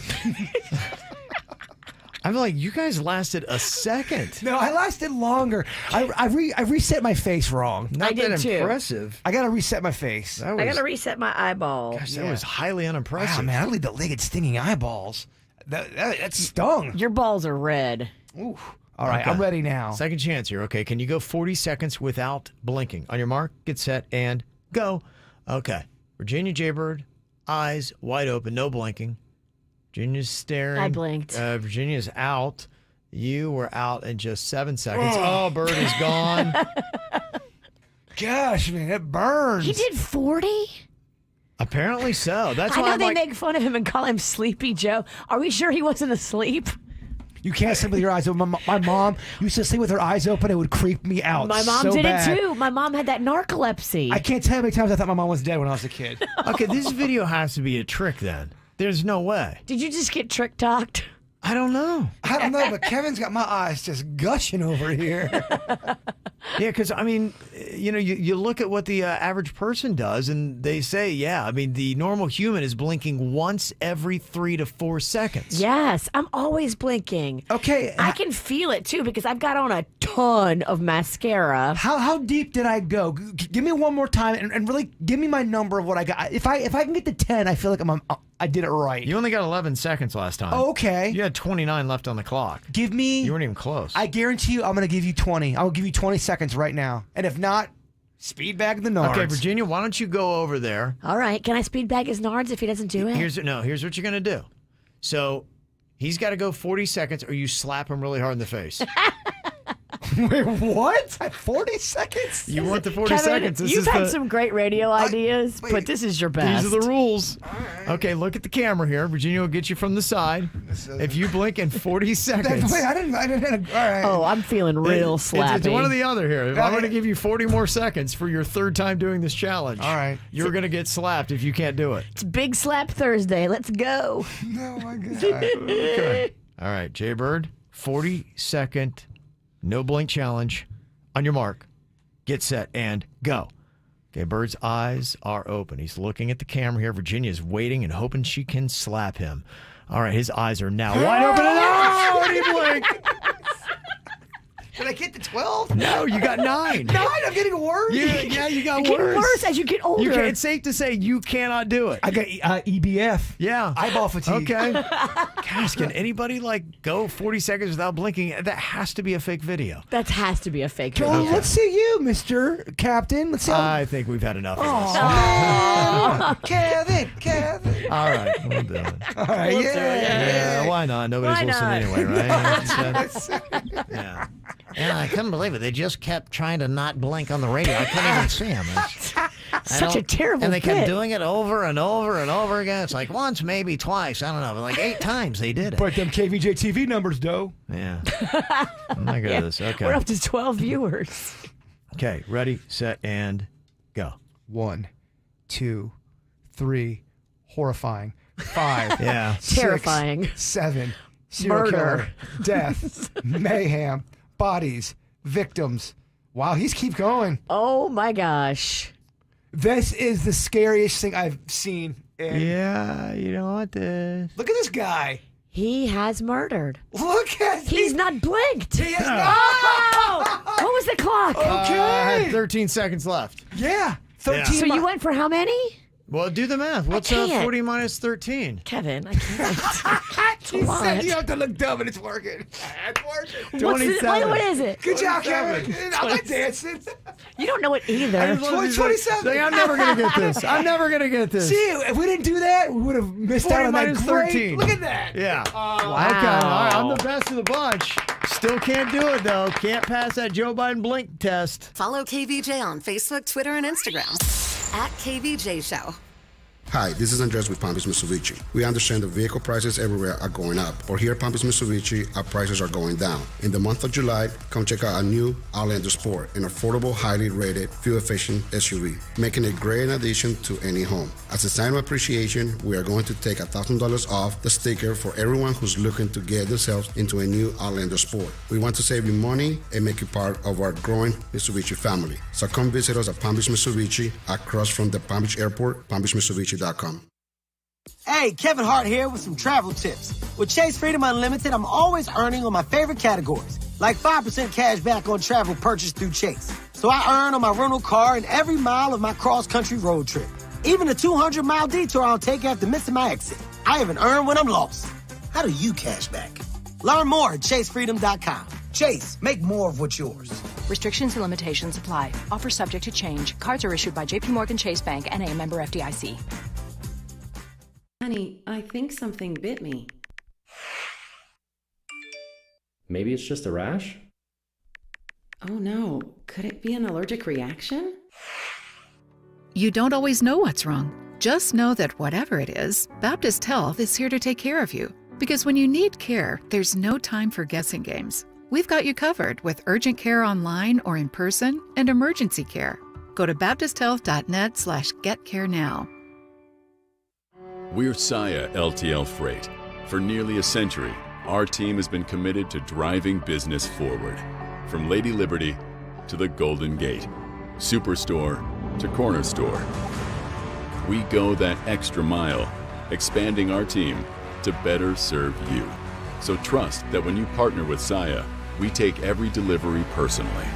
I'm like, you guys lasted a second. No, I lasted longer. I reset my face wrong. Not I did that too. impressive. I got to reset my face. That was, I got to reset my eyeball. gosh, that was highly unimpressive. Wow, man, I leave the leg at stinging eyeballs. That stung. Your balls are red. Ooh. All right, Okay. I'm ready now. Second chance here. Okay, can you go 40 seconds without blinking? On your mark, get set, and go. Okay. Virginia Jaybird, eyes wide open, no blinking. Virginia's staring. I blinked. Virginia's out. You were out in just 7 seconds. Oh, Bird is gone. Gosh, man, it burns. He did 40? Apparently so. That's I why know I'm they like, make fun of him and call him Sleepy Joe. Are we sure he wasn't asleep? You can't sleep with your eyes open. My mom used to sleep with her eyes open. It would creep me out. My mom so did bad. it too. My mom had that narcolepsy. I can't tell you how many times I thought my mom was dead when I was a kid. okay, this video has to be a trick then. There's no way. Did you just get trick talked? I don't know. I don't know, but Kevin's got my eyes just gushing over here. Yeah, because, I mean, you look at what the average person does, and they say, yeah, I mean, the normal human is blinking once every 3 to 4 seconds. Yes, I'm always blinking. Okay. I can feel it too because I've got on a ton of mascara. How deep did I go? Give me one more time and really give me my number of what I got. If I can get to 10, I feel like I did it right. You only got 11 seconds last time. Okay. You had 29 left on the clock. Give me... You weren't even close. I guarantee you I'm going to give you 20. I will give you 20 seconds right now. And if not, speed bag the Nards. Okay, Virginia, why don't you go over there? All right. Can I speed bag his Nards if he doesn't do it? Here's what you're going to do. So he's got to go 40 seconds or you slap him really hard in the face. Wait, what? 40 seconds? You want the 40 Kevin, seconds. You've had some great radio ideas, but this is your best. These are the rules. Right. Okay, look at the camera here. Virginia will get you from the side. If you blink in 40 seconds. Wait, I didn't. All right. Oh, I'm feeling real slappy. It's one or the other here. I'm going to give you 40 more seconds for your third time doing this challenge. All right. You're going to get slapped if you can't do it. It's Big Slap Thursday. Let's go. No, my God. Okay. All right, Jay Bird, 40-second no blink challenge. On your mark, get set, and go. Okay, Bird's eyes are open. He's looking at the camera here. Virginia's waiting and hoping she can slap him. All right, his eyes are now wide open. And he blinked. Did I get to 12? No, you got 9. 9? I'm getting worse? Yeah, you got You're worse. getting worse as you get older. It's safe to say you cannot do it. I got EBF. Yeah. Eyeball fatigue. Okay. Gosh, can anybody go 40 seconds without blinking? That has to be a fake video. That has to be a fake Well, video. let's see you, Mr. Captain. Let's see. I think we've had enough of this. Oh, Kevin. All right, we'll do it. All right, Yeah, why not? Nobody's listening anyway, right? Yeah. Yeah, I couldn't believe it. They just kept trying to not blink on the radio. I couldn't even see them. Such a terrible And they kept bit. doing it over and over and over again. It's like once, maybe twice. I don't know. But like 8 times they did it. But them KVJ TV numbers, though. Yeah. I'm not good at this. Okay. We're up to 12 viewers. Okay, ready, set, and go. 1, 2, 3. Horrifying. 5. Yeah. 6, Terrifying. 7. Serial Murder. killer. Death. Mayhem. Bodies. Victims. Wow, he's keep going. Oh my gosh. This is the scariest thing I've seen. Yeah, you don't want this. Look at this guy. He has murdered. Look at He's not blinked. He is Oh! What was the clock? I had 13 seconds left. Yeah. 13. So you went for how many? Well, do the math. What's can't. 40 minus 13? Kevin, I can't. He said you have to look dumb and it's working. It's working. What is it? Good job, Kevin. I'm not dancing. You don't know it either. 27. I'm never going to get this. I'm never going to get this. See, if we didn't do that, we would have missed out on that minus great. 13. Look at that. Yeah. Wow. Okay. All right. I'm the best of the bunch. Still can't do it, though. Can't pass that Joe Biden blink test. Follow KVJ on Facebook, Twitter, and Instagram at KVJ Show. Hi, this is Andres with Palm Beach Mitsubishi. We understand the vehicle prices everywhere are going up, but here at Palm Beach Mitsubishi, our prices are going down. In the month of July, come check out our new Outlander Sport, an affordable, highly rated, fuel-efficient SUV, making it a great addition to any home. As a sign of appreciation, we are going to take $1,000 off the sticker for everyone who's looking to get themselves into a new Outlander Sport. We want to save you money and make you part of our growing Mitsubishi family. So come visit us at Palm Beach Mitsubishi, across from the Palm Beach Airport, palmbeachmitsubishi.com. Hey, Kevin Hart here with some travel tips. With Chase Freedom Unlimited, I'm always earning on my favorite categories, like 5% cash back on travel purchased through Chase. So I earn on my rental car and every mile of my cross-country road trip. Even a 200-mile detour I'll take after missing my exit. I even earn when I'm lost. How do you cash back? Learn more at ChaseFreedom.com. Chase, make more of what's yours. Restrictions and limitations apply. Offer subject to change. Cards are issued by JPMorgan Chase Bank, N.A., member FDIC. Honey, I think something bit me. Maybe it's just a rash? Oh no, could it be an allergic reaction? You don't always know what's wrong. Just know that whatever it is, Baptist Health is here to take care of you. Because when you need care, there's no time for guessing games. We've got you covered with urgent care online or in person and emergency care. Go to baptisthealth.net/getcarenow. We're Saia LTL Freight. For nearly a century, our team has been committed to driving business forward. From Lady Liberty to the Golden Gate, Superstore to Corner Store. We go that extra mile, expanding our team to better serve you. So trust that when you partner with Saia, we take every delivery personally.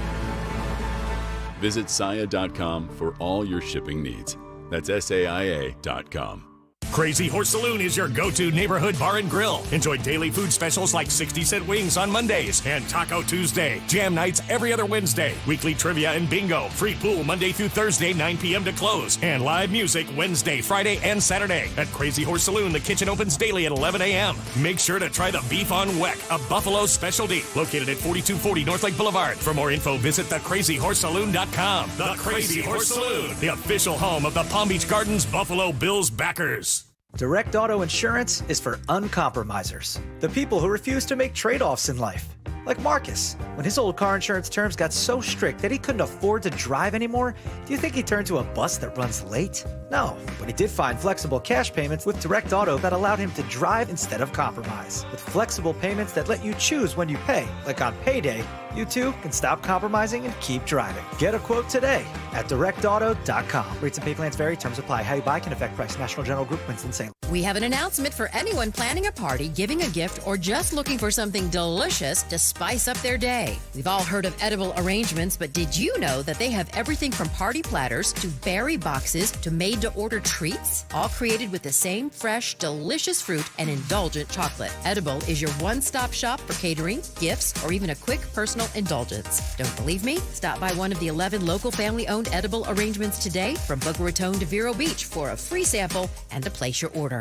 Visit Saia.com for all your shipping needs. That's SAIA.com. Crazy Horse Saloon is your go-to neighborhood bar and grill. Enjoy daily food specials like 60-cent wings on Mondays and Taco Tuesday. Jam nights every other Wednesday. Weekly trivia and bingo. Free pool Monday through Thursday, 9 p.m. to close. And live music Wednesday, Friday, and Saturday. At Crazy Horse Saloon, the kitchen opens daily at 11 a.m. Make sure to try the beef on weck, a Buffalo specialty. Located at 4240 North Lake Boulevard. For more info, visit thecrazyhorsesaloon.com. The Crazy Horse Saloon, the official home of the Palm Beach Gardens Buffalo Bills backers. Direct Auto Insurance is for uncompromisers, the people who refuse to make trade-offs in life. Like Marcus. When his old car insurance terms got so strict that he couldn't afford to drive anymore, do you think he turned to a bus that runs late? No, but he did find flexible cash payments with Direct Auto that allowed him to drive instead of compromise. With flexible payments that let you choose when you pay, like on payday, you too can stop compromising and keep driving. Get a quote today at directauto.com. Rates and pay plans vary. Terms apply. How you buy can affect price. National General Group, Winston-Salem. We have an announcement for anyone planning a party, giving a gift, or just looking for something delicious to spice up their day. We've all heard of edible arrangements, but did you know that they have everything from party platters to berry boxes to made-to-order treats? All created with the same fresh, delicious fruit and indulgent chocolate. Edible is your one-stop shop for catering, gifts, or even a quick personal indulgence. Don't believe me? Stop by one of the 11 local family-owned edible arrangements today from Boca Raton to Vero Beach for a free sample and to place your order.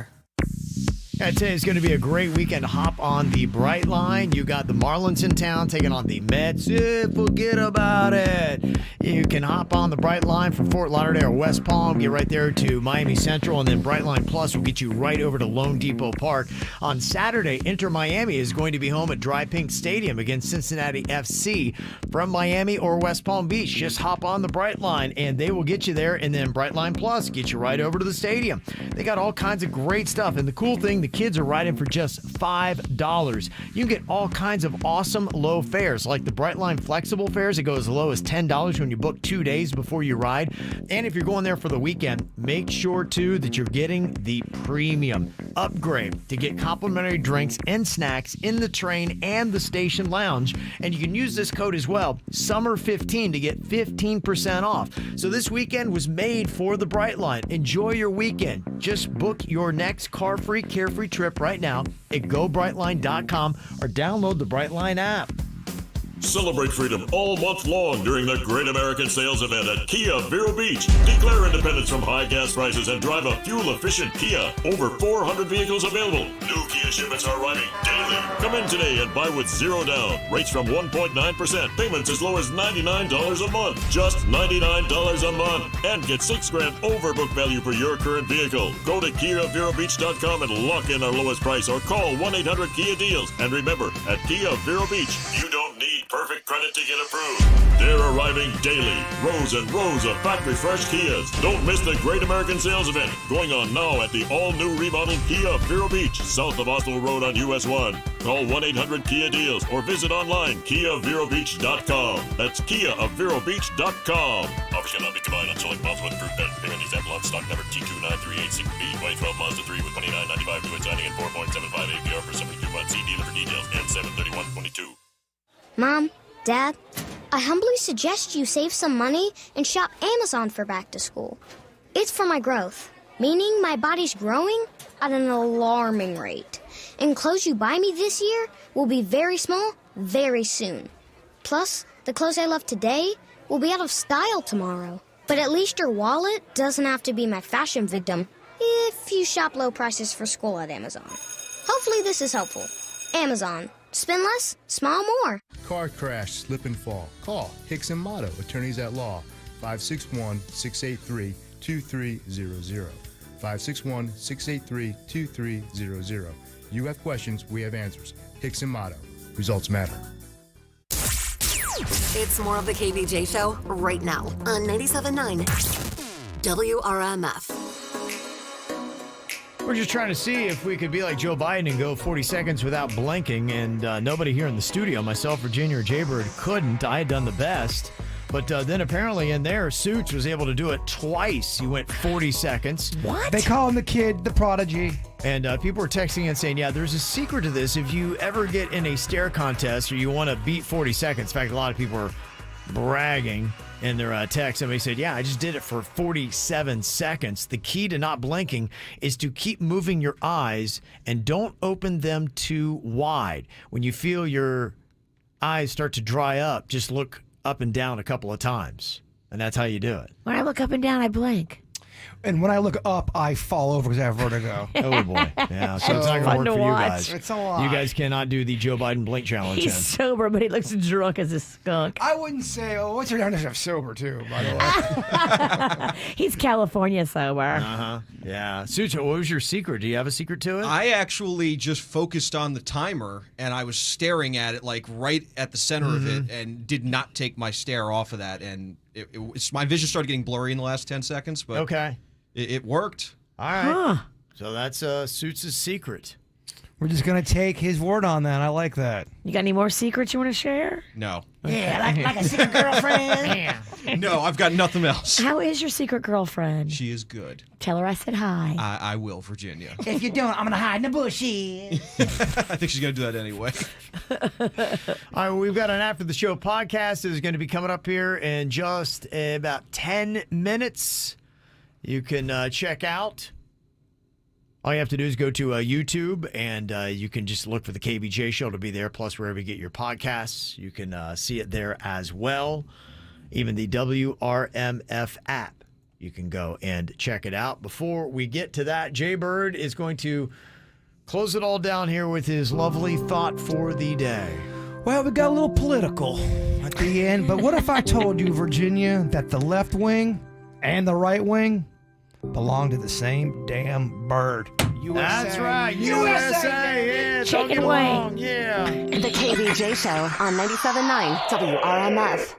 Yeah, today is going to be a great weekend. Hop on the Bright Line. You got the Marlins in town taking on the Mets. Forget about it. You can hop on the Bright Line from Fort Lauderdale or West Palm. Get right there to Miami Central, and then Bright Line Plus will get you right over to Lone Depot Park. On Saturday, Inter Miami is going to be home at Dry Pink Stadium against Cincinnati FC from Miami or West Palm Beach. Just hop on the Bright Line, and they will get you there, and then Bright Line Plus get you right over to the stadium. They got all kinds of great stuff, and the cool thing, the kids are riding for just $5. You can get all kinds of awesome low fares, like the Brightline flexible fares. It goes as low as $10 when you book 2 days before you ride. And if you're going there for the weekend, make sure too that you're getting the premium upgrade to get complimentary drinks and snacks in the train and the station lounge. And you can use this code as well, SUMMER15, to get 15% off. So this weekend was made for the Brightline. Enjoy your weekend. Just book your next car-free, carefree trip right now at GoBrightline.com or download the Brightline app. Celebrate freedom all month long during the Great American Sales Event at Kia Vero Beach. Declare independence from high gas prices and drive a fuel-efficient Kia. Over 400 vehicles available. New Kia shipments are arriving daily. Come in today and buy with zero down. Rates from 1.9%. Payments as low as $99 a month. Just $99 a month. And get $6,000 over book value for your current vehicle. Go to KiaVeroBeach.com and lock in our lowest price or call 1-800-KIA-DEALS. And remember, at Kia Vero Beach, you don't need perfect credit to get approved. They're arriving daily. Rows and rows of factory fresh Kias. Don't miss the Great American Sales Event going on now at the all-new remodeled Kia Vero Beach, south of Oslo Road on US 1. Call 1-800-KIA-DEALS or visit online KiaVeroBeach.com. That's KiaVeroBeach.com. Offers cannot be combined on select models with approved benefit payment. Example on stock number T29386B, 2012 Mazda 3 with 2995 due signing and 4.75 APR for 72 months. See dealer for details and 73122. Mom, Dad, I humbly suggest you save some money and shop Amazon for back to school. It's for my growth, meaning my body's growing at an alarming rate. And clothes you buy me this year will be very small very soon. Plus, the clothes I love today will be out of style tomorrow. But at least your wallet doesn't have to be my fashion victim if you shop low prices for school at Amazon. Hopefully this is helpful. Amazon. Spend less, smile more. Car crash, slip and fall. Call Hicks and Motto, attorneys at law, 561-683-2300. 561-683-2300. You have questions, we have answers. Hicks and Motto. Results matter. It's more of the KVJ Show right now on 97.9 WRMF. We're just trying to see if we could be like Joe Biden and go 40 seconds without blinking, and nobody here in the studio, myself, Virginia, or Jaybird, couldn't. I had done the best. But then apparently in there, Suits was able to do it twice. He went 40 seconds. What? They call him the kid, the prodigy. And people were texting and saying, yeah, there's a secret to this. If you ever get in a stare contest or you want to beat 40 seconds, in fact, a lot of people are bragging in their text. Somebody said, yeah, I just did it for 47 seconds. The key to not blinking is to keep moving your eyes and don't open them too wide. When you feel your eyes start to dry up, just look up and down a couple of times. And that's how you do it. When I look up and down, I blink. And when I look up, I fall over because I have vertigo. Oh, boy. Yeah, so it's not going to work for you guys. It's a lot. You guys cannot do the Joe Biden blink challenge. He's sober, but he looks drunk as a skunk. I wouldn't say, what's your definition of sober, too, by the way? He's California sober. Uh-huh. Yeah. Sucho, what was your secret? Do you have a secret to it? I actually just focused on the timer, and I was staring at it, like, right at the center of it, and did not take my stare off of that. And my vision started getting blurry in the last 10 seconds, but okay. It worked. All right. So that's Suits' secret. We're just going to take his word on that. I like that. You got any more secrets you want to share? No. Yeah, like a secret girlfriend. No, I've got nothing else. How is your secret girlfriend? She is good. Tell her I said hi. I will, Virginia. If you don't, I'm going to hide in the bushes. I think she's going to do that anyway. All right, we've got an After the Show podcast that is going to be coming up here in just about 10 minutes. You can check out. All you have to do is go to YouTube, and you can just look for the KBJ Show to be there, plus wherever you get your podcasts. You can see it there as well. Even the WRMF app. You can go and check it out. Before we get to that, Jay Bird is going to close it all down here with his lovely thought for the day. Well, we got a little political at the end, but what if I told you, Virginia, that the left wing and the right wing belong to the same damn bird? USA. That's right. USA. Yeah, Chicken wing. Yeah. The KVJ Show on 97.9 WRMF.